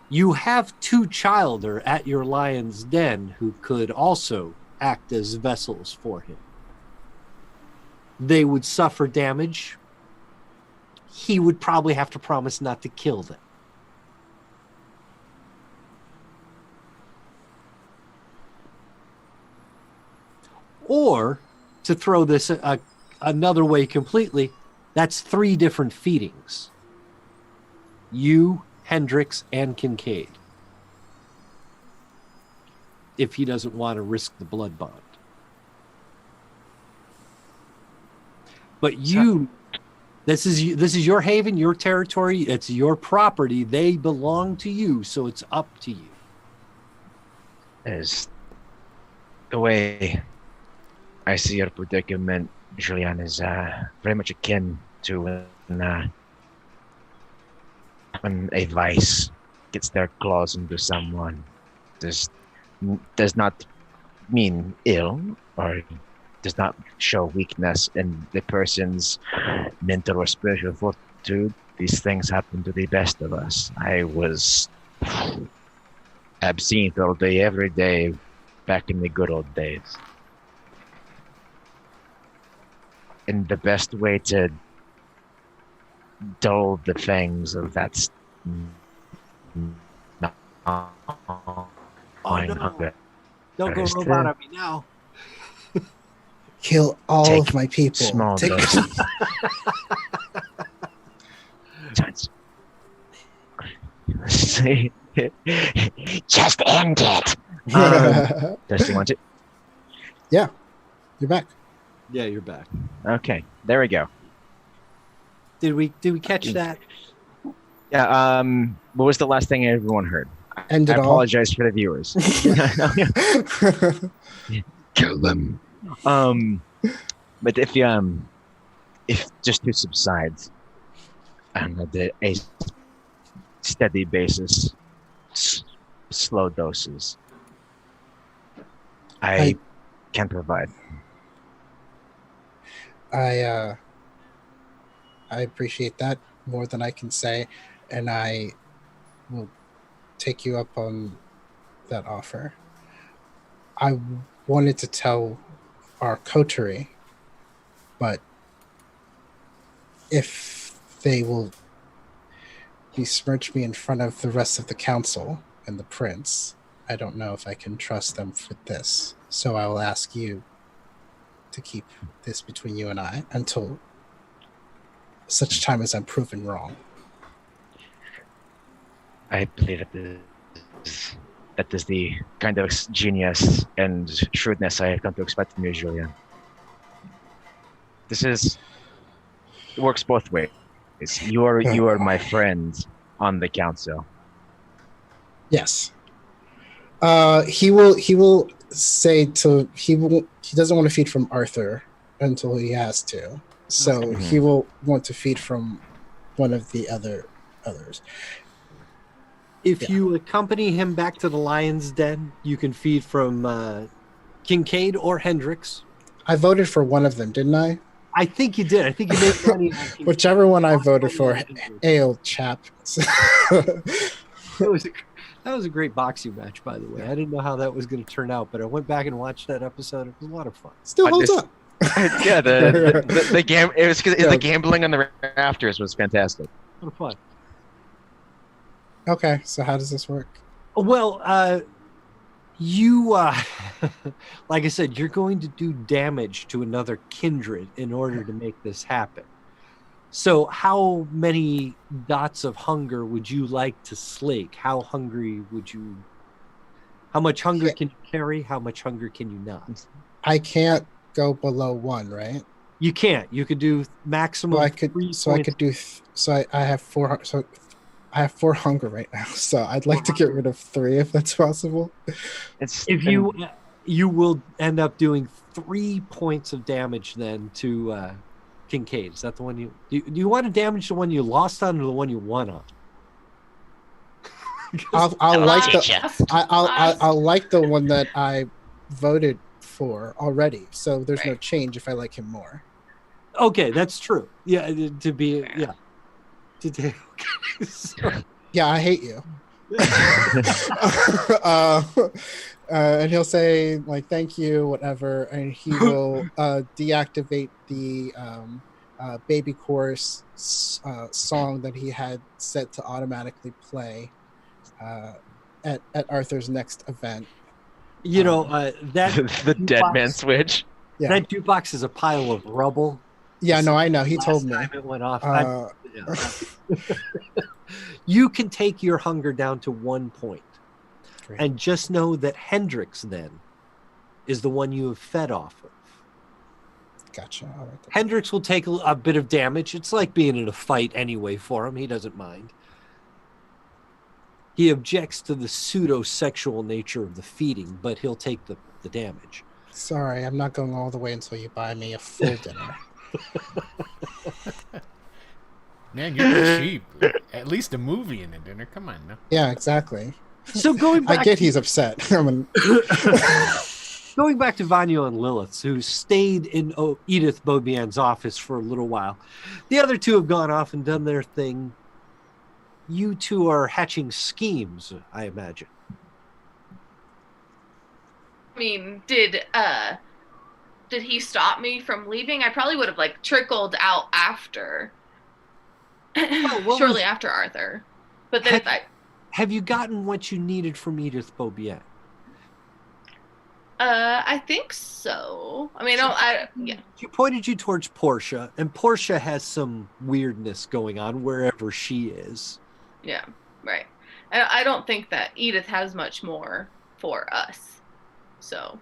you have two childer at your lion's den who could also act as vessels for him. They would suffer damage. He would probably have to promise not to kill them. Or, to throw this another way completely, that's 3 different feedings. You, Hendrix, and Kincaid. If he doesn't want to risk the blood bond. But you, this is your haven, your territory, it's your property. They belong to you, so it's up to you. As the way I see your predicament, Julian, is very much akin to when a vice gets their claws into someone. Does not mean ill or does not show weakness in the person's mental or spiritual fortitude. These things happen to the best of us. I was absinthe all day, every day, back in the good old days. And the best way to dull the fangs of that hunger. Don't go robot on me now. Kill all of my people. Small Take- doses. Just end it. Testing 1, 2. Yeah, you're back. Yeah, you're back. Okay, there we go. Did we catch that? Yeah. What was the last thing everyone heard? End I it all. apologize for the viewers. Kill them. But if just to subside on a steady basis, slow doses, I can provide. I appreciate that more than I can say, and I will take you up on that offer. I wanted to tell our coterie, but if they will besmirch me in front of the rest of the council and the prince, I don't know if I can trust them for this. So I will ask you to keep this between you and I until such time as I'm proven wrong. I believe that is the kind of genius and shrewdness I have come to expect from you, Julian. It works both ways. You are my friend on the council. Yes. He will say he doesn't want to feed from Arthur until he has to. So he will want to feed from one of the others. If you accompany him back to the lion's den, you can feed from Kincaid or Hendrix. I voted for one of them, didn't I? I think you did. I think you made money on Kincaid. Whichever one I voted for, old chap. That was a great boxing match, by the way. I didn't know how that was going to turn out, but I went back and watched that episode. It was a lot of fun. Still holds up. Yeah, the gambling on the rafters was fantastic. A lot of fun. Okay, so how does this work? Well, you, like I said, you're going to do damage to another kindred in order to make this happen. So how many dots of hunger would you like to slake? How much hunger can you carry? How much hunger can you not? I can't go below 1, right? You can't. You could do maximum. I have 4. So I have 4 hunger right now. So I'd like to get rid of 3 if that's possible. You will end up doing 3 points of damage then to Kincaid. Is that the one do you want to damage the one you lost on or the one you won on? I'll like the one that I voted for already. So there's no change if I like him more. Okay, that's true. Yeah, Yeah, I hate you. And he'll say like thank you, whatever, and he will deactivate the baby chorus song that he had set to automatically play at Arthur's next event. You know that the dead man switch. Yeah. That jukebox is a pile of rubble. Yeah, no, I know. He told me. It went off. You can take your hunger down to 1 point. Great. And just know that Hendrix then is the one you have fed off of. Gotcha. All right. Hendrix will take a bit of damage. It's like being in a fight anyway for him. He doesn't mind. He objects to the pseudo-sexual nature of the feeding, but he'll take the damage. Sorry, I'm not going all the way until you buy me a full dinner. Man, you're cheap. At least a movie and a dinner. Come on now. Yeah, exactly. So going back, I get he's upset. going back to Vanya and Lilith, who stayed in Edith Beaubien's office for a little while. The other two have gone off and done their thing. You two are hatching schemes, I imagine. I mean, did he stop me from leaving? I probably would have like trickled out after, shortly after Arthur. But then have you gotten what you needed from Edith Beaubien? I think so. I mean, yeah. She pointed you towards Portia, and Portia has some weirdness going on wherever she is. Yeah, right. I don't think that Edith has much more for us. So.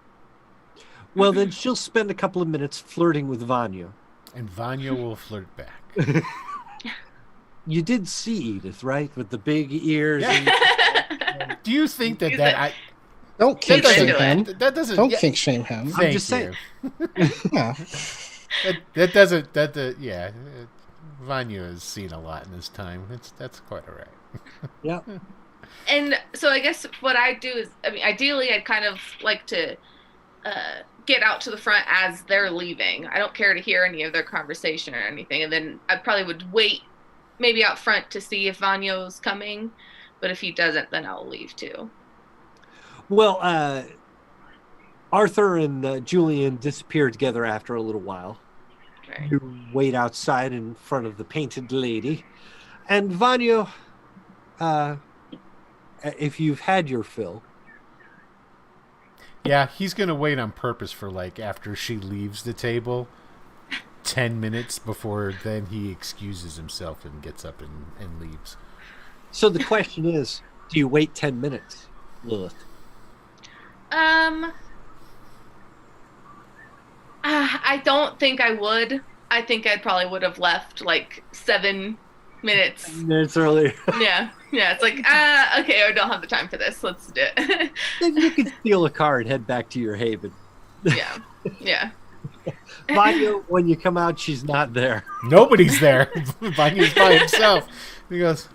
Well, then she'll spend a couple of minutes flirting with Vanya. And Vanya will flirt back. You did see Edith, right? With the big ears. Yeah. Do you think that Don't kink shame him. That doesn't. Don't kink shame him. I'm just saying. Yeah. That doesn't. Yeah. Vanya has seen a lot in his time. That's quite all right. Yeah. And so I guess what I do is, I mean, ideally I'd kind of like to get out to the front as they're leaving. I don't care to hear any of their conversation or anything. And then I probably would wait maybe out front to see if Vanyo's coming. But if he doesn't, then I'll leave too. Well, Arthur and Julian disappear together after a little while. Right. You wait outside in front of the painted lady. And Vanya, if you've had your fill, Yeah, he's gonna wait on purpose for after she leaves the table, 10 minutes before then he excuses himself and gets up and leaves. So the question is, do you wait 10 minutes, Lilith? I don't think I would. I think I probably would have left 7 minutes. Minutes earlier. Yeah. It's okay, I don't have the time for this. Let's do it. Then you could steal a car and head back to your haven. Yeah. Vanya, when you come out, she's not there. Nobody's there. Vanya's by himself. He goes,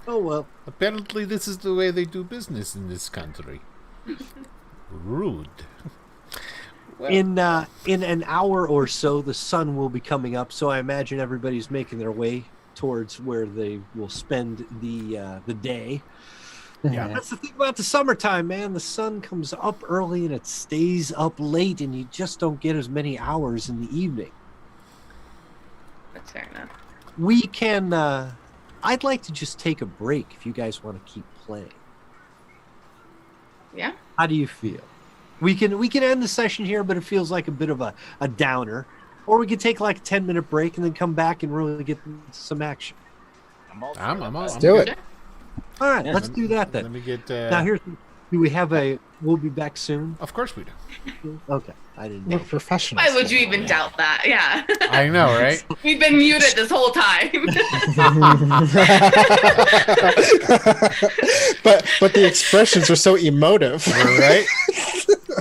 Oh, well. apparently this is the way they do business in this country. Rude. Well, In an hour or so, the sun will be coming up, so I imagine everybody's making their way towards where they will spend the day. yeah. That's the thing about the summertime, man. The sun comes up early and it stays up late, and you just don't get as many hours in the evening. That's fair enough. We can. I'd like to just take a break if you guys want to keep playing. Yeah. How do you feel? We can end the session here, but it feels like a bit of a downer. Or we could take a 10-minute break and then come back and really get some action. I'm all. Let's do it. All right, Yeah. let's do that then. Let me get. Now here's. Do we have a? We'll be back soon. Of course we do. Okay, I didn't We're know. professionals. Why would you even doubt that? Yeah. I know, right? We've been muted this whole time. but the expressions are so emotive. Right?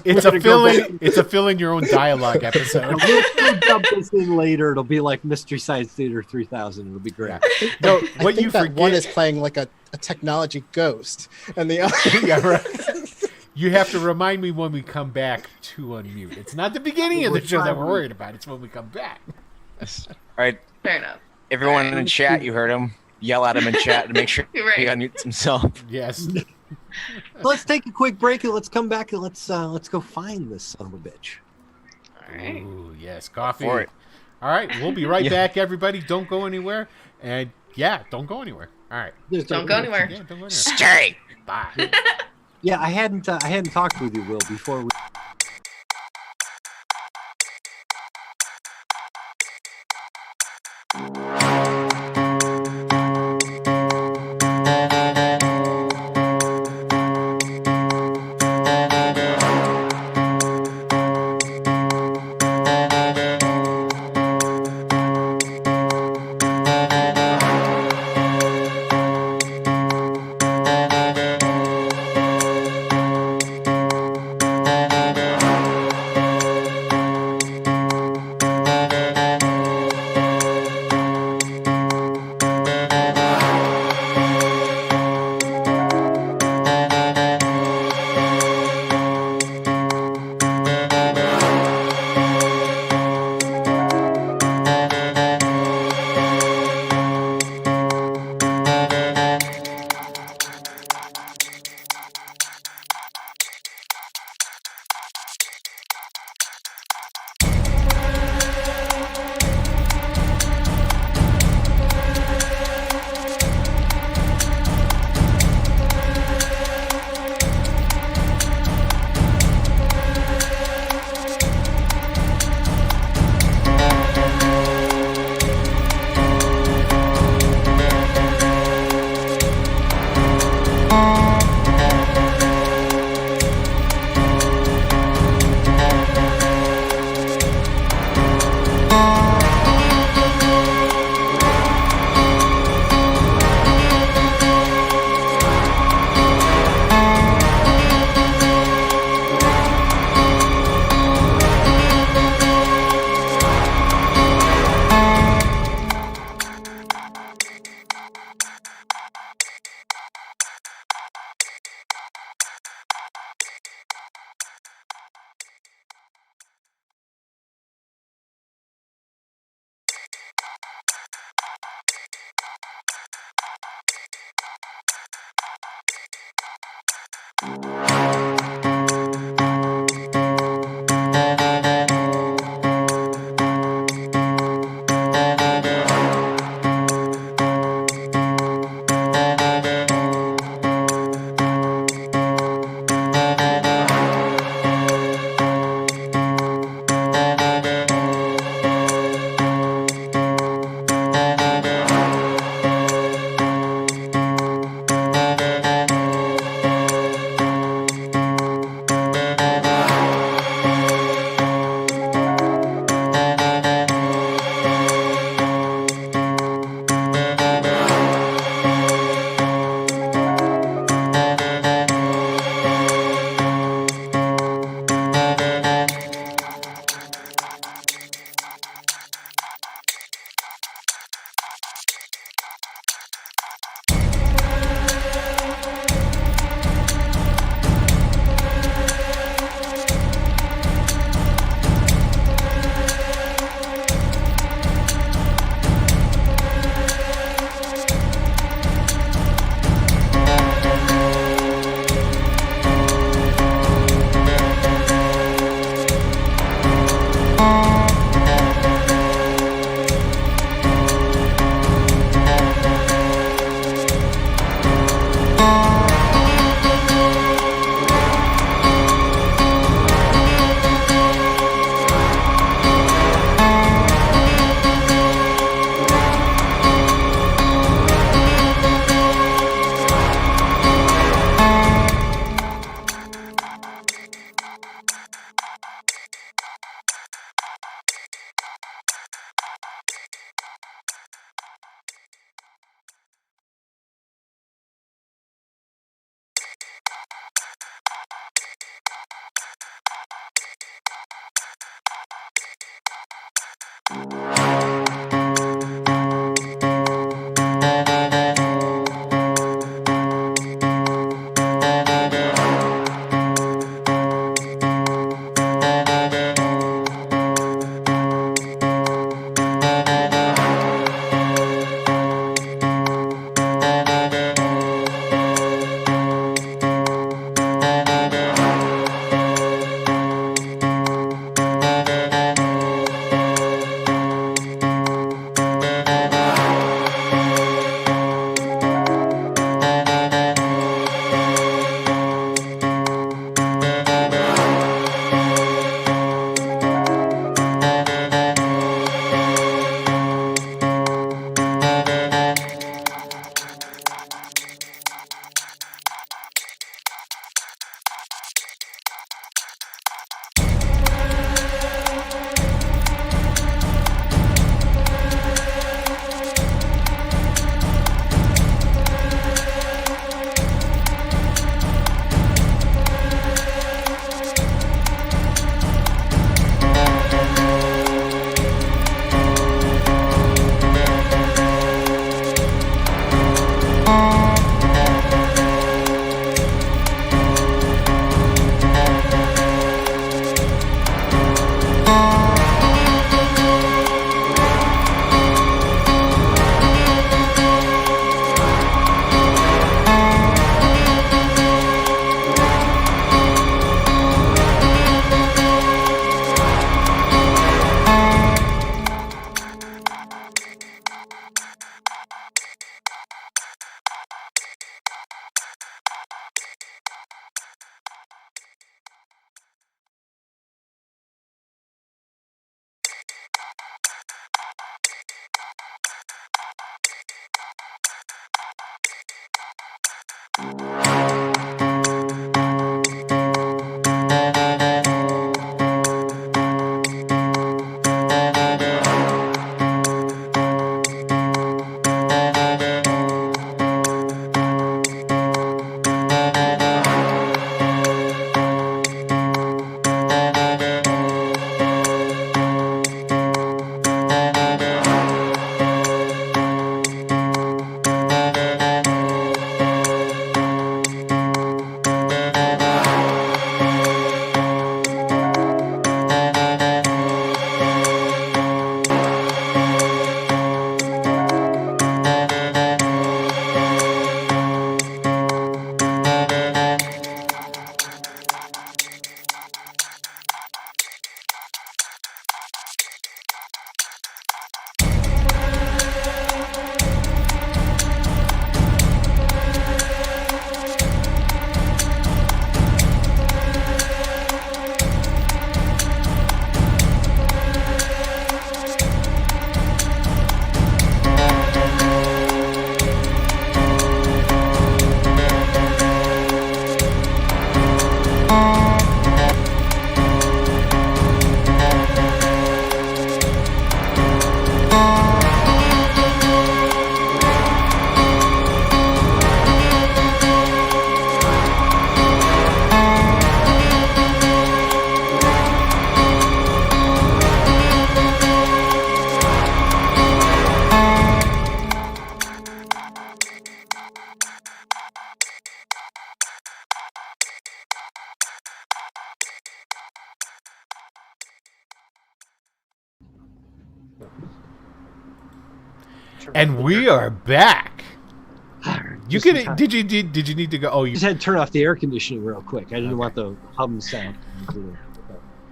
It's We're a gonna go filling. It's a filling your own dialogue episode. We'll dump this in later. It'll be like Mystery Science Theater 3000. It'll be great. Yeah. No, I what think you that forget. one is playing like a technology ghost, and the other. Yeah, right. You have to remind me when we come back to unmute. It's not the beginning of the show that we're worried about. It's when we come back. All right, Fair enough. everyone in chat, you heard him. Yell at him in chat to make sure You're right. he unmutes himself. Yes. Let's take a quick break and let's come back and let's go find this son of a bitch. All right. Ooh, yes, coffee. For it. All right, we'll be right Yeah. back, everybody. Don't go anywhere. And yeah, don't go anywhere. All right. There's no- Don't go anywhere. Yeah, don't go anywhere. Stay. Bye. Yeah, I hadn't talked with you, Will, before we. And we are back. You Just in get time. it? Did you need to go? Oh, you Just had to turn off the air conditioning real quick. I didn't Okay. want the hum sound.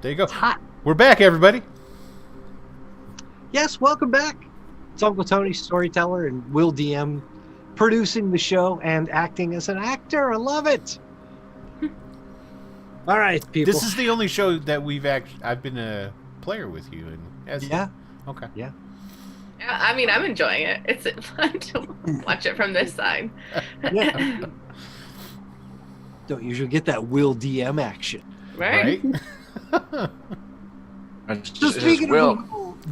there you go. It's hot. We're back, everybody. Yes, welcome back. It's Uncle Tony, storyteller, and Will DM, producing the show and acting as an actor. I love it. All right, people. This is the only show that I've been a player with you, and Yeah. okay. Yeah, I mean, I'm enjoying it. It's fun to watch it from this side. Yeah. Don't usually get that Will DM action. Right? So speaking of Will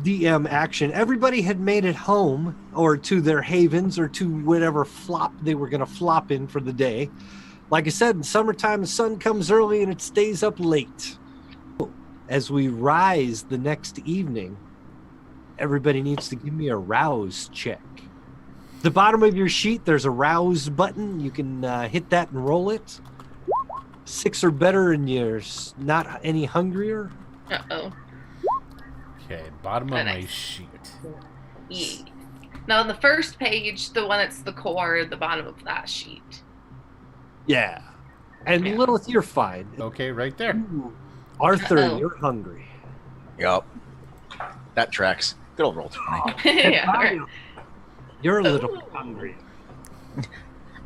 DM action, everybody had made it home or to their havens or to whatever flop they were going to flop in for the day. Like I said, in summertime, the sun comes early and it stays up late. As we rise the next evening, everybody needs to give me a rouse check. The bottom of your sheet, there's a rouse button. You can hit that and roll it. 6 or better and you're not any hungrier. Uh-oh. Okay, bottom of my Nice. sheet. Yeah. Now, on the first page, the one that's the core, the bottom of that sheet. Yeah. And Yeah. Lilith, you're fine. Okay, right there. Ooh. Arthur, Uh-oh. you're hungry. Yup. That tracks. Good old roll 20. Yeah. Right. You're a little bit hungry.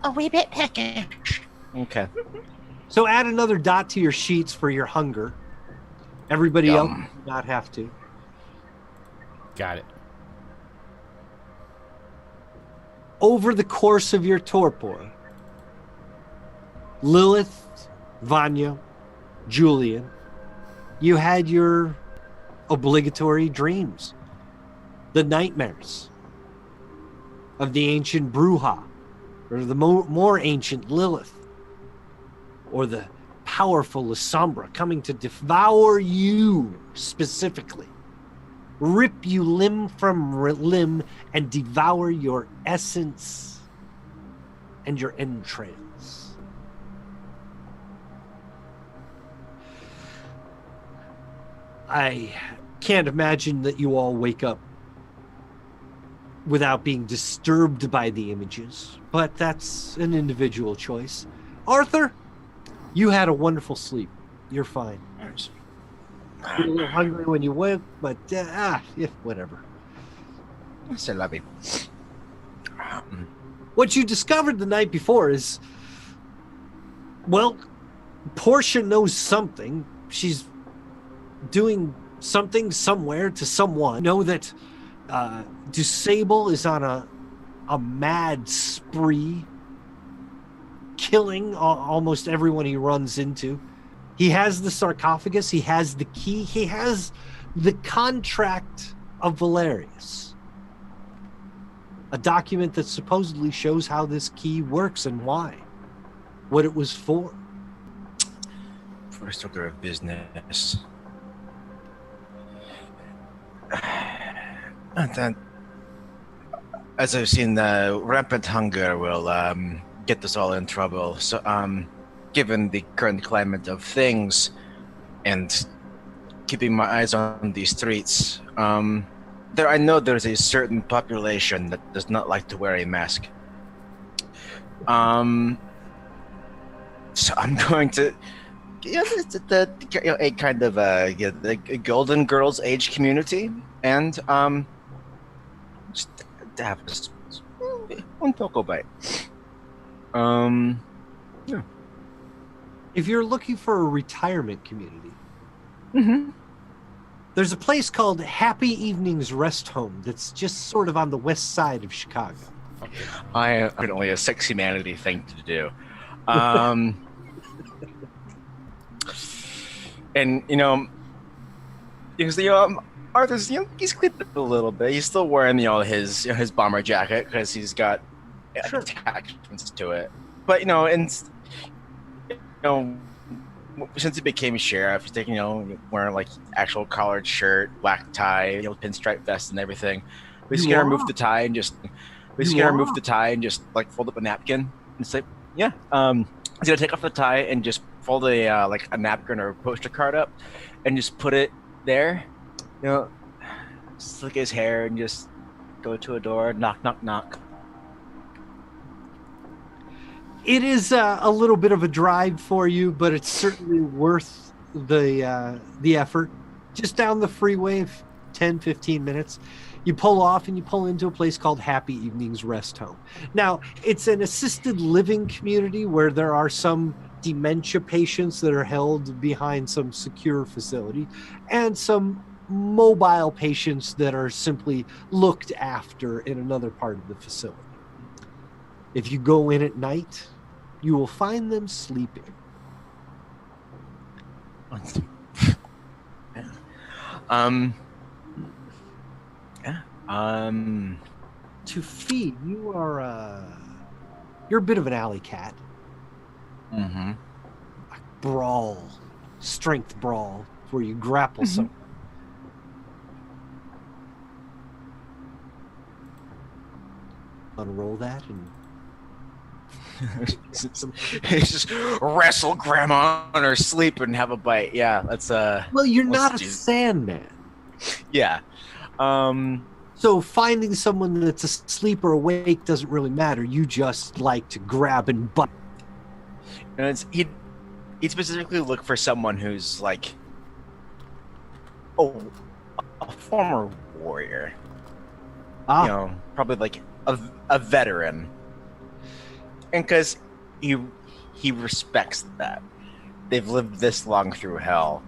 A wee bit peckish. Okay. So add another dot to your sheets for your hunger. Everybody Yum. else does not have to. Got it. Over the course of your torpor, Lilith, Vanya, Julian, you had your obligatory dreams. The nightmares of the ancient Bruja, or the more ancient Lilith, or the powerful Lasombra coming to devour you specifically, rip you limb from limb, and devour your essence and your entrails. I can't imagine that you all wake up without being disturbed by the images, but that's an individual choice. Arthur, you had a wonderful sleep. You're fine. You're a little hungry when you woke, but yeah, whatever. C'est la vie. What you discovered the night before is, well, Portia knows something. She's doing something somewhere to someone. Know that Dusable is on a mad spree, killing almost everyone he runs into. He has the sarcophagus, he has the key, he has the contract of Valerius. A document that supposedly shows how this key works and why. What it was for. First order of business. And then, as I've seen, the rampant hunger will get us all in trouble. So, given the current climate of things, and keeping my eyes on these streets, I know there's a certain population that does not like to wear a mask. So I'm going to, a kind of a Golden Girls age community, and just have one poco bite. Yeah. If you're looking for a retirement community, Mm-hmm. there's a place called Happy Evenings Rest Home that's just sort of on the west side of Chicago. I am definitely a sex humanity thing to do. And because Arthur's he's cleaned up a little bit. He's still wearing his bomber jacket because he's got Sure. attachments to it. But since he became sheriff, he's taking wearing like actual collared shirt, black tie, pinstripe vest and everything. But he's You gonna are? remove the tie and just like fold up a napkin. And it's like, yeah. He's gonna take off the tie and just fold a napkin or a poster card up and just put it there. Slick his hair and just go to a door. Knock, knock, knock. It is a little bit of a drive for you, but it's certainly worth the effort. Just down the freeway, 10, 15 minutes. You pull off and you pull into a place called Happy Evenings Rest Home. Now, it's an assisted living community where there are some dementia patients that are held behind some secure facility and some mobile patients that are simply looked after in another part of the facility. If you go in at night, you will find them sleeping. To feed, you're a bit of an alley cat. Mm-hmm. Brawl, strength brawl, where you grapple someone. Unroll that and just wrestle grandma on her sleep and have a bite. Yeah, that's well, you're not a Sandman. Yeah. So finding someone that's asleep or awake doesn't really matter. You just like to grab and bite. And he'd specifically look for someone who's like, a former warrior. You know, probably like a veteran. And because he respects that. They've lived this long through hell.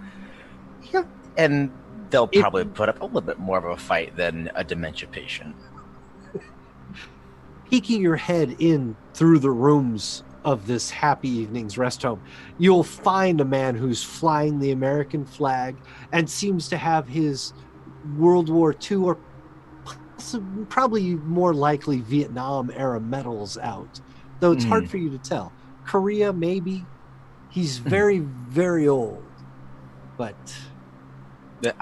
And they'll probably put up a little bit more of a fight than a dementia patient. Peeking your head in through the rooms of this Happy Evenings Rest Home, you'll find a man who's flying the American flag and seems to have his World War II or probably more likely Vietnam era medals out. Though it's hard for you to tell. Korea, maybe. He's very, very old. But the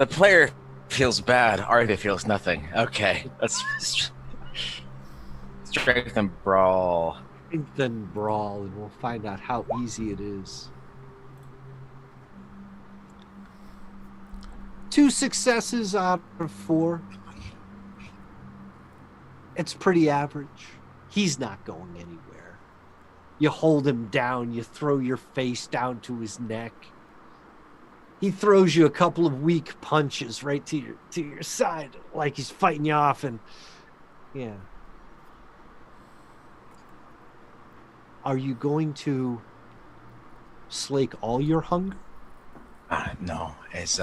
player feels bad. Arthur feels nothing. Okay, let's strength and brawl. Strength and brawl, and we'll find out how easy it is. 2 successes out of 4. It's pretty average. He's not going anywhere. You hold him down. You throw your face down to his neck. He throws you a couple of weak punches right to your side, like he's fighting you off. And yeah, are you going to slake all your hunger? No, it's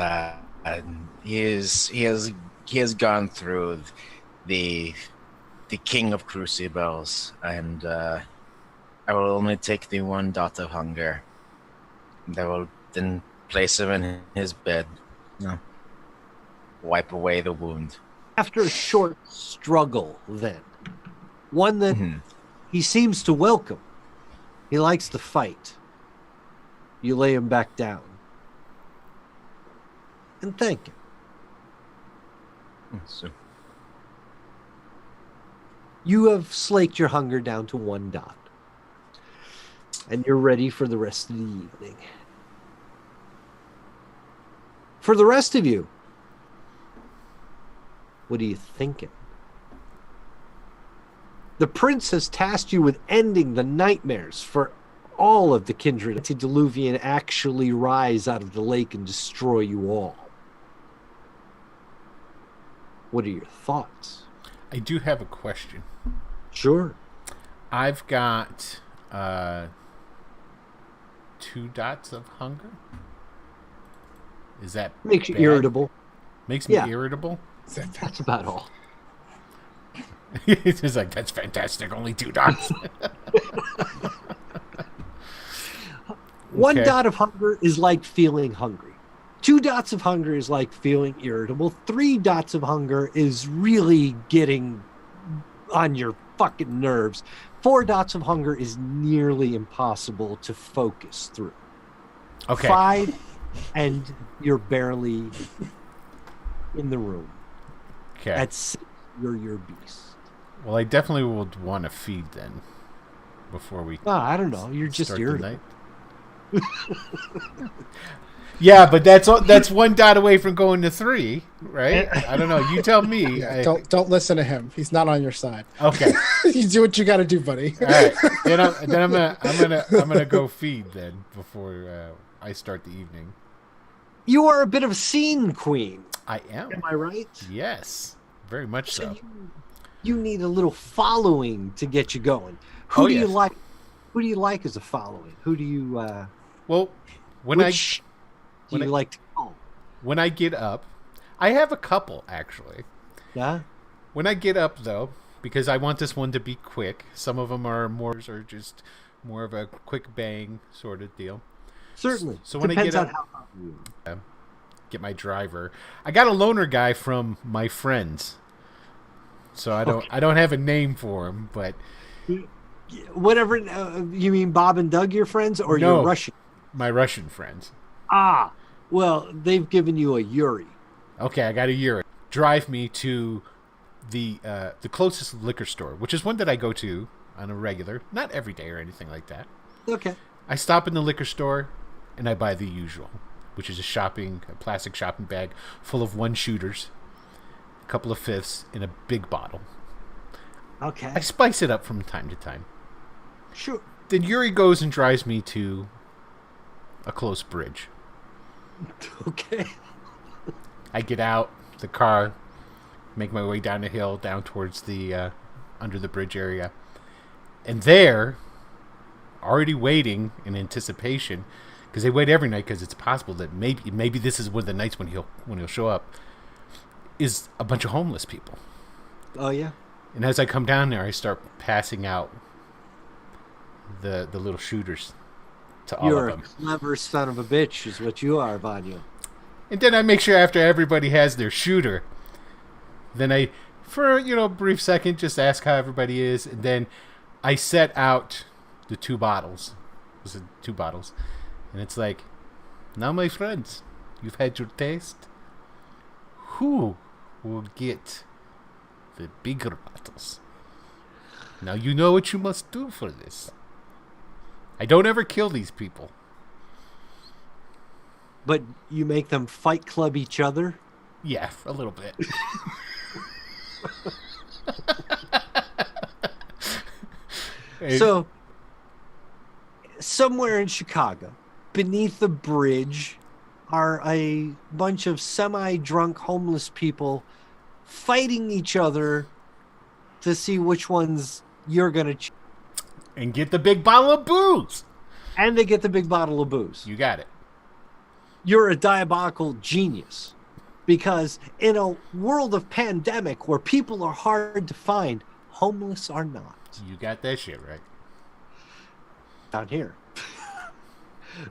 he has gone through the King of Crucibles, and I will only take the 1 dot of hunger. I will then place him in his bed. Wipe away the wound. After a short struggle, then, one that he seems to welcome. He likes to fight. You lay him back down. And thank him. So. You have slaked your hunger down to 1 dot. And you're ready for the rest of the evening. For the rest of you, what are you thinking? The prince has tasked you with ending the nightmares for all of the Kindred. Antediluvian actually rise out of the lake and destroy you all. What are your thoughts? I do have a question. Sure. I've got 2 dots of hunger. Is that makes you bad? irritable? Makes me irritable? That's about all. It's like, that's fantastic. Only 2 dots. 1 dot of hunger is like feeling hungry. 2 dots of hunger is like feeling irritable. 3 dots of hunger is really getting on your fucking nerves. 4 dots of hunger is nearly impossible to focus through. Okay. 5, and you're barely in the room. Okay. At 6, you're your beast. Well, I definitely would want to feed then before we. I don't know. You're just irritable. Yeah, but that's one dot away from going to 3, right? I don't know. You tell me. Yeah, don't listen to him. He's not on your side. Okay. You do what you got to do, buddy. All right. Then I'm gonna go feed then before I start the evening. You are a bit of a scene queen. I am. Am I right? Yes, very much so. You need a little following to get you going. Who do you yes. like? Who do you like as a following? Who do you? Well, when which do you like to call? when I get up, I have a couple actually. Yeah. When I get up though, because I want this one to be quick. Some of them are just more of a quick bang sort of deal. Certainly. So when Depends I get on up, how you get my driver. I got a loaner guy from my friends, so I don't have a name for him, but whatever. You mean Bob and Doug, your friends, or No. your Russian? my Russian friends. Ah, well, they've given you a Yuri. Okay, I got a year. Drive me to the closest liquor store, which is one that I go to on a regular, not every day or anything like that. Okay. I stop in the liquor store and I buy the usual, which is a plastic shopping bag full of 1-shooters, a couple of fifths, and a big bottle. Okay. I spice it up from time to time. Sure. Then Yuri goes and drives me to a close bridge. Okay. I get out the car, make my way down the hill, down towards the under the bridge area, and there, already waiting in anticipation, because they wait every night because it's possible that maybe this is one of the nights when he'll show up, is a bunch of homeless people. Oh yeah. And as I come down there, I start passing out the little shooters to all You're of a them. clever son of a bitch, is what you are, Vanya. And then I make sure after everybody has their shooter, then I, for a brief second, just ask how everybody is, and then I set out the 2 bottles. Was it 2 bottles? And it's like, now my friends, you've had your taste. Who will get the bigger bottles? Now you know what you must do for this. I don't ever kill these people. But you make them fight club each other. Yeah, a little bit. So, somewhere in Chicago, beneath the bridge, are a bunch of semi-drunk homeless people fighting each other to see which ones you're going to and get the big bottle of booze. And they get the big bottle of booze. You got it. You're a diabolical genius. Because in a world of pandemic where people are hard to find, homeless are not. You got that shit right. Down here.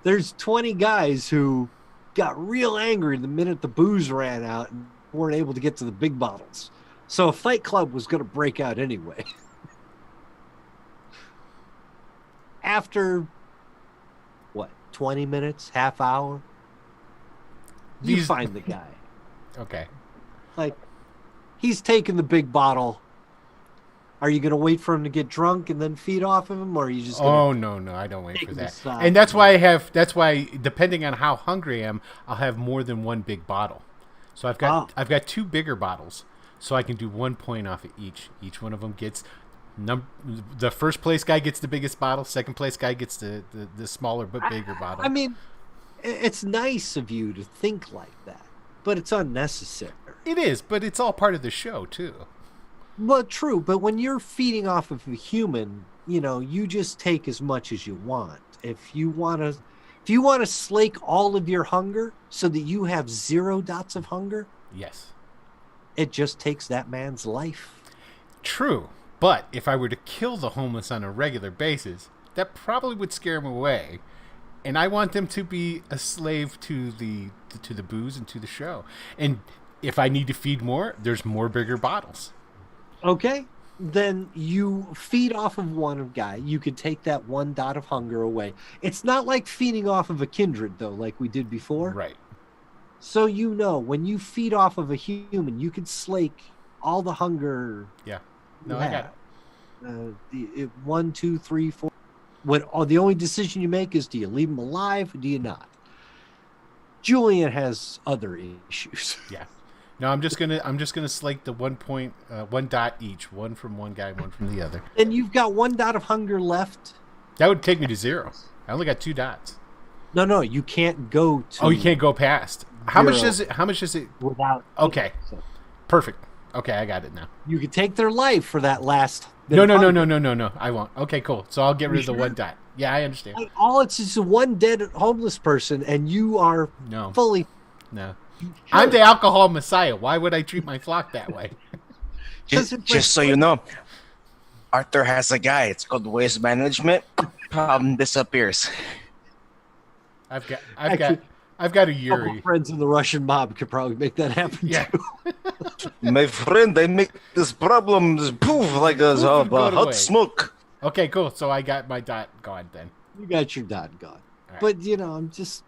There's 20 guys who got real angry the minute the booze ran out and weren't able to get to the big bottles. So a fight club was going to break out anyway. After, 20 minutes, half hour? You find the guy. Okay. He's taking the big bottle. Are you going to wait for him to get drunk and then feed off of him, or are you just going Oh no, I don't wait for that. aside? And that's why depending on how hungry I am, I'll have more than one big bottle. So I've got 2 bigger bottles, so I can do 1 point off of each. Each one of them gets the first place guy gets the biggest bottle, second place guy gets the smaller but bigger bottle. I mean, it's nice of you to think like that, but it's unnecessary. It is, but it's all part of the show too. Well, true, but when you're feeding off of a human, you just take as much as you want. If you want to slake all of your hunger so that you have 0 dots of hunger, Yes. it just takes that man's life. True, but if I were to kill the homeless on a regular basis, that probably would scare them away, and I want them to be a slave to the booze and to the show. And if I need to feed more, there's more bigger bottles. Okay, then you feed off of one guy. You could take that 1 dot of hunger away. It's not like feeding off of a kindred, though, like we did before. Right. So when you feed off of a human, you could slake all the hunger. Yeah. No, I got it. 1, 2, 3, 4. The only decision you make is, do you leave him alive or do you not? Julian has other issues. Yeah. No, I'm just gonna slate the 1 point, 1 dot each, one from one guy, one from the other. And you've got 1 dot of hunger left. That would take me to 0. I only got 2 dots. No, you can't go to. Oh, you can't go past. How much 0 is it? How much is it? without. Okay, So perfect. Okay, I got it now. you could take their life for that last. bit No, of no, no, hunger. no, no, no, no. I won't. Okay, cool. So I'll get rid of the sure? 1 dot. Yeah, I understand. Like, all it's is one dead homeless person, and you are No, fully. no. I'm the alcohol messiah. Why would I treat my flock that way? Just so you know, Arthur has a guy. It's called waste management. Problem disappears. I've got a Couple Yuri. friends in the Russian mob could probably make that happen. Yeah. Too. My friend, I make this problem poof like a Poof and go hot away. smoke. Okay, cool. So I got my dot gone then. You got your dot gone. All right. But I'm just